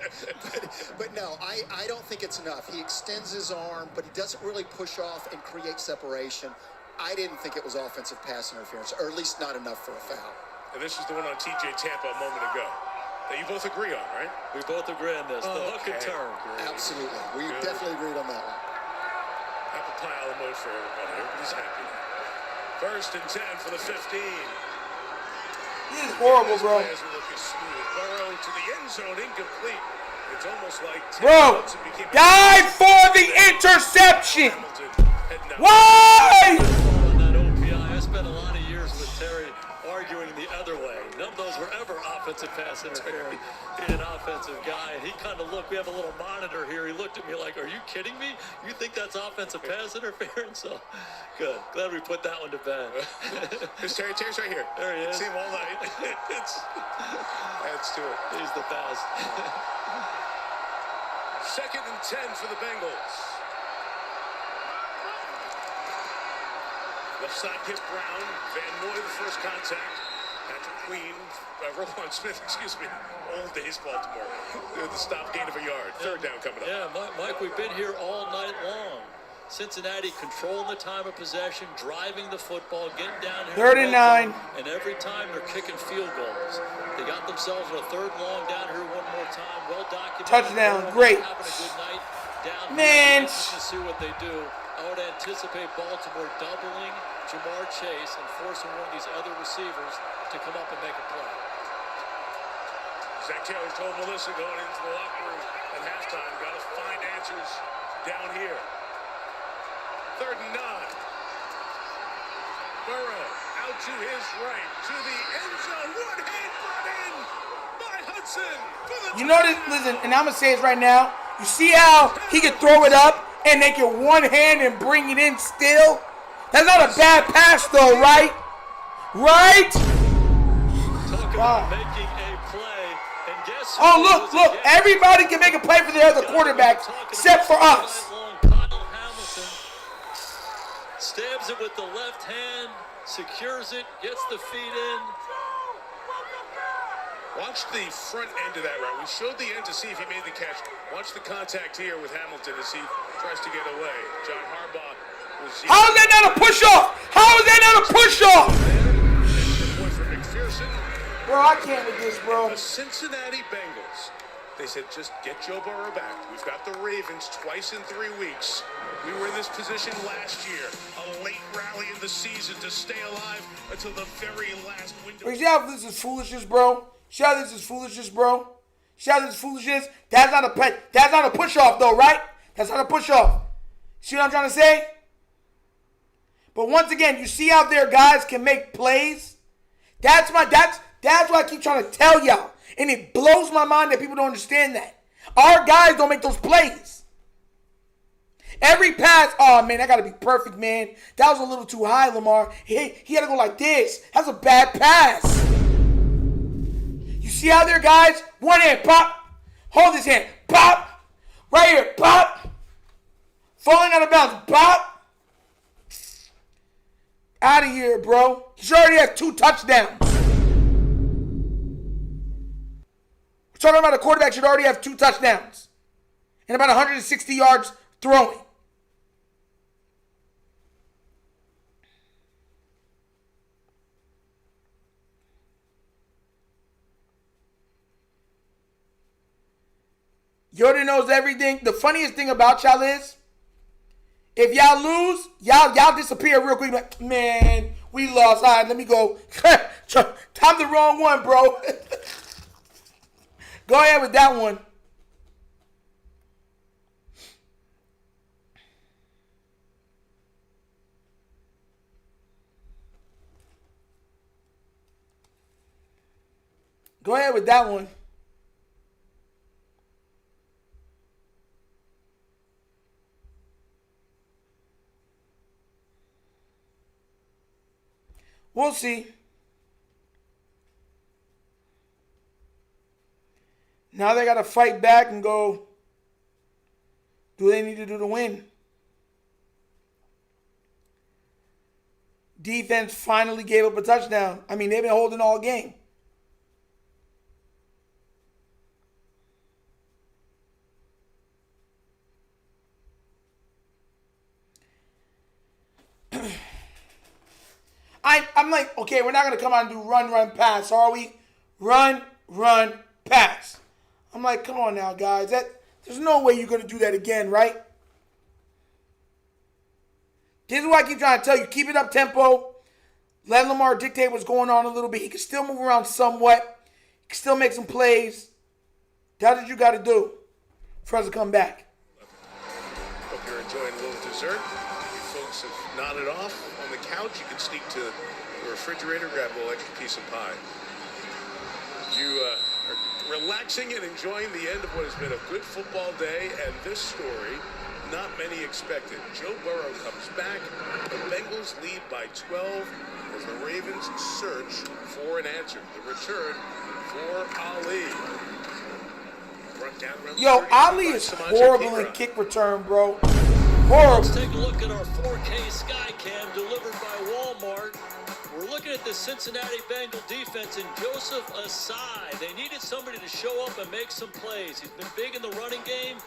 But no, I don't think it's enough. He extends his arm, but he doesn't really push off and create separation. I didn't think it was offensive pass interference, or at least not enough for a foul. And this is the one on TJ Tampa a moment ago that you both agree on, right? We both agree on this. The hook and turn. Absolutely. We definitely agreed on that one. Apple pie a la mode for everybody. Everybody's happy. 1st and 10 for the 15. This is horrible, bro. Burrow to the end zone, incomplete. It's almost like bro, dive for the interception. Why? I spent a lot of years with Terry arguing the other way. None of those were ever offensive pass interference in an offensive guy. And he kind of looked, we have a little monitor here. He looked at me like, are you kidding me? You think that's offensive pass interference? So, good. Glad we put that one to bed. There's Terry's right here. There he is. See him all night. That's to it. He's the best. 2nd and 10 for the Bengals. Left side hit Brown. Van Noy the first contact. Patrick Queen, Roquan Smith, excuse me. Old days Baltimore. The stop gain of a yard. 3rd down coming up. Yeah, Mike, we've been here all night long. Cincinnati controlling the time of possession, driving the football, getting down here. 3rd and 9. And every time they're kicking field goals. They got themselves a 3rd long down here one more time. Well documented. Touchdown. Great. Having a good night down man. Here. To see what they do. I would anticipate Baltimore doubling Jamar Chase and forcing one of these other receivers to come up and make a play. Zach Taylor told Melissa going into the locker room at halftime, got to find answers down here. 3rd and 9. Burrow out to his right, to the end zone. One hand brought in by Hudson. You know this, listen, and I'm going to say this right now. You see how he can throw it up and make it one hand and bring it in still? That's not a bad pass though, right? Right? Talk about making a play, and guess who? Oh, look, everybody can make a play for the other quarterbacks, except for us. Kyle Hamilton stabs it with the left hand, secures it, gets the feet in. Watch the front end of that route. We showed the end to see if he made the catch. Watch the contact here with Hamilton as he tries to get away. John Harbaugh. How is that not a push-off? How is that not a push-off? Bro, I can't with this, bro. The Cincinnati Bengals. They said, just get Joe Burrow back. We've got the Ravens twice in 3 weeks. We were in this position last year. A late rally in the season to stay alive until the very last window. You see how this is foolishness, bro? See how this is foolishness, bro? See how this is foolishness? That's not a push-off, though, right? That's not a push-off. See what I'm trying to say? But once again, you see how their guys can make plays? That's what I keep trying to tell y'all. And it blows my mind that people don't understand that. Our guys don't make those plays. Every pass, oh man, that got to be perfect, man. That was a little too high, Lamar. He had to go like this. That's a bad pass. You see how their guys, one hand, pop. Hold his hand, pop. Right here, pop. Falling out of bounds, pop. Out of here, bro. He already has 2 touchdowns. We're talking about a quarterback should already have 2 touchdowns. And about 160 yards throwing. Yoda knows everything. The funniest thing about y'all is, if y'all lose, y'all disappear real quick. Like, man, we lost. All right, let me go. I'm the wrong one, bro. Go ahead with that one. Go ahead with that one. We'll see. Now they got to fight back and go, do they need to do to win? Defense finally gave up a touchdown. I mean, they've been holding all game. I'm like, okay, we're not going to come out and do run, pass, are we? Run, pass. I'm like, come on now, guys. There's no way you're going to do that again, right? This is what I keep trying to tell you. Keep it up tempo. Let Lamar dictate what's going on a little bit. He can still move around somewhat. He can still make some plays. That's what you got to do for us to come back. Hope you're enjoying a little dessert. You folks have nodded off on the couch. You can sneak to the refrigerator, grab a little extra piece of pie. You are relaxing and enjoying the end of what has been a good football day, and this story, not many expected. Joe Burrow comes back. The Bengals lead by 12 as the Ravens search for an answer. The return for Ali. Yo, Ali is horrible in kick return, bro. Horrible. Let's take a look at our 4K Skycam delivered by Walmart. We're looking at the Cincinnati Bengal defense and Joseph Asai. They needed somebody to show up and make some plays. He's been big in the running game.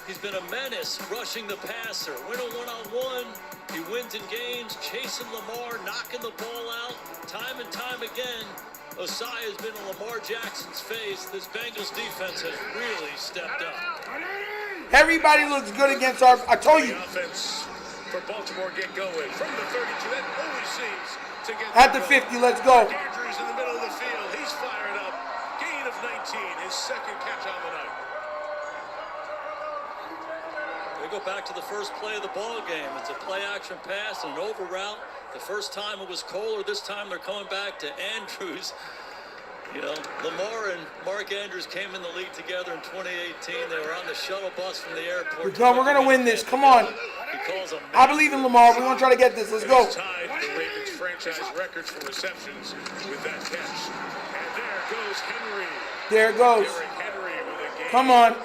He's been a menace rushing the passer. Winning one-on-one. He wins in games, chasing Lamar, knocking the ball out. Time and time again, Asai has been in Lamar Jackson's face. This Bengals defense has really stepped up. Everybody looks good against our... I told you. The offense for Baltimore get going. From the 32, that always seems to get... At the 50, let's go. Andrews in the middle of the field. He's fired up. Gain of 19, his second catch on the night. We go back to the first play of the ball game. It's a play-action pass and an over route. The first time it was Kohler. This time they're coming back to Andrews. You know, Lamar and Mark Andrews came in the league together in 2018. They were on the shuttle bus from the airport. We're going to win this. Come on. I believe in Lamar. We're going to try to get this. Let's go. Tied the Ravens franchise records for receptions with that catch. And there goes Henry. There it goes. Derrick Henry with a game. Come on.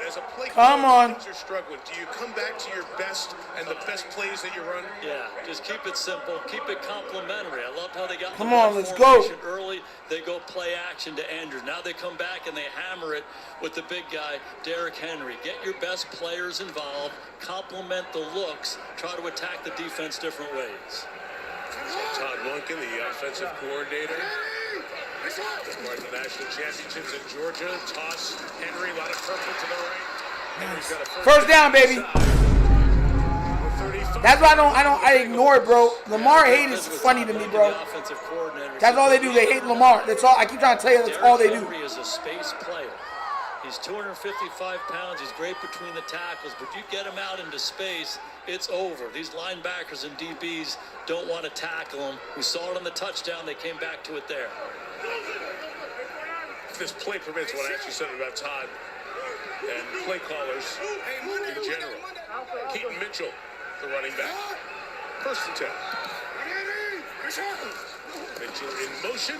As a play Come on. You're struggling. Do you come back to your best and the best plays that you run? Yeah, just keep it simple. Keep it complimentary. I love how they got Come on, let's go. Early, they go play action to Andrews. Now they come back and they hammer it with the big guy, Derrick Henry. Get your best players involved. Complement the looks. Try to attack the defense different ways. So Todd Monken, the offensive coordinator. Part of the national championships in Georgia. Toss Henry, a lot of purple to the right. Henry's got a first down, baby. That's why I ignore it, bro. Lamar hate is funny to me, bro. That's all they do. They hate Lamar. That's all. I keep trying to tell you. That's all they do. Henry is a space player. He's 255 pounds. He's great between the tackles, but you get him out into space, it's over. These linebackers and DBs don't want to tackle him. We saw it on the touchdown. They came back to it there. If this play permits, what I actually said about Todd and play callers in general. Keaton Mitchell, the running back. First and 10. Mitchell in motion.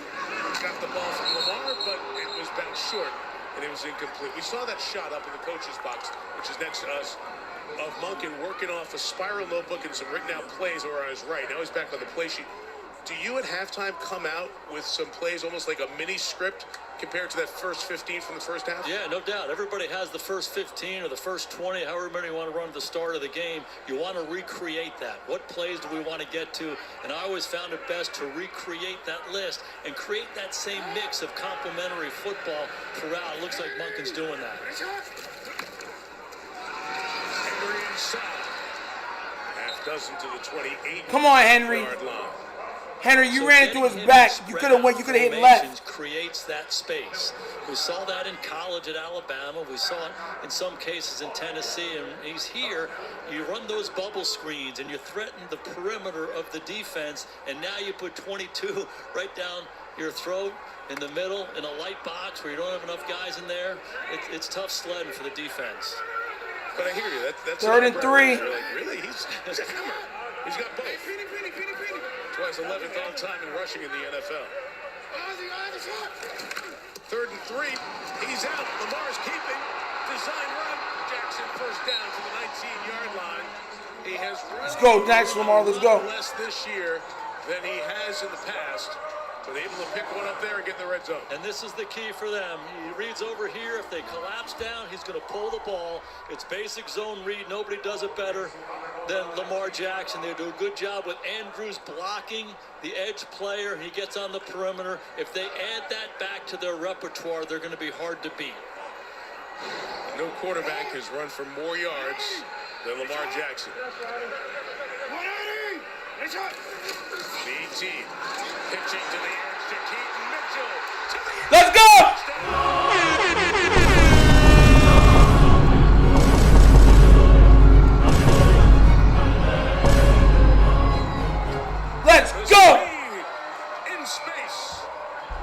Got the ball from Lamar, but it was bounced short, and it was incomplete. We saw that shot up in the coach's box, which is next to us, of Monken working off a spiral notebook and some written out plays over on his right. Now he's back on the play sheet. Do you at halftime come out with some plays almost like a mini script compared to that first 15 from the first half? Yeah, no doubt. Everybody has the first 15 or the first 20, however many you want to run at the start of the game. You want to recreate that. What plays do we want to get to? And I always found it best to recreate that list and create that same mix of complementary football throughout. It looks like Monken's doing that. Henry inside. Half dozen to the 28. Come on, Henry. Henry, you ran into his back. You could have went. You could have hit left. Creates that space. We saw that in college at Alabama. We saw it in some cases in Tennessee. And he's here. You run those bubble screens and you threaten the perimeter of the defense. And now you put 22 right down your throat in the middle in a light box where you don't have enough guys in there. It's tough sledding for the defense. But I hear you. That's 3rd and 3. You're like, really? He's a hammer. He's got both. Twice 11th all time in rushing in the NFL. 3rd and 3. He's out. Lamar's keeping. Design run. Jackson first down to the 19-yard line. He has run. Let's go, next, Lamar. Let's go. Less this year than he has in the past. But able to pick one up there and get in the red zone. And this is the key for them. He reads over here. If they collapse down, he's going to pull the ball. It's basic zone read. Nobody does it better than Lamar Jackson. They do a good job with Andrews blocking the edge player. He gets on the perimeter. If they add that back to their repertoire, they're going to be hard to beat. No quarterback has run for more yards than Lamar Jackson. BT pitching to the edge to Keaton Mitchell. Let's go! Let's go! In space.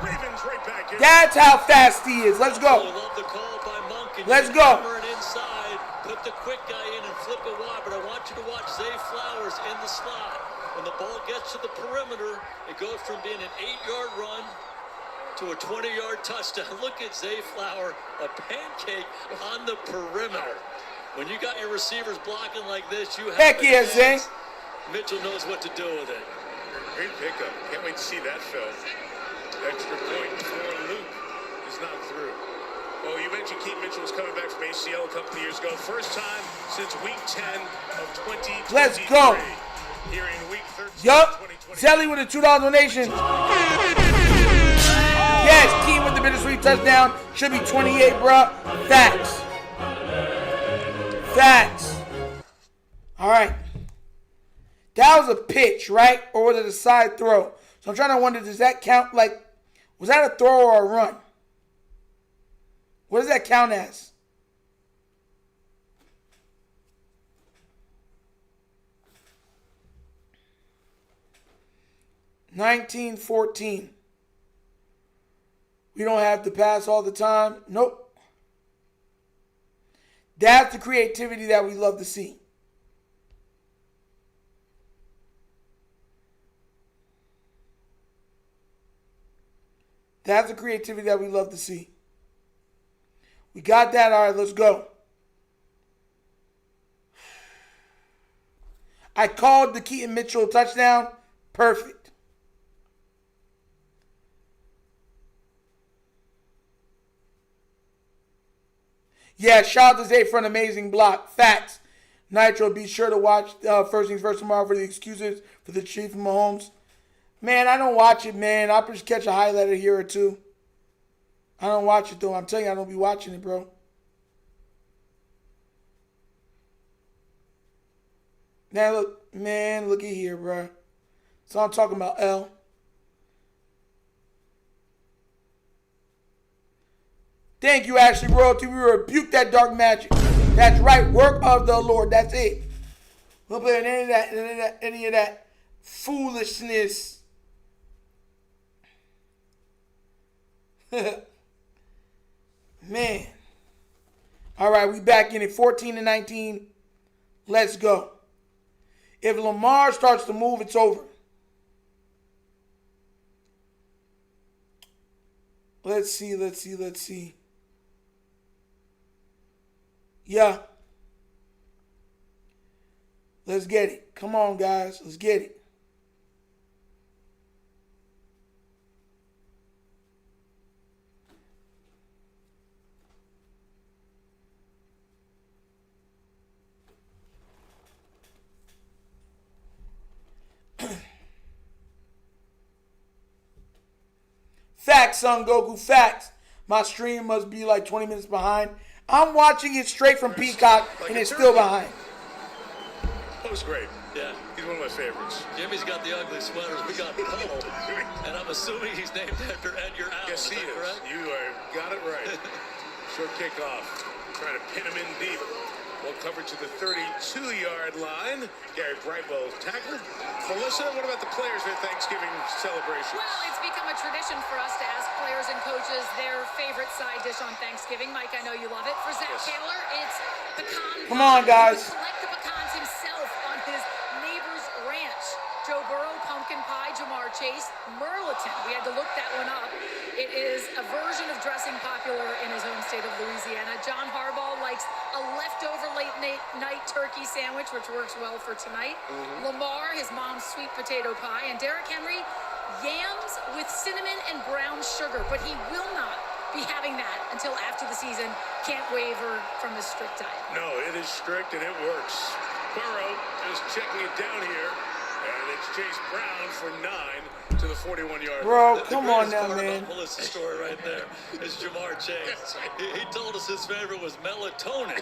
Ravens right back in. That's how fast he is. Let's go. I love the call by Monk. And Let's you go. hammer it inside, put the quick guy in and flip it wide. But I want you to watch Zay Flowers in the slot. When the ball gets to the perimeter, it goes from being an 8-yard run to a 20-yard touchdown. Look at Zay Flower, a pancake on the perimeter. When you got your receivers blocking like this, you have Heck yeah, Zay. Mitchell knows what to do with it. Great pickup. Can't wait to see that, Phil. Extra point for Luke is not through. Oh, you mentioned Keaton Mitchell was coming back from ACL a couple of years ago. First time since week 10 of 2023. Let's go. Here in week 13 Yup. 2020. Zelly with a $2 donation. Yes, Keaton with the bittersweet touchdown. Should be 28, bruh. Facts. Facts. All right. That was a pitch, right? Or was it a side throw? So I'm trying to wonder, does that count like, was that a throw or a run? What does that count as? $19-14. We don't have to pass all the time. Nope. That's the creativity that we love to see. That's the creativity that we love to see. We got that. All right, let's go. I called the Keaton Mitchell touchdown. Perfect. Yeah, shout out to Zay for an amazing block. Facts. Nitro, be sure to watch First Things First tomorrow for the excuses for the Chief and Mahomes. Man, I don't watch it, man. I'll just catch a highlight here or two. I don't watch it, though. I'm telling you, I don't be watching it, bro. Now, look at here, bro. So I'm talking about, L. Thank you, Ashley Royalty. We rebuke that dark magic. That's right. Work of the Lord. That's it. We'll play any of that foolishness. Man. All right, we back in it. 14-19. Let's go. If Lamar starts to move, it's over. Let's see. Yeah. Let's get it. Come on, guys. Let's get it. Facts, Son Goku, facts. My stream must be like 20 minutes behind. I'm watching it straight from Peacock, and it's still behind. That was great. Yeah. He's one of my favorites. Jimmy's got the ugly sweaters. We got Puddle. And I'm assuming he's named after Edgar Allan. Yes, he is. Correct? You got it right. Short kickoff. Trying to pin him in deep. Well covered to the 32-yard line. Gary Brightwell tackled. Melissa, what about the players for Thanksgiving celebrations? Well, it's become a tradition for us to ask players and coaches their favorite side dish on Thanksgiving. Mike, I know you love it. For Zach Taylor, it's pecan pie. Come on, guys. He would collect the pecans himself on his neighbor's ranch. Joe Burrow, pumpkin pie. Jamar Chase, Merleton. We had to look that one up. It is a version of dressing popular in his home state of Louisiana. John Harbaugh likes a leftover late night turkey sandwich, which works well for tonight. Lamar, his mom's sweet potato pie. And Derrick Henry, yams with cinnamon and brown sugar. But he will not be having that until after the season. Can't waver from his strict diet. No, it is strict and it works. Burrow is checking it down here And it's Chase Brown for 9 to the 41-yard line. Bro, come on now, man. Melissa's story right there is Jamar Chase. He told us his favorite was melatonin.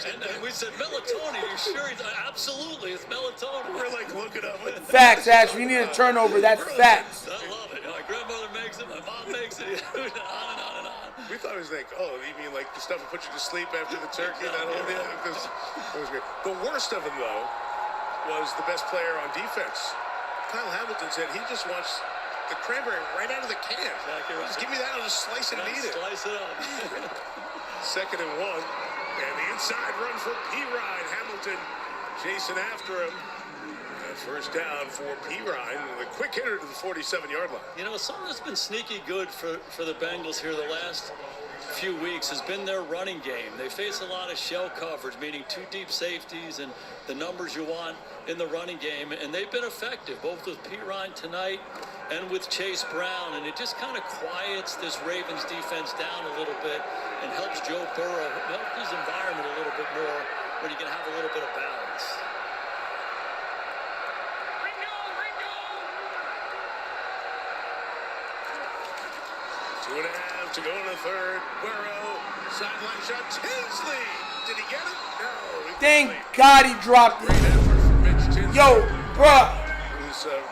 And we said, melatonin? Are you sure? Absolutely, it's melatonin. We're like looking up. Facts, Ash. We need a turnover. That's facts. I love it. My grandmother makes it. My mom makes it. On and on and on. We thought it was like, oh, you mean like the stuff that put you to sleep after the turkey? That whole thing? It was great. The worst of it, though, was the best player on defense. Kyle Hamilton said he just wants the cranberry right out of the can. Exactly right. Just give me that, I'll just slice it and eat it. Slice it up. 2nd and 1. And the inside run for P-Ryan. Hamilton chasing after him. First down for P-Ryan. The quick hitter to the 47-yard line. You know, something that's been sneaky good for the Bengals here the last few weeks has been their running game. They face a lot of shell coverage, meaning 2 deep safeties and the numbers you want in the running game, and they've been effective, both with P-Ryan tonight and with Chase Brown, and it just kind of quiets this Ravens defense down a little bit and helps Joe Burrow, help his environment a little bit more when you can have a little bit of balance. Two and a half to go in the third. Burrow, sideline shot. Tinsley! Did he get it? No. Thank God he dropped it. Great effort from Mitch Tinsley. Yo, bruh.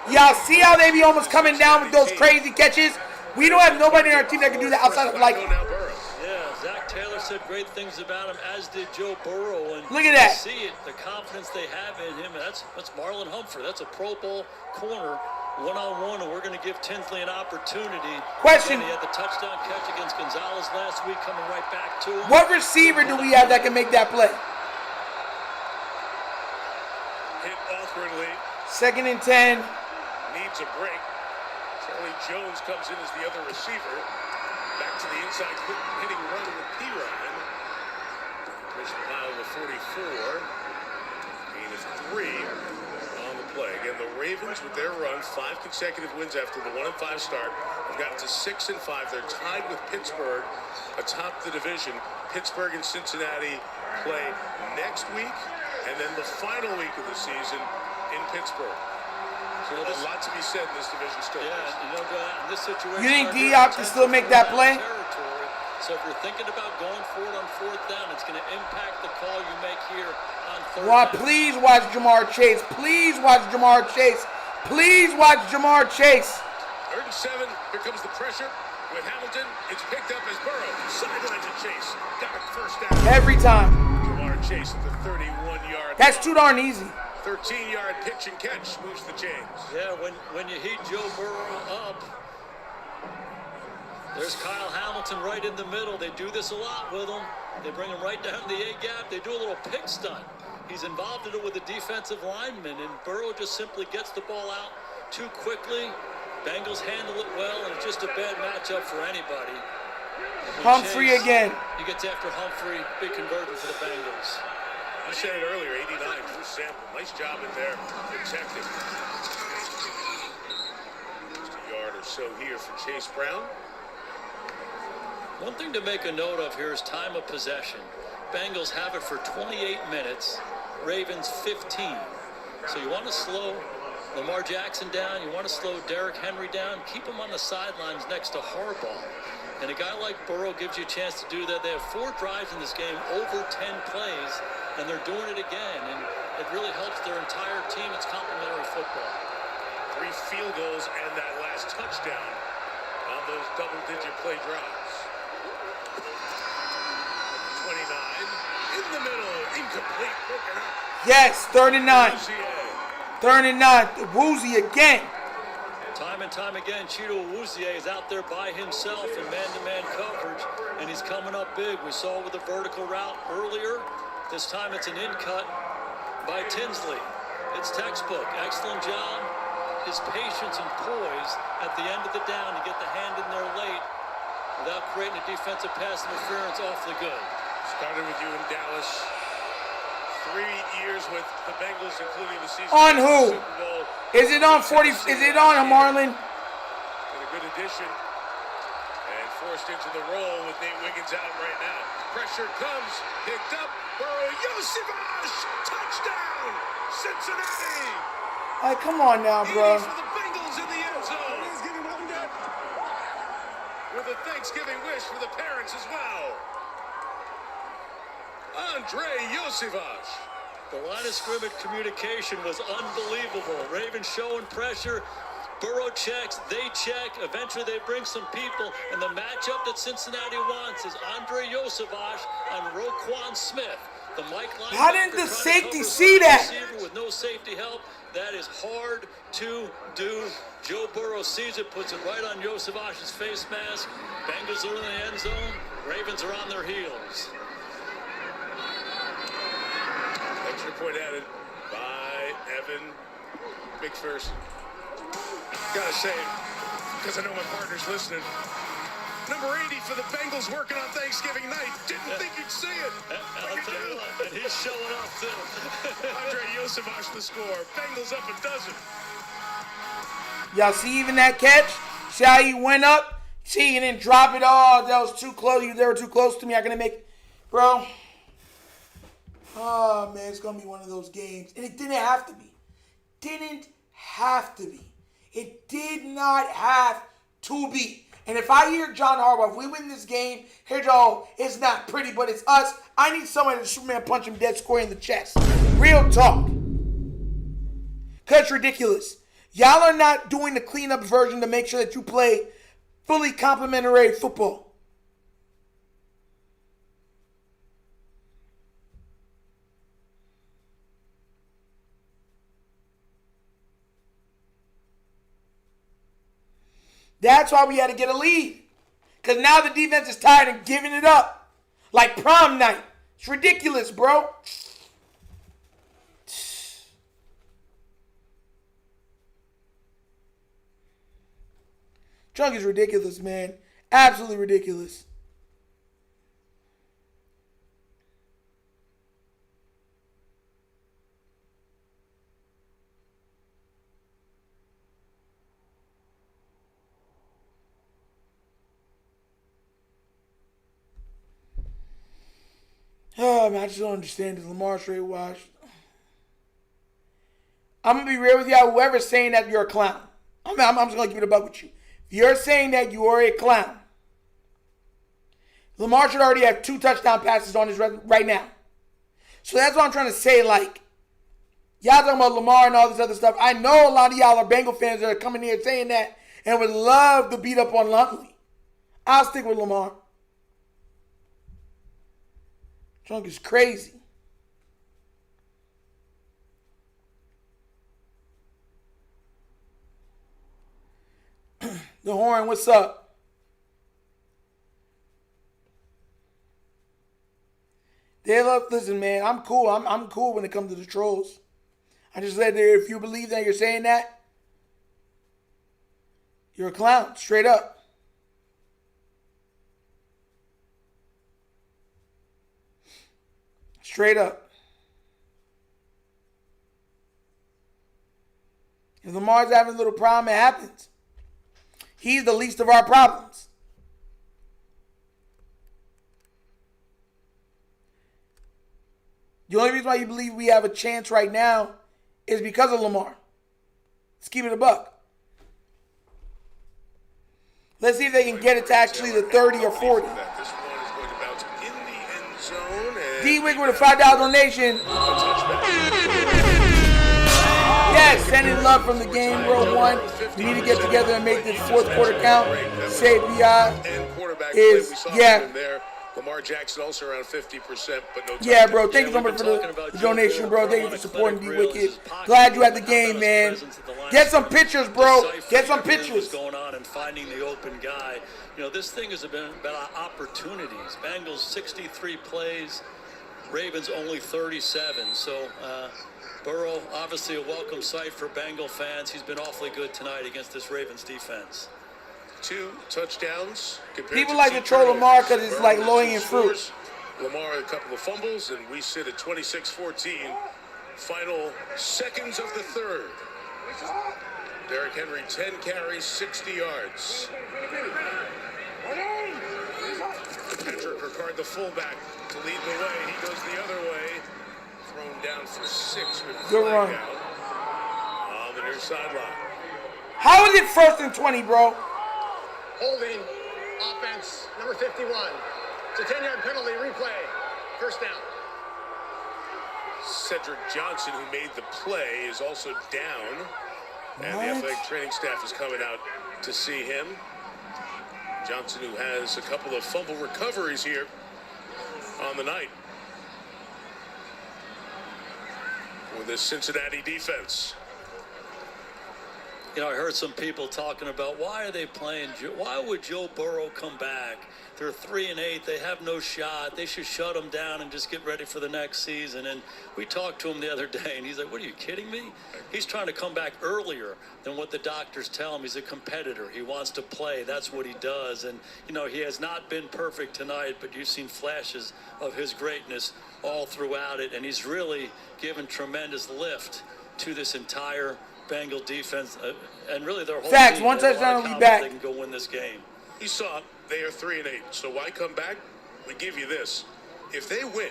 Y'all see how they be almost coming down with those crazy catches? We don't have nobody in our team that can do that outside of like. Yeah, Zach Taylor said great things about him, as did Joe Burrow. And look at that. You see it, the confidence they have in him. And that's Marlon Humphrey. That's a Pro Bowl corner. One-on-one, and we're going to give Tinsley an opportunity. Question. Again, he had the touchdown catch against Gonzalez last week, coming right back to him. What receiver do we have that can make that play? Hit awkwardly. 2nd and 10. Needs a break. Charlie Jones comes in as the other receiver. Back to the inside, quick hitting run with P-Ryan. Mission pile with 44. Gain of 3. Play. Again, the Ravens with their run, 5 consecutive wins after the 1-5 start, have gotten to 6-5. They're tied with Pittsburgh atop the division. Pittsburgh and Cincinnati play next week, and then the final week of the season in Pittsburgh. So a lot to be said in this division still. Yeah, you know, in this situation, you think D-Hop can still make that play? So if you're thinking about going for it on 4th down, it's going to impact the call you make here on 3rd down. Please watch Jamar Chase. Please watch Jamar Chase. Please watch Jamar Chase. 3rd and 7. Here comes the pressure with Hamilton. It's picked up as Burrow. Sideline to Chase. Got a first down. Every time. Jamar Chase at the 31-yard. That's too darn easy. 13-yard pitch and catch moves the chains. Yeah, when you heat Joe Burrow up, there's Kyle Hamilton right in the middle. They do this a lot with him. They bring him right down to the A-gap. They do a little pick stunt. He's involved in it with the defensive lineman, and Burrow just simply gets the ball out too quickly. Bengals handle it well, and it's just a bad matchup for anybody. Humphrey Chase, again. He gets after Humphrey. Big conversion for the Bengals. I said it earlier, 89, Drew Sample. Nice job in there, protecting. Just a yard or so here for Chase Brown. One thing to make a note of here is time of possession. Bengals have it for 28 minutes, Ravens 15. So you want to slow Lamar Jackson down, you want to slow Derrick Henry down, keep him on the sidelines next to Harbaugh. And a guy like Burrow gives you a chance to do that. They have 4 drives in this game, over 10 plays, and they're doing it again. And it really helps their entire team. It's complementary football. 3 field goals and that last touchdown on those double-digit play drives. 29 in the middle, incomplete, broken up. Yes, 3rd and 9. 3rd and 9. Woozy again. Time and time again, Chido Awuzie is out there by himself in man-to-man coverage, and he's coming up big. We saw with the vertical route earlier. This time it's an in-cut by Tinsley. It's textbook. Excellent job. His patience and poise at the end of the down to get the hand in there late without creating a defensive pass interference. Awfully good. Started with you in Dallas. 3 years with the Bengals, including the season. On who? Super Bowl. Is it on 40? Is it on Marlon? And a good addition. And forced into the roll with Nate Wiggins out right now. Pressure comes. Picked up. Burrow. Yosivas. Touchdown. Cincinnati. Like, come on now, bro. For the Bengals in the end zone. With a Thanksgiving wish for the parents as well. Andre Yosivas. The line of scrimmage communication was unbelievable. Ravens showing pressure. Burrow checks, they check. Eventually they bring some people. And the matchup that Cincinnati wants is Andre Yosivas on Roquan Smith. The Mike linebacker. How didn't the safety see that? With no safety help. That is hard to do. Joe Burrow sees it, puts it right on Yosivas' face mask. Bengals are in the end zone. Ravens are on their heels. Extra point added by Evan McPherson. Gotta say it, because I know my partner's listening. Number 80 for the Bengals working on Thanksgiving night. Didn't think you'd see it. I'll tell you what, and he's showing up too. Andre Yosivas the score. Bengals up a dozen. Y'all see even that catch? See how he went up? See, he didn't drop it all. That was too close. They were too close to me. I'm going to make... Bro. Oh, man, it's going to be one of those games. And it didn't have to be. Didn't have to be. It did not have to be. And if I hear John Harbaugh, if we win this game, here, Joe, it's not pretty, but it's us. I need somebody to Superman punch him dead square in the chest. Real talk. Because it's ridiculous. Y'all are not doing the cleanup version to make sure that you play fully complimentary football. That's why we had to get a lead. Because now the defense is tired of giving it up. Like prom night. It's ridiculous, bro. Chunk is ridiculous, man. Absolutely ridiculous. Oh, man, I just don't understand this Lamar straight wash. I'm going to be real with y'all. Whoever's saying that, you're a clown. I'm just going to keep it a buck with you. If you're saying that, you are a clown. Lamar should already have 2 touchdown passes on his record right now. So that's what I'm trying to say. Like, y'all talking about Lamar and all this other stuff. I know a lot of y'all are Bengal fans that are coming here saying that and would love to beat up on Huntley. I'll stick with Lamar. Trunk is crazy. The Horn, what's up? Listen, man, I'm cool. I'm cool when it comes to the trolls. I just said that if you believe that you're saying that, you're a clown, straight up. Straight up. If Lamar's having a little problem, it happens. He's the least of our problems. The only reason why you believe we have a chance right now is because of Lamar. Let's keep it a buck. Let's see if they can get it to actually the 30 or 40. D-Wig with a $5 donation. Yes, sending love from the game, row 1. We need to get together and make this fourth quarter count. Say is, yeah. Lamar Jackson also around 50%, but no. Yeah, bro. Thank you so much for the donation, bro. Thank you for supporting D-Wicked. Glad you at the game, man. Get some pictures, bro. Get some pictures. Going on and finding the open guy. You know, this thing has been about opportunities. Bengals 63 plays. Ravens only 37. So Burrow, obviously a welcome sight for Bengal fans. He's been awfully good tonight against this Ravens defense. 2 touchdowns. People like to troll Lamar because it's like low-hanging fruit. Lamar a couple of fumbles, and we sit at 26-14. Final seconds of the third. Derrick Henry, 10 carries, 60 yards. Patrick Ricard, the fullback, to lead the way. He goes the other way. Thrown down for 6 with good run. near sideline. How is it 1st and 20, bro? Holding, offense, number 51. It's a 10-yard penalty, replay, first down. Cedric Johnson, who made the play, is also down. And the athletic training staff is coming out to see him. Johnson, who has a couple of fumble recoveries here on the night with this Cincinnati defense. You know, I heard some people talking about why are they playing? Why would Joe Burrow come back? They're 3-8. They have no shot. They should shut him down and just get ready for the next season. And we talked to him the other day, and he's like, "What are you kidding me?" He's trying to come back earlier than what the doctors tell him. He's a competitor. He wants to play. That's what he does. And you know, he has not been perfect tonight, but you've seen flashes of his greatness all throughout it, and he's really given tremendous lift to this entire Bengal defense, and really their whole Facts. team. One touchdown will be back. They can go win this game. You saw they are 3-8. So why come back? We give you this. If they win,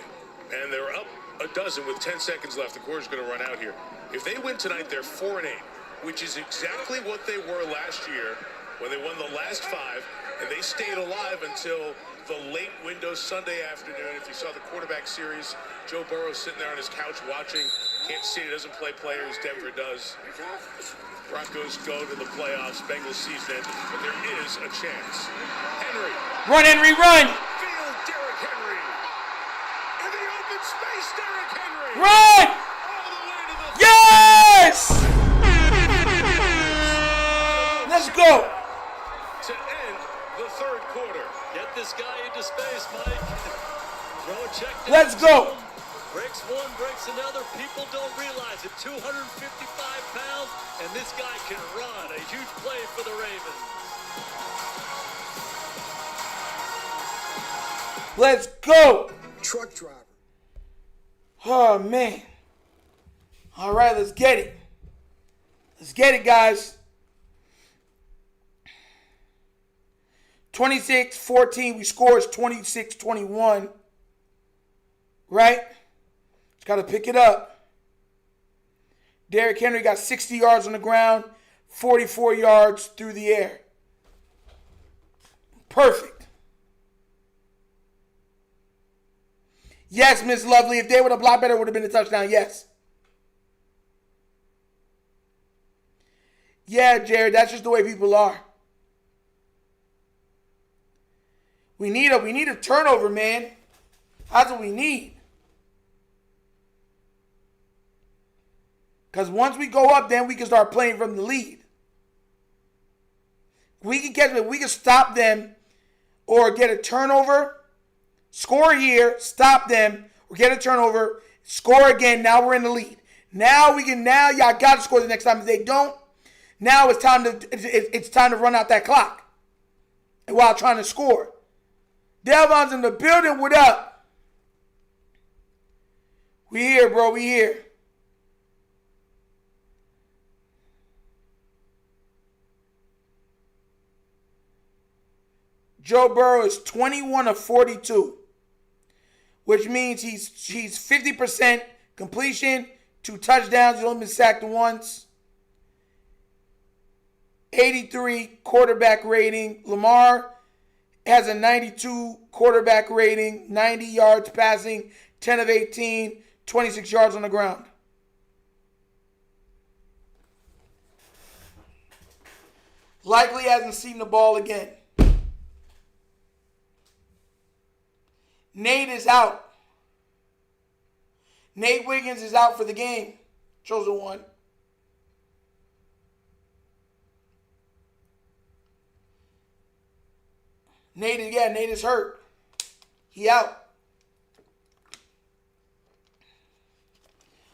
and they're up a dozen with 10 seconds left, the quarter's going to run out here. If they win tonight, they're 4-8, which is exactly what they were last year when they won the last 5, and they stayed alive until the late window Sunday afternoon. If you saw the quarterback series, Joe Burrow sitting there on his couch watching. Can't see, he doesn't play players. Denver does. Broncos go to the playoffs. Bengals season ended, but there is a chance. Henry. Run, Henry, run! Field, Derrick Henry. In the open space, Derrick Henry. Run! All the way to the Yes! Let's go. to end the third quarter. Get this guy into space, Mike. Throw a check. Let's go. Breaks one, breaks another. People don't realize it. 255 pounds, and this guy can run. A huge play for the Ravens. Let's go. Truck driver. Oh, man. All right, let's get it. Let's get it, guys. 26-14. We scored 26-21. Right? Just got to pick it up. Derrick Henry got 60 yards on the ground, 44 yards through the air. Perfect. Yes, Miss Lovely. If they would have blocked better, it would have been a touchdown. Yes. Yeah, Jared, that's just the way people are. We need a turnover, man. That's what we need. Because once we go up, then we can start playing from the lead. We can catch them. We can stop them or get a turnover, score here, stop them, or get a turnover, score again. Now we're in the lead. Now y'all got to score the next time. If they don't, now it's time to run out that clock while trying to score. Delvon's in the building. What up? We here, bro. We here. Joe Burrow is 21 of 42, which means he's 50% completion, 2 touchdowns. He's only been sacked once. 83 quarterback rating. Lamar has a 92 quarterback rating, 90 yards passing, 10 of 18, 26 yards on the ground. Likely hasn't seen the ball again. Nate is out. Nate Wiggins is out for the game. Chosen one. Nate is hurt. He out.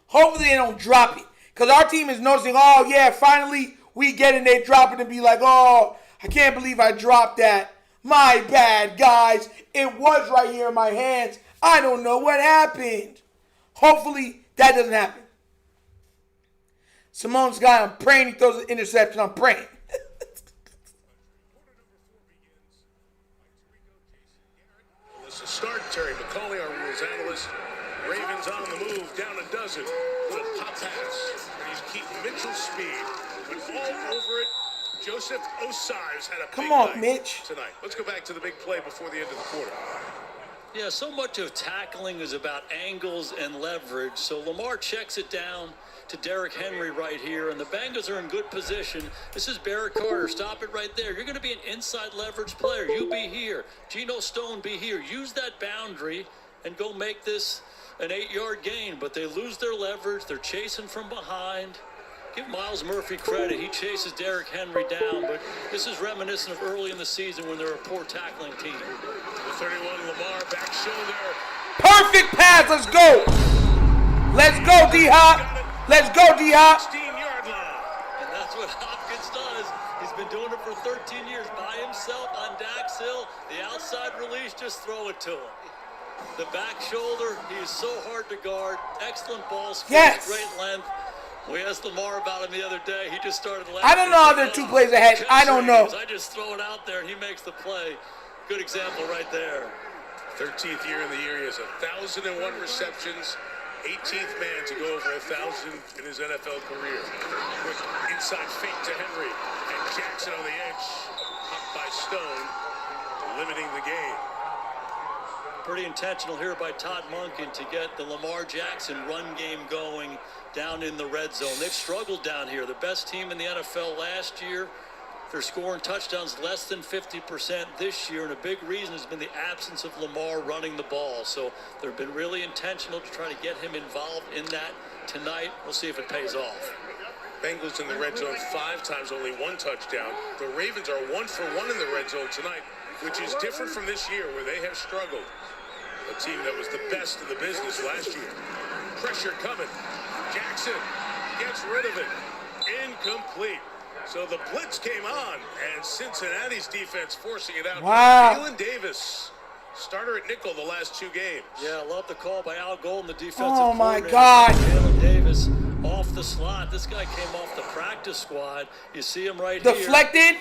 Hopefully they don't drop it. Because our team is noticing, oh yeah, finally we get it. They drop it and be like, oh, I can't believe I dropped that. My bad, guys. It was right here in my hands. I don't know what happened. Hopefully that doesn't happen. Simone's guy, I'm praying he throws an interception. I'm praying. This is start. Terry McCauley, our rules analyst. Ravens on the move, down a dozen. Little pop pass. And he's keeping Mitchell's speed. But all over it, Joseph Osai's had a big night Mitch. tonight. Let's go back to the big play before the end of the quarter. Yeah, so much of tackling is about angles and leverage. So Lamar checks it down to Derrick Henry right here, and the Bengals are in good position. This is Barrett Carter. Stop it right there. You're going to be an inside leverage player. You be here. Geno Stone be here. Use that boundary and go make this an 8-yard gain. But they lose their leverage. They're chasing from behind. Give Miles Murphy credit. He chases Derrick Henry down, but this is reminiscent of early in the season when they're a poor tackling team. The 31, Lamar, back shoulder. Perfect pass. Let's go. Let's go, D-Hop. Let's go, D-Hop. 16-yard line. And that's what Hopkins does. He's been doing it for 13 years by himself on Dax Hill. The outside release, just throw it to him. The back shoulder, he is so hard to guard. Excellent ball skills, great length. We asked Lamar about him the other day. He just started laughing. I don't know how they're 2 plays ahead. I don't know. I just throw it out there, and he makes the play. Good example right there. 13th year in the year. He has 1,001 receptions. 18th man to go over 1,000 in his NFL career. Quick inside fake to Henry. And Jackson on the edge. Popped by Stone. Limiting the game. Pretty intentional here by Todd Monken to get the Lamar Jackson run game going down in the red zone. They've struggled down here. The best team in the NFL last year. They're scoring touchdowns less than 50% this year, and a big reason has been the absence of Lamar running the ball. So they've been really intentional to try to get him involved in that tonight. We'll see if it pays off. Bengals in the red zone 5 times, only 1 touchdown. The Ravens are 1 for 1 in the red zone tonight, which is different from this year where they have struggled. A team that was the best in the business last year. Pressure coming. Jackson gets rid of it. Incomplete. So the blitz came on, and Cincinnati's defense forcing it out. Wow. Jalen Davis, starter at nickel the last 2 games. Yeah, I love the call by Al Golden, the defensive Oh, my coordinator. God. Jalen Davis off the slot. This guy came off the practice squad. You see him right here. Deflected.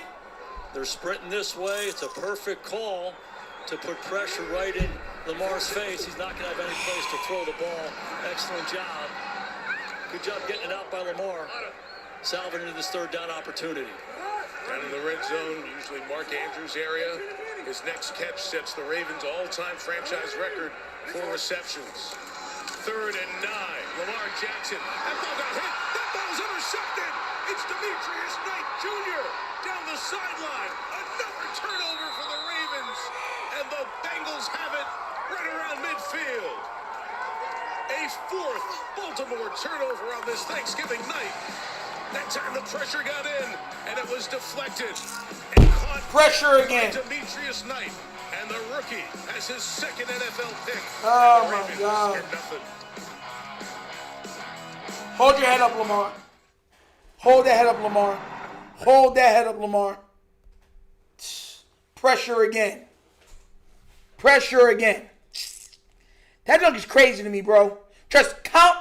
They're sprinting this way. It's a perfect call to put pressure right in Lamar's face. He's not going to have any place to throw the ball. Excellent job. Good job getting it out by Lamar. Salving into this 3rd down opportunity. Down in the red zone, usually Mark Andrews' area. His next catch sets the Ravens' all-time franchise record for receptions. 3rd and 9. Lamar Jackson. That ball got hit. That ball's intercepted. It's Demetrius Knight Jr. down the sideline. Another turnover for the Ravens. And the Bengals have it right around midfield. A 4th Baltimore turnover on this Thanksgiving night. That time the pressure got in, and it was deflected. And caught Pressure again. by Demetrius Knight. And the rookie has his 2nd NFL pick. Oh, And the my Ravens God. get nothing. Hold your head up, Lamar. Hold that head up, Lamar. Hold that head up, Lamar. Pressure again. Pressure again. That junk is crazy to me, bro. Just count.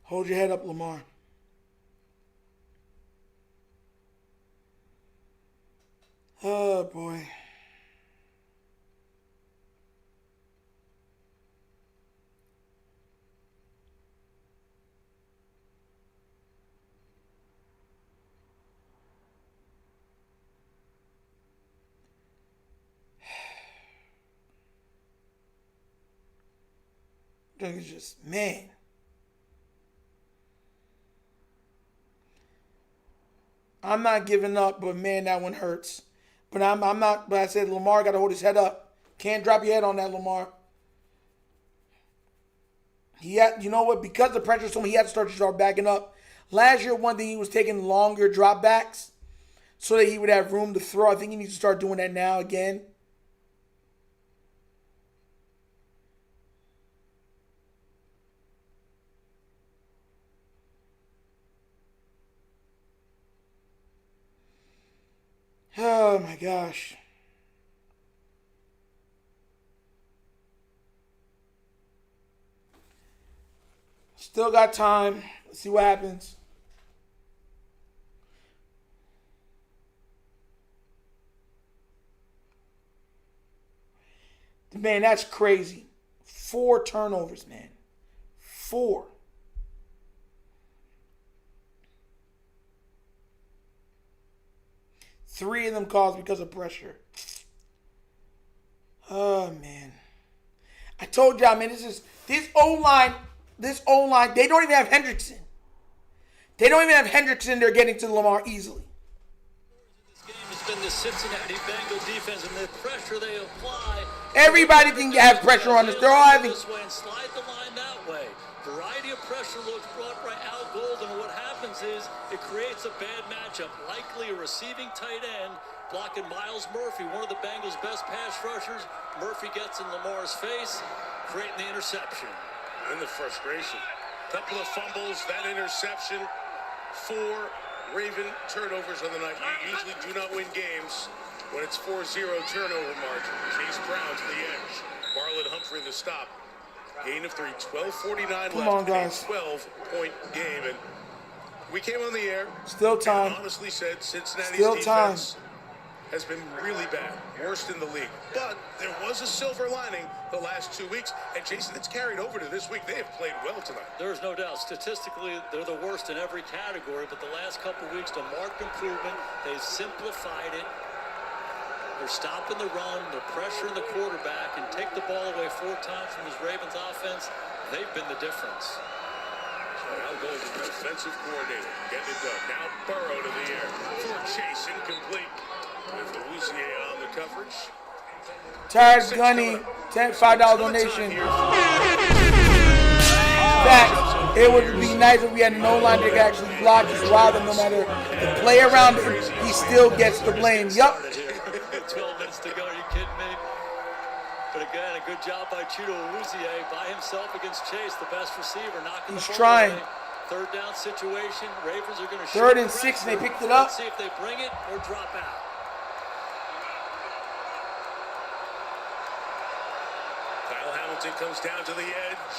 Hold your head up, Lamar. Oh, boy. It's just, man. I'm not giving up, but man, that one hurts. But I'm not. But I said Lamar got to hold his head up. Can't drop your head on that, Lamar. You know what? Because the pressure's on him, he had to start backing up. Last year, one thing he was taking longer drop backs so that he would have room to throw. I think he needs to start doing that now again. Oh my gosh. Still got time. Let's see what happens. Man, that's crazy. 4 turnovers, man. 4. Three of them caused because of pressure. Oh, man. I told y'all, man, this O-line, they don't even have Hendrickson. They don't even have Hendrickson. They're getting to Lamar easily. This game has been the Cincinnati Bengals defense and the pressure they apply. Everybody can have pressure on this. They're all having... This way and slide the line that way. Variety of pressure looks brought by Al Golden. And what happens is it creates a bad matchup. Likely a receiving tight end blocking Miles Murphy, one of the Bengals' best pass rushers. Murphy gets in Lamar's face, creating the interception. And the frustration. Couple of fumbles, that interception. 4 Raven turnovers on the night. You usually do not win games when it's 4-0 turnover margin. Chase Brown to the edge. Marlon Humphrey the stop. Gain of 3, 12:49 left. Come on, guys. 12-point game. And we came on the air. Still time. And honestly said Cincinnati's Still defense has been really bad. Worst in the league. But there was a silver lining the last 2 weeks. And Jason, it's carried over to this week. They have played well tonight. There's no doubt. Statistically, they're the worst in every category. But the last couple of weeks, a marked improvement. They've simplified it. They're stopping the run, they're pressuring the quarterback, and take the ball away 4 times from this Ravens offense. They've been the difference. So Al Golden, defensive coordinator, getting it done. Now Burrow to the air for Chase, incomplete. With Louisier on the coverage. Tired Gunny, $5 donation. Fact, it would be nice if we had no line that could actually block his Wilder. No matter the play around him, he still gets the blame. Yup. 12 minutes to go, are you kidding me? But again, a good job by Chido Louisier by himself against Chase, the best receiver, knocking the ball trying. away. 3rd down situation. Ravens are going to 3rd and 6, and they picked it up. Let's see if they bring it or drop out. Kyle Hamilton comes down to the edge.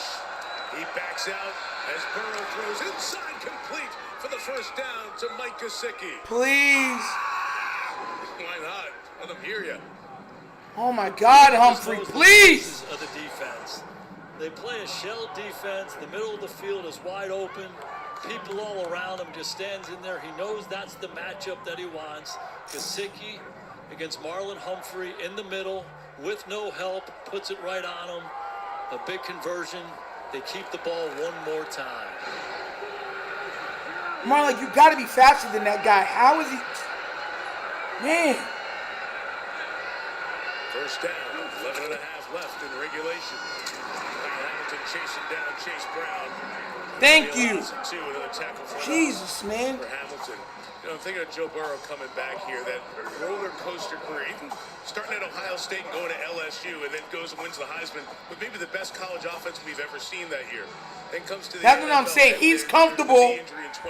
He backs out as Burrow throws inside, complete for the first down to Mike Gesicki. Please. Why not? Let them hear you. Oh my God, Humphrey, please. Of the defense. They play a shell defense. The middle of the field is wide open. People all around him, just stands in there. He knows that's the matchup that he wants. Gesicki against Marlon Humphrey in the middle with no help, puts it right on him. A big conversion. They keep the ball one more time. Marlon, you got to be faster than that guy. How is he? Man. First down, 11 and a half left in regulation. Hamilton chasing down Chase Brown. Thank you. Another tackle for Jesus, man. For Hamilton. You know, I'm thinking of Joe Burrow coming back here, that roller coaster career, even starting at Ohio State and going to LSU, and then goes and wins the Heisman with maybe the best college offense we've ever seen that year. Then comes to the That's what I'm saying. He's comfortable.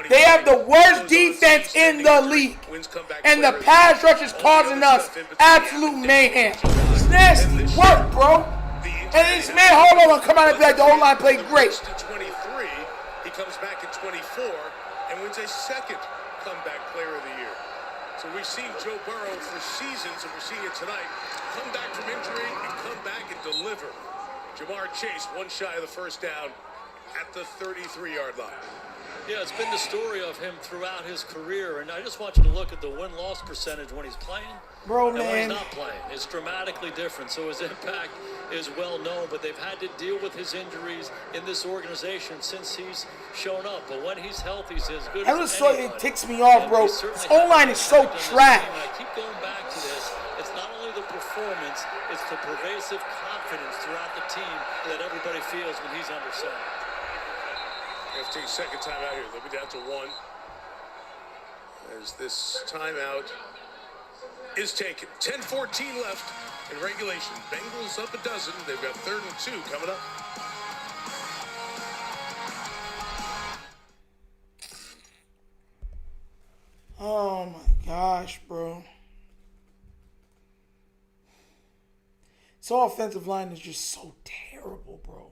They have the worst defense in the league. And the pass rush is causing us absolute mayhem. It's nasty work, bro. And this man, hold on, come out and be like, the O-line played great. 23, he comes back at 24 and wins a 2nd comeback player of the year. So we've seen Joe Burrow for seasons, and we're seeing it tonight, come back from injury and come back and deliver. Jamar Chase, 1 shy of the first down at the 33-yard line. Yeah, it's been the story of him throughout his career, and I just want you to look at the win-loss percentage when he's playing and when he's not playing. It's dramatically different, so his impact is well known, but they've had to deal with his injuries in this organization since he's shown up. But when he's healthy, he's as good as anybody. It ticks me off, bro. This O-line is so trash. I keep going back to this. It's not only the performance, it's the pervasive confidence throughout the team that everybody feels when he's under center. We have to take a second time out here. They'll be down to 1. As this timeout is taken. 10-14 left in regulation. Bengals up a dozen. They've got 3rd and 2 coming up. Oh my gosh, bro. This offensive line is just so terrible, bro.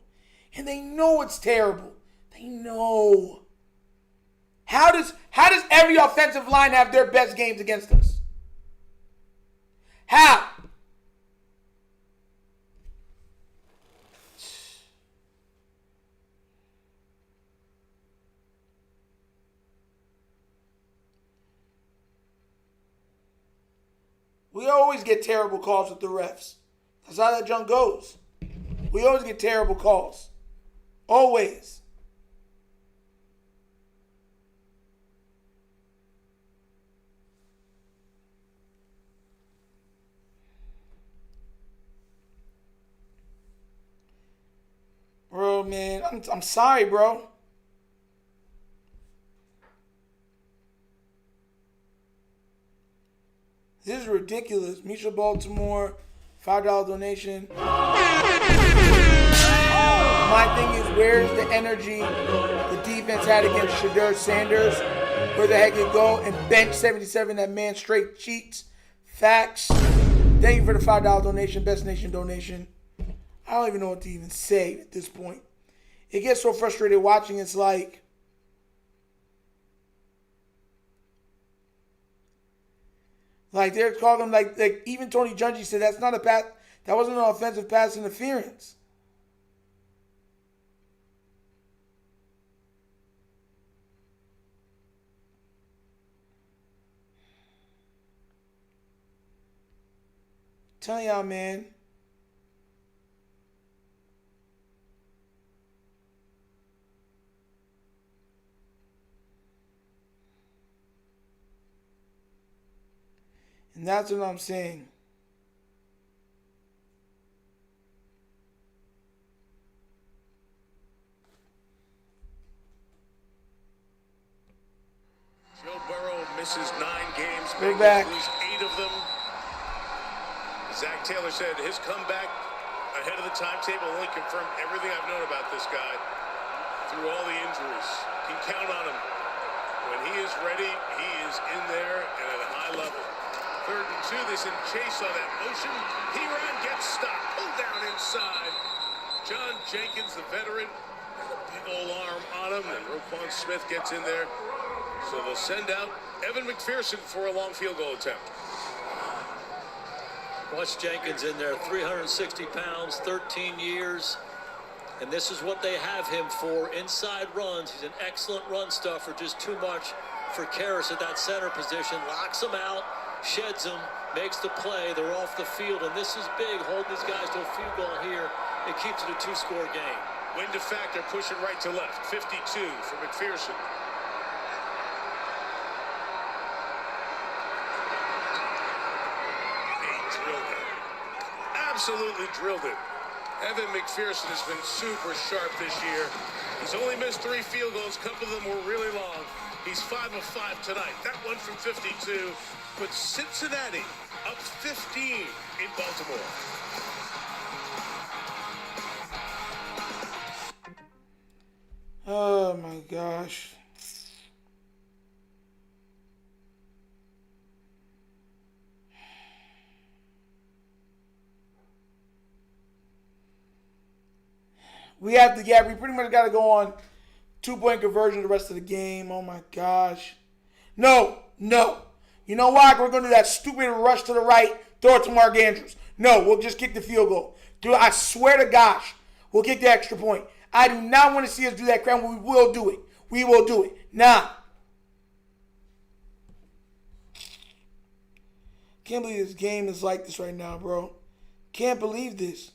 And they know it's terrible. They I know. How does every offensive line have their best games against us? How? We always get terrible calls with the refs. That's how that junk goes. We always get terrible calls. Always. Bro, man, I'm sorry, bro. This is ridiculous. Misha Baltimore, $5 donation. My thing is, where's the energy the defense had against Shedeur Sanders? Where the heck it go? And bench 77, that man straight cheats. Facts. Thank you for the $5 donation, Best Nation donation. I don't even know what to even say at this point. It gets so frustrated watching. It's like they're calling like even Tony Dungy said that's not a pass. That wasn't an offensive pass interference. Tell y'all, man. And that's what I'm saying. Joe Burrow misses 9 games. We're back. Lose 8 of them. Zach Taylor said his comeback ahead of the timetable only confirmed everything I've known about this guy through all the injuries. Can count on him. When he is ready, he is in there and at a high level. 3rd and 2, they send Chase on that motion. He-Ran gets stopped. Pulled down inside. John Jenkins, the veteran, has a big old arm on him, and Roquan Smith gets in there. So they'll send out Evan McPherson for a long field goal attempt. Watch Jenkins in there, 360 pounds, 13 years. And this is what they have him for, inside runs. He's an excellent run stuffer, just too much for Karras at that center position. Locks him out, sheds him, makes the play. They're off the field, and this is big, holding these guys to a field goal here. It keeps it a 2-score game. Win to factor, pushing right to left. 52 for McPherson. Absolutely drilled it. Evan McPherson has been super sharp this year. He's only missed 3 field goals. A couple of them were really long. He's 5 of 5 tonight. That one from 52 puts Cincinnati up 15 in Baltimore. Oh my gosh. We pretty much got to go on 2-point conversion the rest of the game. Oh my gosh. No. You know why? We're going to do that stupid rush to the right, throw it to Mark Andrews. No, we'll just kick the field goal. Dude, I swear to gosh, we'll kick the extra point. I do not want to see us do that crap. We will do it. We will do it. Nah. Can't believe this game is like this right now, bro. Can't believe this.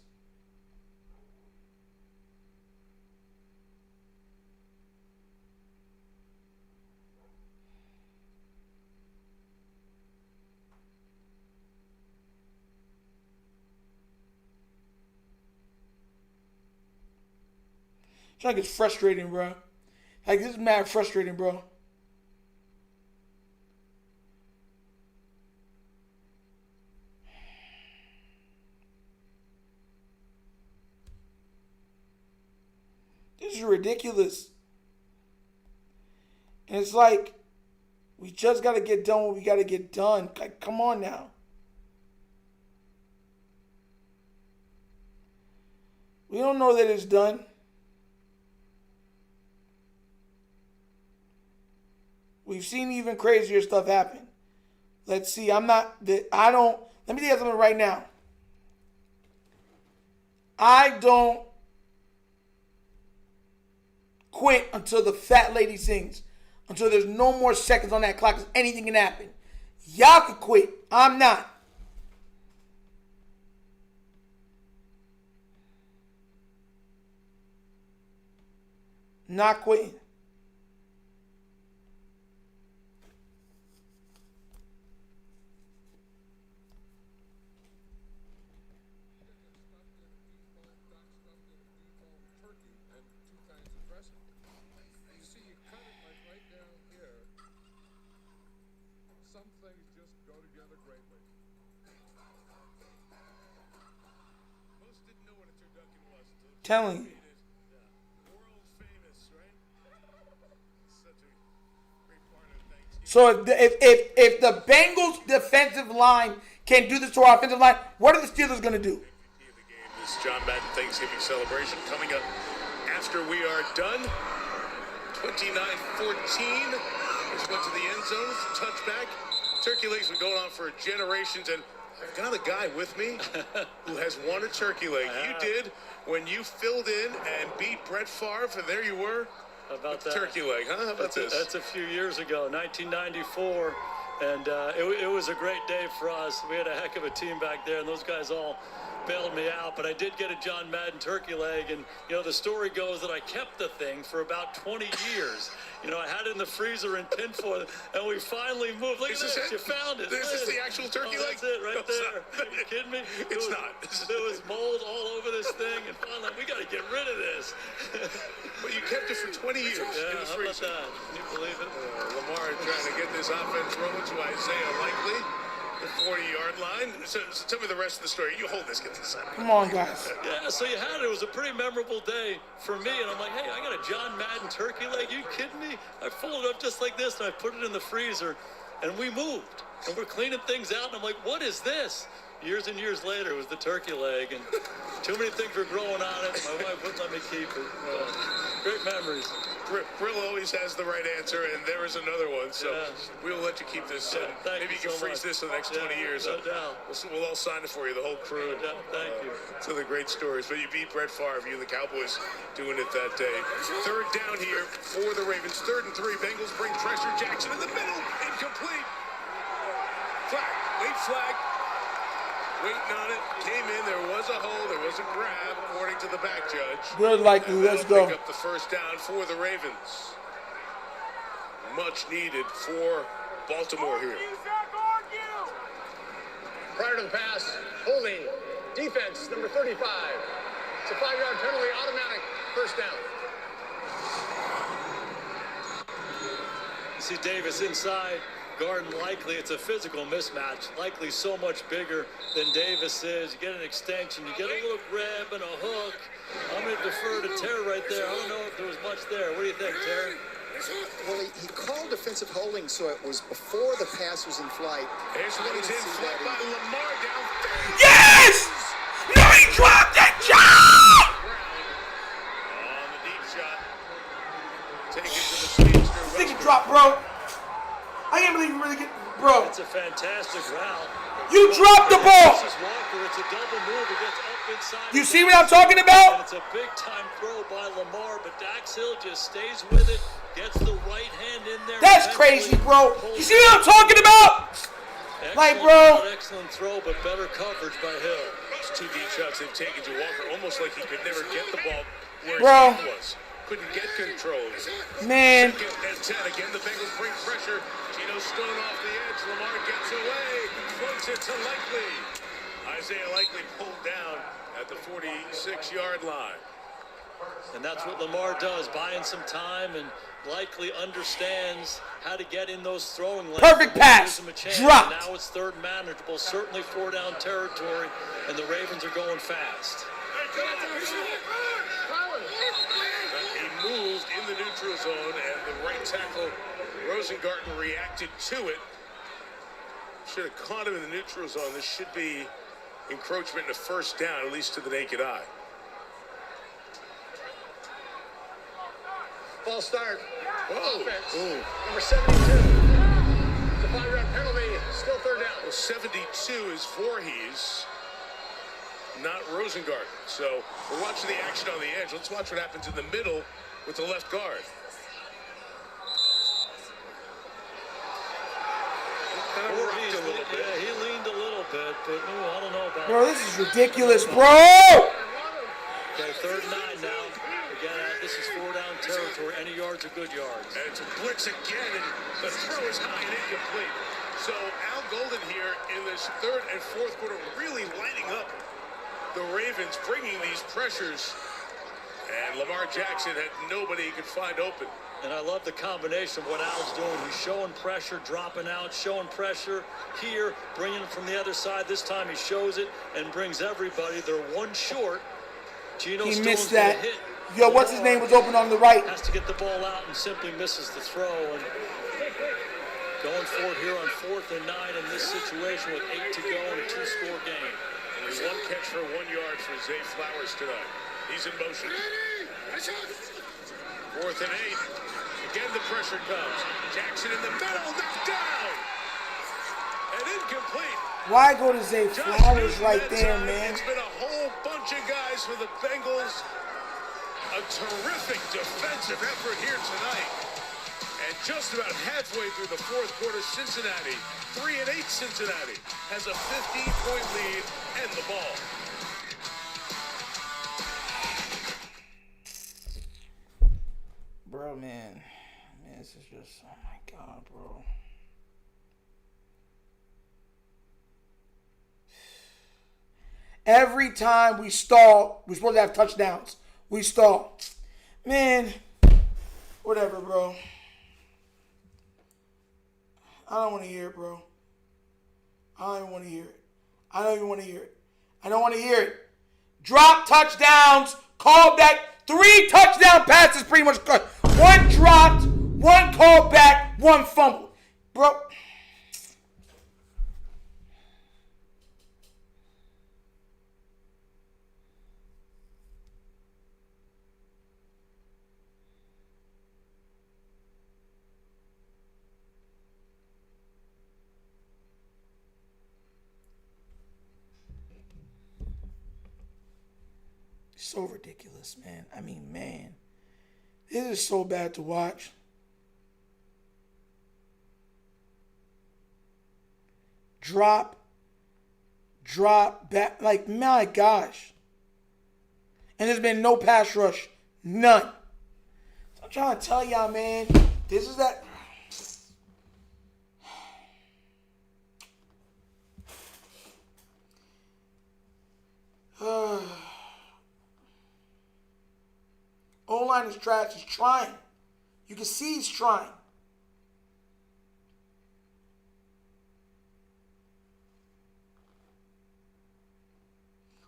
It's like it's frustrating, bro. Like, this is mad frustrating, bro. This is ridiculous. And it's like, we just got to get done what we got to get done. Like, come on now. We don't know that it's done. We've seen even crazier stuff happen. Let's see. Let me tell you something right now. I don't quit until the fat lady sings. Until there's no more seconds on that clock, because anything can happen. Y'all can quit. I'm not. Not quitting. Telling you. So if the Bengals defensive line can do this to our offensive line, what are the Steelers going to do? This John Madden Thanksgiving celebration coming up after we are done. 29-14. Just went to the end zone. It's a touchback. Turkey leg's been going on for generations, and I've got a guy with me who has won a turkey leg. You did when you filled in and beat Brett Favre, and there you were. How about that? Turkey leg, huh? How about this? That's a few years ago, 1994, and it was a great day for us. We had a heck of a team back there, and those guys all bailed me out, but I did get a John Madden turkey leg, and the story goes that I kept the thing for about 20 years. I had it in the freezer in tinfoil, and we finally moved. Look at this, you found it. This is the actual turkey leg? That's it, right there. Are you kidding me? It's not. There was mold all over this thing, and finally, we got to get rid of this. But you kept it for 20 years in the how about freezer. that? Can you believe it? Lamar trying to get this offense rolling to Isaiah Likely. The 40-yard line. So tell me the rest of the story. You hold this, get this out. Come on, guys. Yeah, so you had it. It was a pretty memorable day for me, and I'm like, hey, I got a John Madden turkey leg. You kidding me? I folded it up just like this, and I put it in the freezer, and we moved. And we're cleaning things out, and I'm like, what is this? Years and years later, it was the turkey leg, and too many things were growing on it. My wife wouldn't let me keep it. Great memories. Brill always has the right answer, and there is another one. So we'll let you keep this. Maybe you can freeze this for the next 20 years. No doubt. We'll all sign it for you, the whole crew. No doubt. Thank you. It's the great stories. But you beat Brett Favre, you and the Cowboys doing it that day. Third down here for the Ravens. 3rd and 3. Bengals bring pressure. Jackson in the middle. Incomplete. Flag. Late flag. Waiting on it, came in, there was a hold, there was a grab, according to the back judge. Good, Likely, let's go. Pick up the first down for the Ravens. Much needed for Baltimore here. Prior to the pass, holding, defense, number 35. It's a 5-yard penalty, automatic, first down. You see Davis inside. Garden Likely, it's a physical mismatch. Likely so much bigger than Davis is. You get an extension, you get a little grab and a hook. I'm going to defer to Terry right there. I don't know if there was much there. What do you think, Terry? Well, he called defensive holding, so it was before the pass was in flight. Here's one's in flight by Lamar down. Yes! No, he dropped it, John! On the deep shot. Take it to the speedster. Think it dropped, bro. I can't believe you really get, bro. It's a fantastic route. You dropped the ball. This is Walker. It's a double move. It gets up inside. You see what I'm talking about? And it's a big-time throw by Lamar, but Dax Hill just stays with it, gets the right hand in there. That's crazy, bro. You see what I'm talking about? Like, bro. Excellent throw, but better coverage by Hill. Those 2 deep shots they've taken to Walker, almost like he could never get the ball where Bro. his hand was. Couldn't get control. Man. Second and 10. Again, the Bengals bring pressure. Gino Stone off the edge. Lamar gets away. Floats it to Likely. Isaiah Likely pulled down at the 46-yard line. And that's what Lamar does, buying some time, and Likely understands how to get in those throwing lanes. Perfect pass. Dropped. Now it's third manageable, certainly 4-down territory, and the Ravens are going fast. He moved in the neutral zone, and the right tackle, Rosengarten, reacted to it. Should have caught him in the neutral zone. This should be encroachment in a first down, at least to the naked eye. False start. Whoa. Ooh. Number 72. The 5-yard penalty. Still third down. Well, 72 is Voorhees, not Rosengard. So we're watching the action on the edge. Let's watch what happens in the middle with the left guard. Kind of rocked a little bit. Yeah, he leaned a little bit, but I don't know about Bro, this is ridiculous, bro. Okay, 3rd and 9 now. Again, this is 4-down territory. Any yards are good yards. And it's a blitz again, and the throw is high and incomplete. So Al Golden here in this 3rd and 4th quarter really lighting up the Ravens, bringing these pressures. And Lamar Jackson had nobody he could find open. And I love the combination of what Al's doing. He's showing pressure, dropping out, showing pressure here, bringing it from the other side. This time he shows it and brings everybody. They're one short. Geno He Stone's missed gonna that. hit. Yo, what's his name was open on the right. Has to get the ball out and simply misses the throw. And going for it here on 4th and 9 in this situation with 8 to go in a 2-score game. Only 1 catch for 1 yard for Zay Flowers tonight. He's in motion. 4th and 8. Again, the pressure comes. Jackson in the middle, knocked down. And incomplete. Why go to Zay Flowers right there, man? It's been a whole bunch of guys for the Bengals. A terrific defensive effort here tonight. And just about halfway through the 4th quarter, Cincinnati, 3-8 Cincinnati, has a 15-point lead and the ball. Bro, man, this is just, oh my God, bro. Every time we stall, we're supposed to have touchdowns. We stall. Man, whatever, bro. I don't want to hear it, bro. I don't even want to hear it. I don't even want to hear it. I don't want to hear it. Drop touchdowns, call back. 3 touchdown passes pretty much. 1 dropped, 1 called back, 1 fumbled. Bro. So ridiculous, man. I mean, man. This is so bad to watch. Drop, back. Like, my gosh. And there's been no pass rush. None. So I'm trying to tell y'all, man. This is that. O-line is trash. He's trying. You can see he's trying.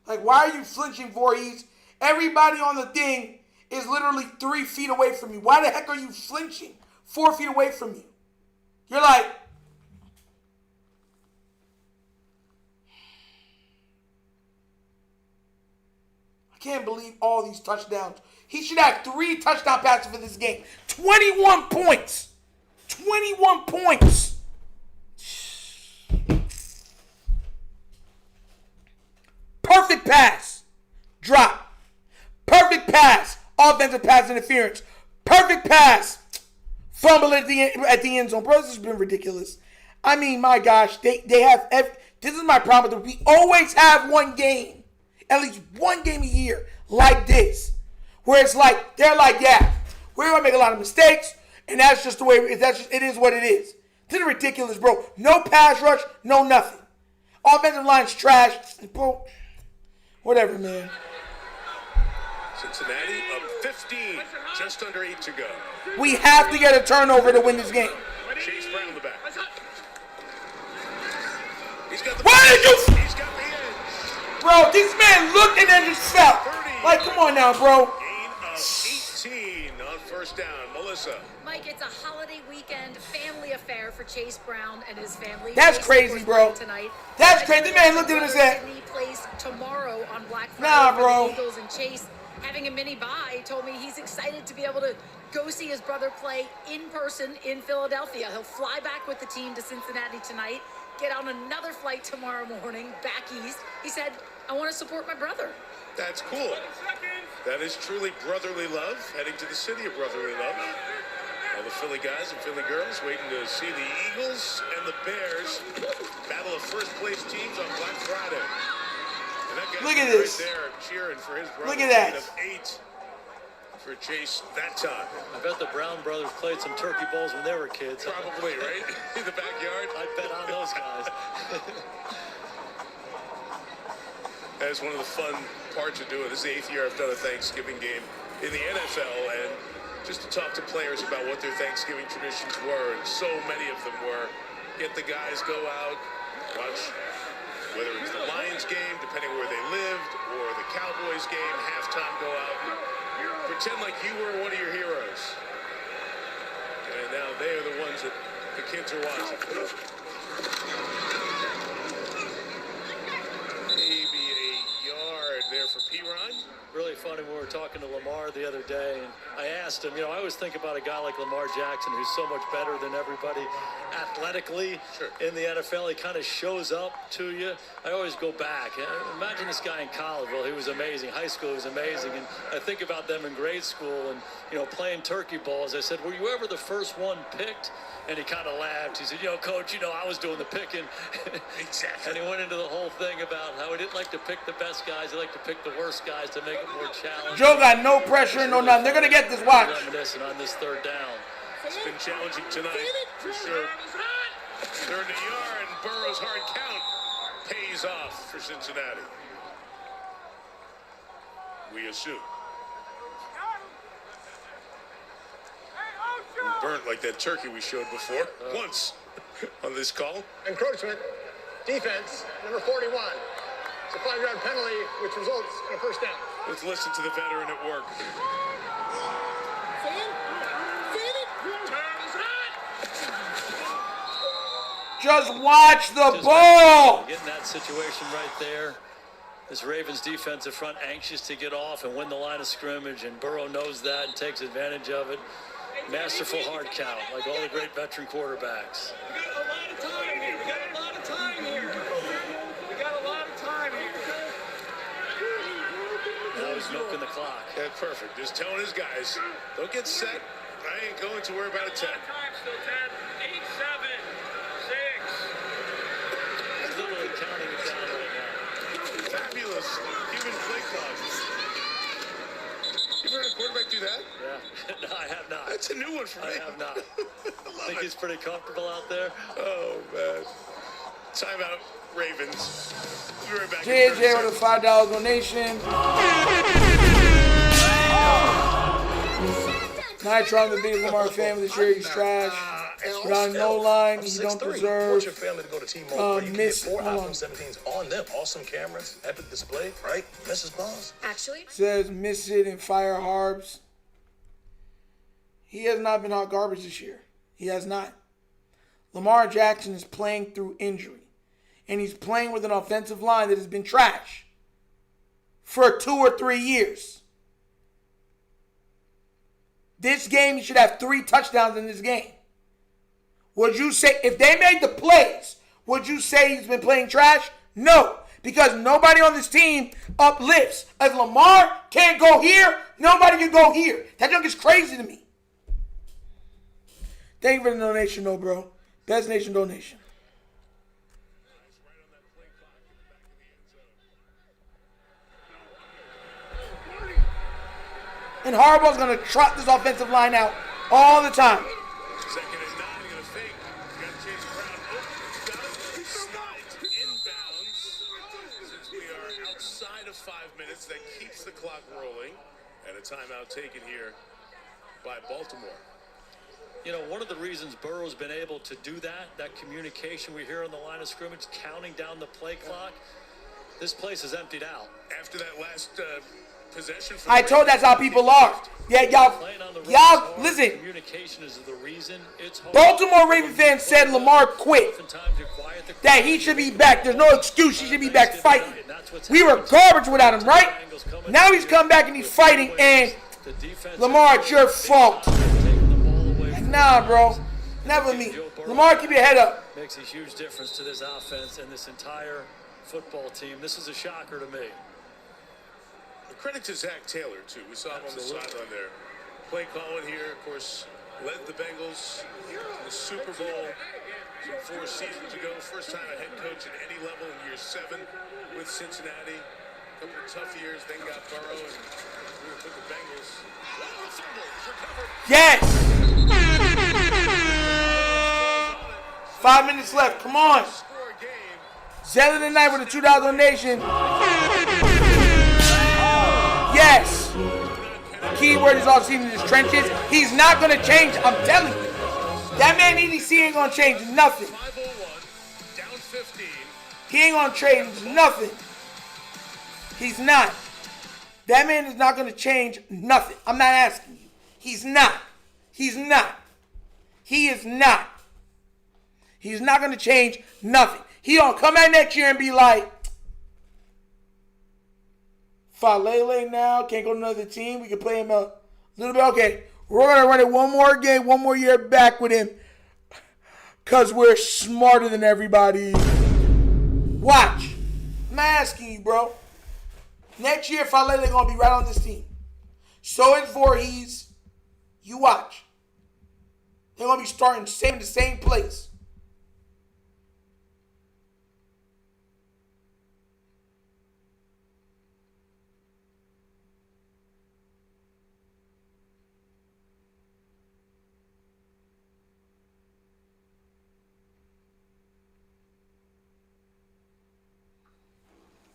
Like, why are you flinching, Voorhees? Everybody on the thing is literally 3 feet away from you. Why the heck are you flinching 4 feet away from you? You're like, I can't believe all these touchdowns. He should have 3 touchdown passes for this game. 21 points. 21 points. Perfect pass. Drop. Perfect pass. Offensive pass interference. Perfect pass. Fumble at the end zone. Bro, this has been ridiculous. I mean, my gosh. They have... This is my problem. We always have one game. At least one game a year like this. Where it's like, they're like, yeah, we're going to make a lot of mistakes, and that's just the way, it is what it is. This is ridiculous, bro. No pass rush, no nothing. Offensive line's trash. Bro, whatever, man. Cincinnati up 15, just under 8 to go. We have to get a turnover to win this game. Chase Brown in the back. He's got the He's got the edge. Bro, this man looked and then just fell. Like, come on now, bro. Gain of 18 on first down. Melissa. Mike, it's a holiday weekend family affair for Chase Brown and his family. That's crazy, bro. Tonight. That's crazy. The man looked at him and said, Sydney plays tomorrow on Black Friday nah, for bro. the Eagles, and Chase, having a mini bye, told me he's excited to be able to go see his brother play in person in Philadelphia. He'll fly back with the team to Cincinnati tonight, get on another flight tomorrow morning back east. He said, I want to support my brother. That's cool. That is truly brotherly love, heading to the city of brotherly love. All the Philly guys and Philly girls waiting to see the Eagles and the Bears battle of first-place teams on Black Friday. And that guy's Look at this. Right there cheering for his brother. Look at that. Of 8 for Chase that time. I bet the Brown brothers played some turkey bowls when they were kids. Probably, right? In the backyard. I'd bet on those guys. That's one of the fun parts of doing it. This is the 8th year I've done a Thanksgiving game in the NFL, and just to talk to players about what their Thanksgiving traditions were, and so many of them were, get the guys go out, watch, whether it's the Lions game, depending where they lived, or the Cowboys game, halftime, go out and pretend like you were one of your heroes. And now they are the ones that the kids are watching. Maybe a yard there for P-Ron. Really funny when we were talking to Lamar the other day, and I asked him, I always think about a guy like Lamar Jackson who's so much better than everybody athletically in the NFL. He kind of shows up to you. I always go back. Imagine this guy in college. Well, he was amazing. High school, he was amazing. And I think about them in grade school and, playing turkey balls. I said, were you ever the first one picked? And he kind of laughed. He said, Coach, I was doing the picking. Exactly. And he went into the whole thing about how he didn't like to pick the best guys. He liked to pick the worst guys to make it more challenging. Joe got no pressure, no nothing. They're going to get this watch. Reminiscing on this third down. It's been challenging tonight, for sure. They're in the yard, and Burrow's hard count pays off for Cincinnati. We assume. Burnt like that turkey we showed before, once on this call. Encroachment, defense, number 41. It's a 5-yard penalty, which results in a first down. Let's listen to the veteran at work. Just watch the ball. Getting that situation right there. This Ravens defensive front anxious to get off and win the line of scrimmage, and Burrow knows that and takes advantage of it. Masterful hard count, like all the great veteran quarterbacks. We got a lot of time here. We got a lot of time here. Now he's milking the clock. Yeah, perfect. Just telling his guys, don't get set. I ain't going to worry about a 10. Time still 10, 8, 7, 6. He's literally counting it down right now. Fabulous human play clock. You ever heard a quarterback do that? Yeah. No, I have not. That's a new one for me. I have not. I think he's pretty comfortable out there. Oh, man. Timeout, Ravens. We'll be right back. JJ with a $5 donation. Nitron, the biggest Lamar fan, this year he's trash. Without no line, he don't deserve. Want your family to go to T-Mobile? You can get 4 hold iPhone on. 17s on them. Awesome cameras, epic display, right, Mrs. Boss? Actually, Says miss it and fire Harbs. He has not been hot garbage this year. He has not. Lamar Jackson is playing through injury. And he's playing with an offensive line that has been trash for 2 or 3 years. This game, he should have 3 touchdowns in this game. Would you say, if they made the plays, would you say he's been playing trash? No, because nobody on this team uplifts. If Lamar can't go here, nobody can go here. That junk is crazy to me. Thank you for the donation, though, bro. Best nation donation. And Harbaugh's going to trot this offensive line out all the time. Second and 9, going to fake. Got to chase Brown. Oh, got it. Slides inbounds. Since we are outside of 5 minutes, that keeps the clock rolling. And a timeout taken here by Baltimore. One of the reasons Burrow's been able to do that communication we hear on the line of scrimmage, counting down the play clock, this place is emptied out. After that last possession. I told that's how people are. Yeah, y'all, listen. Communication is the reason it's hard. Baltimore Ravens fans said Lamar quit. That he should be back. There's no excuse. He should be back fighting. We were garbage without him, right? Now he's come back and he's fighting, and The defense. Lamar, it's your fault. Nah, bro. Never me. Lamar, keep your head up. Makes a huge difference to this offense and this entire football team. This is a shocker to me. Credit to Zach Taylor, too. We saw him on the sideline there. Play calling here, of course, led the Bengals to the Super Bowl some 4 seasons ago. First time a head coach at any level in year 7 with Cincinnati. A couple of tough years, then got Burrow, and we put the Bengals. Yes! 5 minutes left. Come on. Zella tonight with a $2 donation. Yes. Keyword is all seen in his trenches. He's not going to change. I'm telling you. That man EDC ain't going to change nothing. He ain't going to change nothing. He's not. That man is not going to change nothing. I'm not asking you. He's not. He's not. He is not. He's not going to change nothing. He going to come out next year and be like, Falele now, can't go to another team. We can play him a little bit. Okay, we're going to run it one more game, one more year back with him because we're smarter than everybody. Watch. I'm asking you, bro. Next year, Falele going to be right on this team. So is Voorhees. You watch. They're going to be starting in the same place.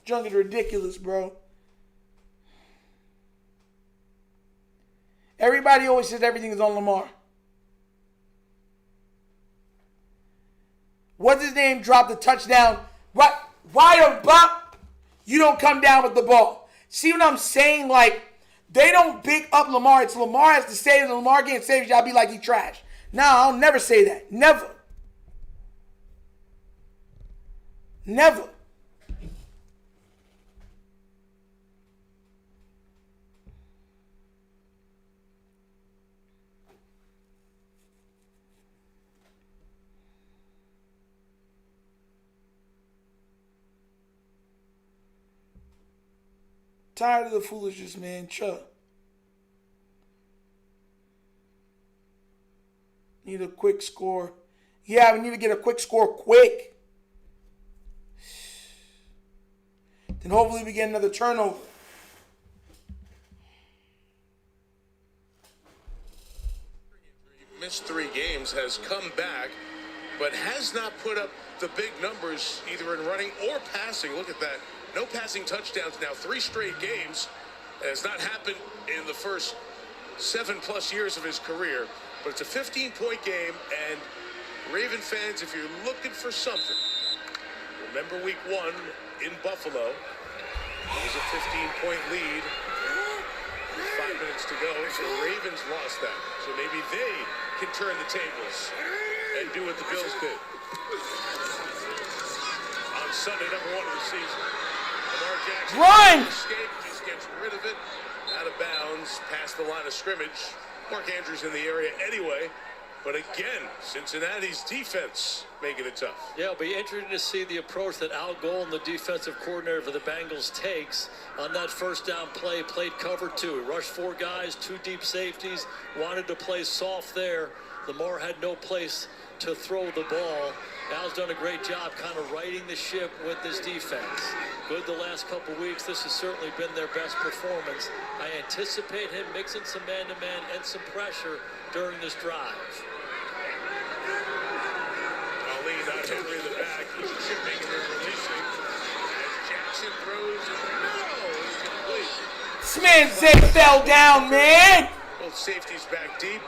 Junk is ridiculous, bro. Everybody always says everything is on Lamar. What's his name? Dropped the touchdown. Why the bop? You don't come down with the ball. See what I'm saying? Like, they don't big up Lamar. It's Lamar has to save it. Lamar can't save it. Y'all be like he trash. Nah, I'll never say that. Never. Never. Tired of the foolishness, man. Chuck. Need a quick score. Yeah, we need to get a quick score quick. Then hopefully we get another turnover. Missed 3 games, has come back, but has not put up the big numbers either in running or passing. Look at that. No passing touchdowns now, 3 straight games. It has not happened in the first 7+ years of his career, but it's a 15-point game, and Raven fans, if you're looking for something, remember week 1 in Buffalo. It was a 15-point lead with 5 minutes to go, so the Ravens lost that. So maybe they can turn the tables and do what the Bills did. On Sunday, number 1 of the season. Lamar Jackson run! Escape, just gets rid of it. Out of bounds, past the line of scrimmage. Mark Andrews in the area anyway. But again, Cincinnati's defense making it tough. Yeah, it'll be interesting to see the approach that Al Golden, the defensive coordinator for the Bengals, takes on that first down play. Played cover 2. Rushed 4 guys, 2 deep safeties. Wanted to play soft there. Lamar had no place to throw the ball. Al's done a great job kind of righting the ship with this defense. Good the last couple weeks. This has certainly been their best performance. I anticipate him mixing some man-to-man and some pressure during this drive. Ali not Henry in the back. He's chipping and then releasing. As Jackson throws and incomplete. This man Zay fell down, man. Both safeties back deep.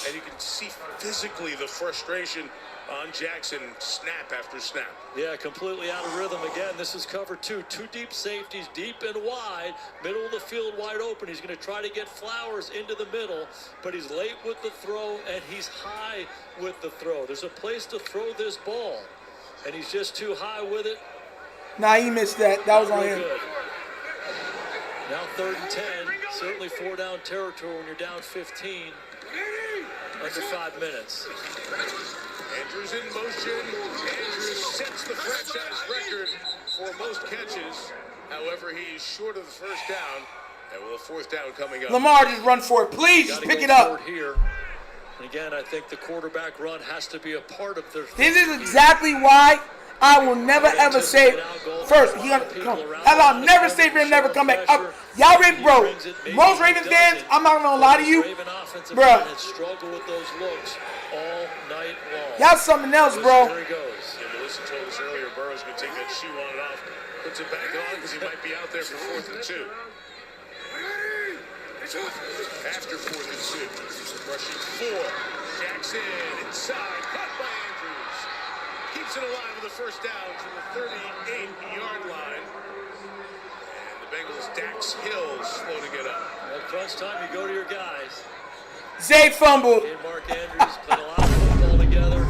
And you can see physically the frustration on Jackson snap after snap. Yeah, completely out of rhythm again. This is cover 2. 2 deep safeties, deep and wide. Middle of the field wide open. He's going to try to get Flowers into the middle, but he's late with the throw and he's high with the throw. There's a place to throw this ball, and he's just too high with it. Nah, he missed that. That was on him. Good. Now 3rd and 10. Certainly 4-down territory when you're down 15. Under 5 minutes. Andrews in motion. Andrews sets the franchise record for most catches. However, he is short of the first down. And with a 4th down coming up. Lamar, just run for it. Please, just pick it up. Here. And again, I think the quarterback run has to be a part of their. This is exactly why I will never ever say first. I'll never say for him never come back up. Y'all Ravens, bro. Most Ravens fans, I'm not gonna lie to you, bro. Struggle with those looks all night long. Y'all something else, bro. Here he goes. Yeah, Melissa told us earlier, Burrow's gonna take that shoe on and off, puts it back on because he might be out there for 4th and 2. After 4th and 2, rushing 4. Jackson inside, caught by Andrews. Keeps it alive with a first down to the 38-yard line. And the Bengals, Dax Hill, slow to get up. At crunch time, you go to your guys. Zay fumbled. Mark Andrews played a lot of football together.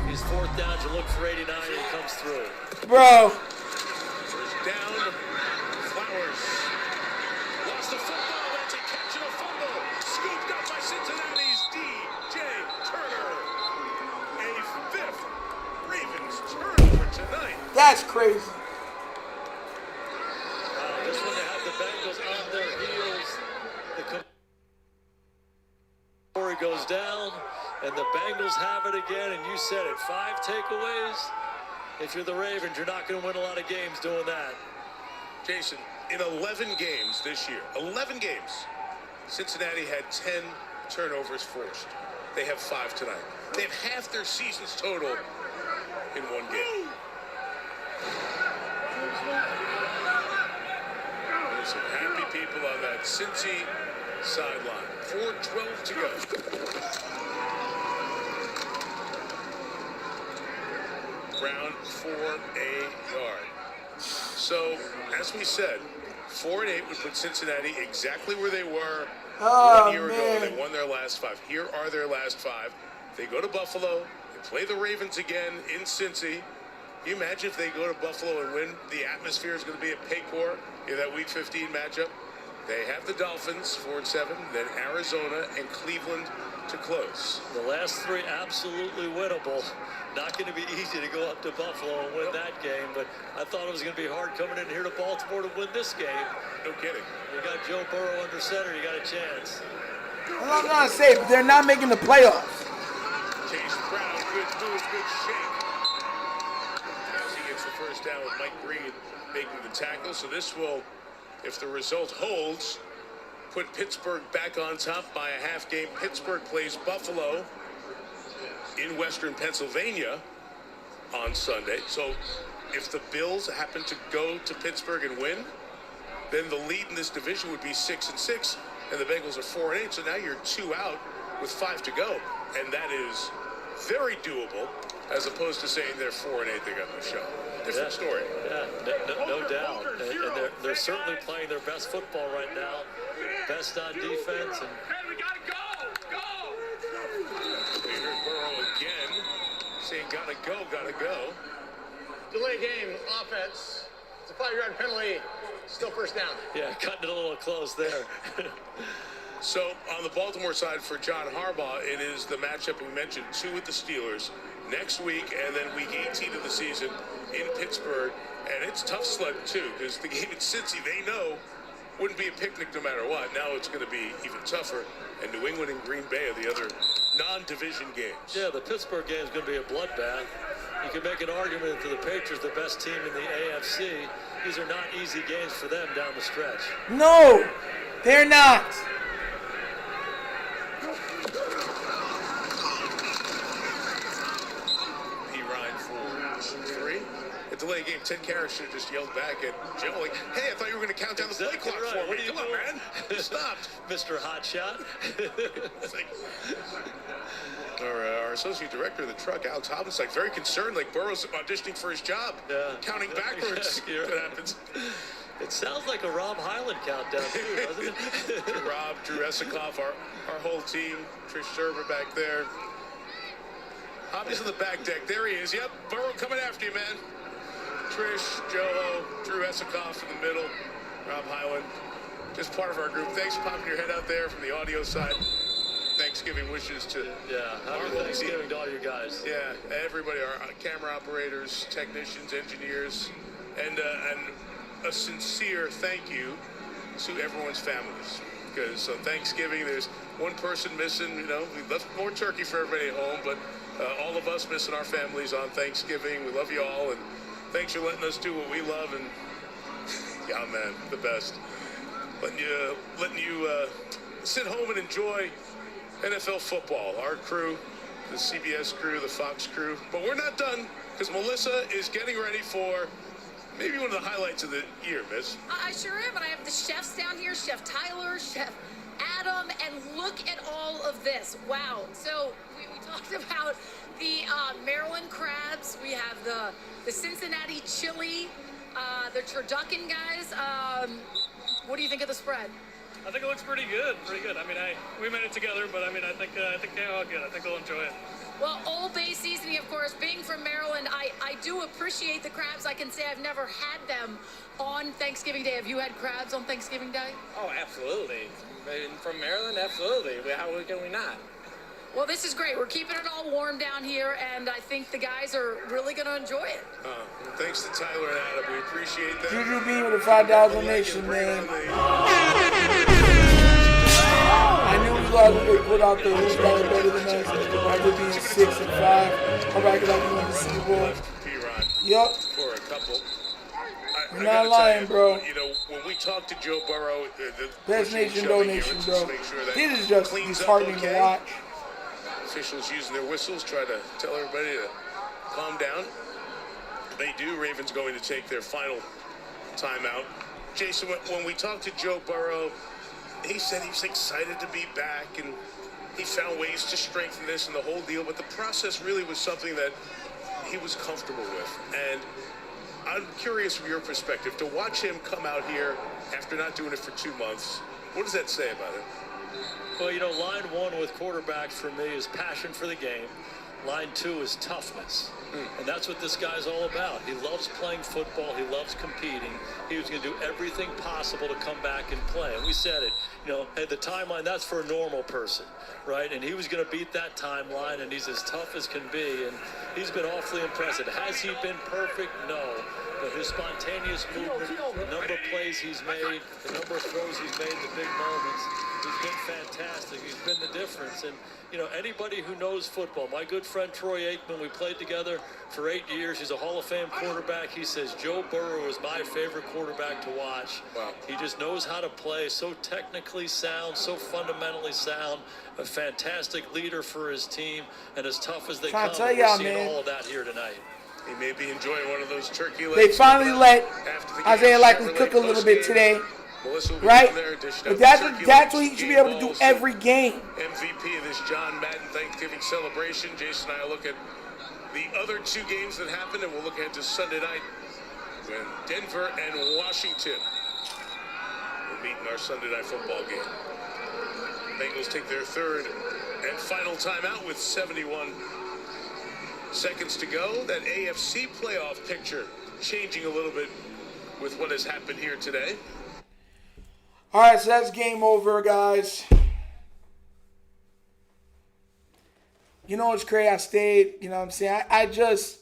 He's 4th down to look for 89, and he comes through. Bro. First down, Flowers. Lost the football. That's a catch and a fumble. Scooped up by Cincinnati's D.J. Turner. A 5th Ravens turnover tonight. That's crazy. Just when they have the Bengals on their heels, the story goes down, and the Bengals have it again, and you said it, 5 takeaways. If you're the Ravens, you're not going to win a lot of games doing that. Jason, in 11 games this year, 11 games, Cincinnati had 10 turnovers forced. They have 5 tonight. They have half their season's total in one game. There's some happy people on that Cincy sideline. 4:12 to go. Brown for a yard. So, as we said, 4 and 8 would put Cincinnati exactly where they were 1 year ago when they won their last 5. Here are their last 5. They go to Buffalo. They play the Ravens again in Cincy. Can you imagine if they go to Buffalo and win? The atmosphere is going to be at Paycor in that Week 15 matchup. They have the Dolphins 4-7, then Arizona and Cleveland to close. The last 3 absolutely winnable. Not going to be easy to go up to Buffalo and win that game, but I thought it was going to be hard coming in here to Baltimore to win this game. No kidding. You got Joe Burrow under center, you got a chance. I'm going to say, they're not making the playoffs. Chase Brown, good move, good shake. As he gets the first down with Mike Green making the tackle. So this will, if the result holds, put Pittsburgh back on top by a half game. Pittsburgh plays Buffalo in Western Pennsylvania on Sunday. So if the Bills happen to go to Pittsburgh and win, then the lead in this division would be 6-6, and the Bengals are 4-8. So now you're 2 out with 5 to go, and that is very doable, as opposed to saying they're 4-8, they got no shot. Different story. Yeah, no doubt. And they're certainly playing their best football right now. Best on defense. And hey, we gotta go! We heard Burrow again saying gotta go. Delay game offense. It's a 5-yard penalty. Still first down. Yeah, cutting it a little close there. So on the Baltimore side for John Harbaugh, it is the matchup we mentioned, 2 with the Steelers next week, and then week 18 of the season in Pittsburgh. And it's tough sled too, because the game at Cincy, they know, wouldn't be a picnic no matter what. Now it's going to be even tougher. And New England and Green Bay are the other non-division games. Yeah, the Pittsburgh game is going to be a bloodbath. You can make an argument that the Patriots, the best team in the AFC. These are not easy games for them down the stretch. No, they're not. Delay game, Ted Karras should have just yelled back at Joe, like, hey, I thought you were going to count down the play clock for me. What are you doing, man? You stopped. Mr. Hotshot. Our associate director of the truck, Alex Hobbins, like very concerned, like Burrow's auditioning for his job, counting backwards. Yeah, what happens? It sounds like a Rob Hyland countdown, too, doesn't it? Rob, Drew Esikoff, our whole team, Trish Server back there. Hobby's on the back deck. There he is. Yep, Burrow coming after you, man. Trish, Joe, Drew Esikoff in the middle, Rob Hyland. just part of our group. Thanks for popping your head out there from the audio side. Thanksgiving wishes to happy Thanksgiving to all you guys. Yeah, everybody, our camera operators, technicians, engineers, and a sincere thank you to everyone's families. Because on Thanksgiving, there's one person missing. You know, we left more turkey for everybody at home, but all of us missing our families on Thanksgiving. We love you all, and thanks for letting us do what we love. And yeah, man, the best. Letting you sit home and enjoy NFL football. Our crew, the CBS crew, the Fox crew. But we're not done, because Melissa is getting ready for maybe one of the highlights of the year, Miss. I sure am, and I have the chefs down here, Chef Tyler, Chef Adam, and look at all of this. Wow. So we talked about the Maryland crabs. We have the Cincinnati chili, the turducken guys. What do you think of the spread? I think it looks pretty good. I mean, we made it together, but I mean, I think they all good. I think they'll enjoy it. Well, Old Bay seasoning, of course, being from Maryland, I do appreciate the crabs. I can say I've never had them on Thanksgiving Day. Have you had crabs on Thanksgiving Day? Oh, absolutely. From Maryland, absolutely. How can we not? Well, this is great. We're keeping it all warm down here, and I think the guys are really going to enjoy it. Thanks to Tyler and Adam. We appreciate that. Juju B with a $5 donation, man. I knew you guys would put out the who's better than us after being 6-5. I'm back like we won the Super Bowl. Yup. For a couple. You're not lying, bro. You know, when we talk to Joe Burrow, Best nation donation, bro. This is just disheartening to watch. Officials using their whistles, try to tell everybody to calm down. They do. Ravens going to take their final timeout. Jason, when we talked to Joe Burrow, he said he was excited to be back, and he found ways to strengthen this and the whole deal. But the process really was something that he was comfortable with. And I'm curious from your perspective, to watch him come out here after not doing it for 2 months, what does that say about him? Well, you know, line one with quarterbacks for me is passion for the game. Line two is toughness. And that's what this guy's all about. He loves playing football. He loves competing. He was going to do everything possible to come back and play. And we said it, you know, hey, the timeline, that's for a normal person, right? And he was going to beat that timeline, and he's as tough as can be. And he's been awfully impressive. Has he been perfect? No. But his spontaneous movement, the number of plays he's made, the number of throws he's made, the big moments, he's been fantastic. He's been the difference. And, you know, anybody who knows football, my good friend Troy Aikman, we played together for 8 years. He's a Hall of Fame quarterback. He says Joe Burrow is my favorite quarterback to watch. Wow. He just knows how to play, so technically sound, so fundamentally sound, a fantastic leader for his team, and as tough as they come, we're seeing all of that here tonight. He may be enjoying one of those turkey legs. They finally let Isaiah Likely cook a little bit today, right? But that's what he should be able to do every game. MVP of this John Madden Thanksgiving celebration. Jason and I will look at the other 2 games that happened, and we'll look ahead to Sunday night when Denver and Washington will meet in our Sunday night football game. Bengals take their third and final timeout with 71 seconds to go. That AFC playoff picture changing a little bit with what has happened here today. All right, so that's game over, guys. You know what's crazy? I stayed, you know what I'm saying? I just,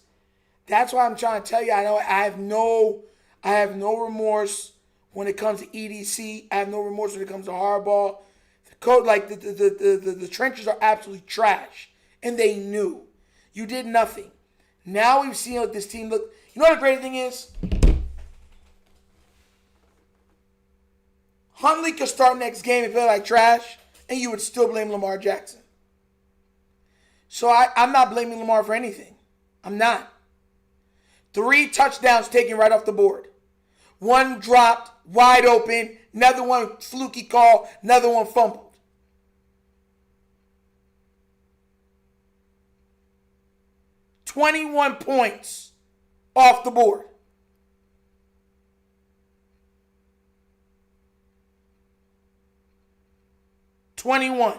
that's why I'm trying to tell you, I have no remorse when it comes to EDC. I have no remorse when it comes to hardball. The code, like the trenches are absolutely trash. And they knew. You did nothing. Now we've seen what this team look. You know what the great thing is? Huntley could start next game and play like trash, and you would still blame Lamar Jackson. So I'm not blaming Lamar for anything. I'm not. 3 touchdowns taken right off the board. 1 dropped, wide open. Another one fluky call. Another one fumbled. $21 points off the board. $21.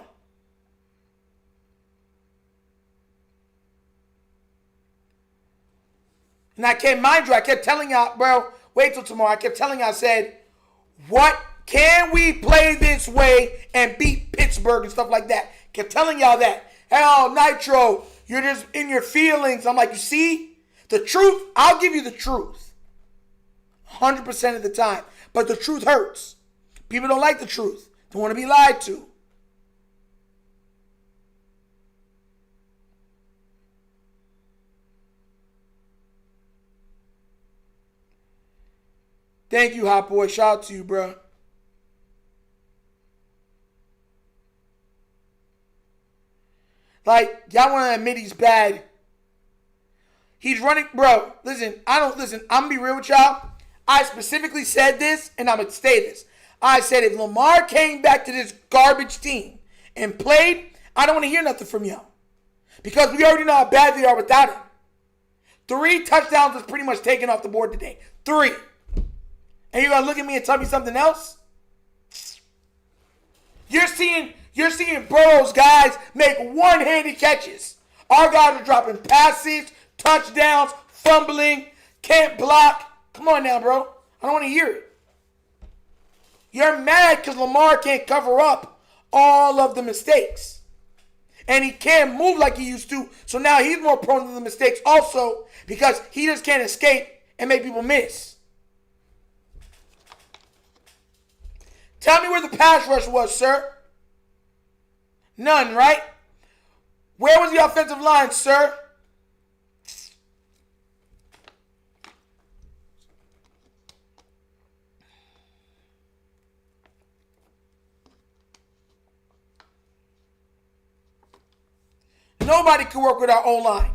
And I kept telling y'all, bro, wait till tomorrow. I kept telling y'all, I said, what Can we play this way and beat Pittsburgh and stuff like that? Kept telling y'all that. Hell, Nitro, you're just in your feelings. I'm like, you see? The truth, I'll give you the truth. 100% of the time. But the truth hurts. People don't like the truth. Don't want to be lied to. Thank you, Hot Boy. Shout out to you, bro. Like, y'all want to admit he's bad. He's running, bro. Listen, I'm going to be real with y'all. I specifically said this, and I'm going to say this. I said if Lamar came back to this garbage team and played, I don't want to hear nothing from y'all. Because we already know how bad they are without him. 3 touchdowns was pretty much taken off the board today. 3. And you're going to look at me and tell me something else? You're seeing Burrow's guys make one-handed catches. Our guys are dropping passes, touchdowns, fumbling, can't block. Come on now, bro. I don't want to hear it. You're mad because Lamar can't cover up all of the mistakes. And he can't move like he used to. So now he's more prone to the mistakes also because he just can't escape and make people miss. Tell me where the pass rush was, sir. None, right? Where was the offensive line, sir? Nobody can work with our O-line.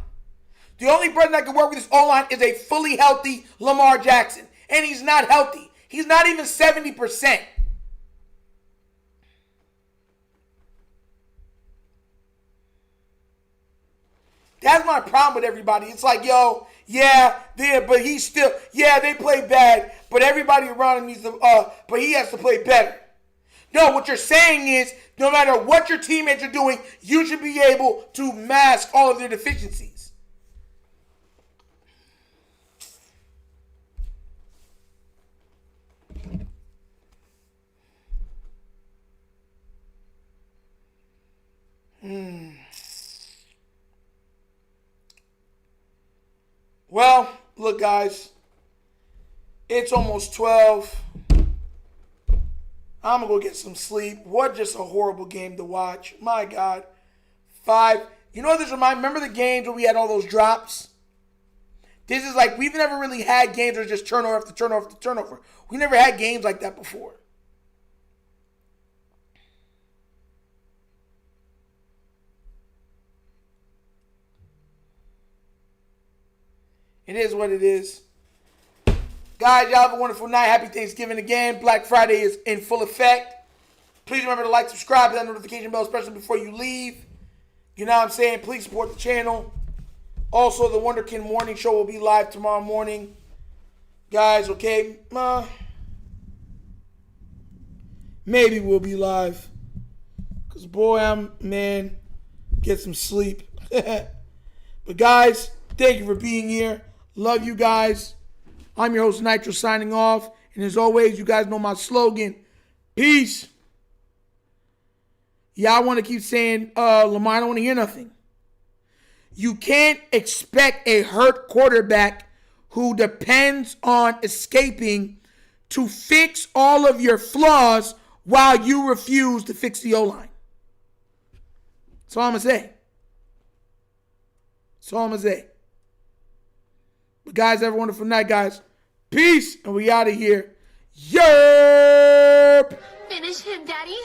The only person that can work with this O-line is a fully healthy Lamar Jackson. And he's not healthy. He's not even 70%. That's my problem with everybody. It's like, yo, but he's still, they play bad, but everybody around him needs to, but he has to play better. No, what you're saying is, no matter what your teammates are doing, you should be able to mask all of their deficiencies. Well, look, guys, it's almost 12. I'm going to go get some sleep. What just a horrible game to watch. My God. 5. You know what this reminds me? Remember the games where we had all those drops? This is like, we've never really had games where it's just turnover after turnover after turnover. We never had games like that before. It is what it is. Guys, y'all have a wonderful night. Happy Thanksgiving again. Black Friday is in full effect. Please remember to like, subscribe, hit that notification bell, especially before you leave. You know what I'm saying? Please support the channel. Also, the Wunderkind Morning Show will be live tomorrow morning. Guys, okay? Maybe we'll be live. Because, boy, get some sleep. But, guys, thank you for being here. Love you guys. I'm your host, Nitro, signing off. And as always, you guys know my slogan. Peace. Yeah, I want to keep saying, Lamar, I don't want to hear nothing. You can't expect a hurt quarterback who depends on escaping to fix all of your flaws while you refuse to fix the O-line. That's all I'm going to say. That's all I'm going to say. But guys, have a wonderful night, guys. Peace, and we out of here. Yerp! Finish him, Daddy.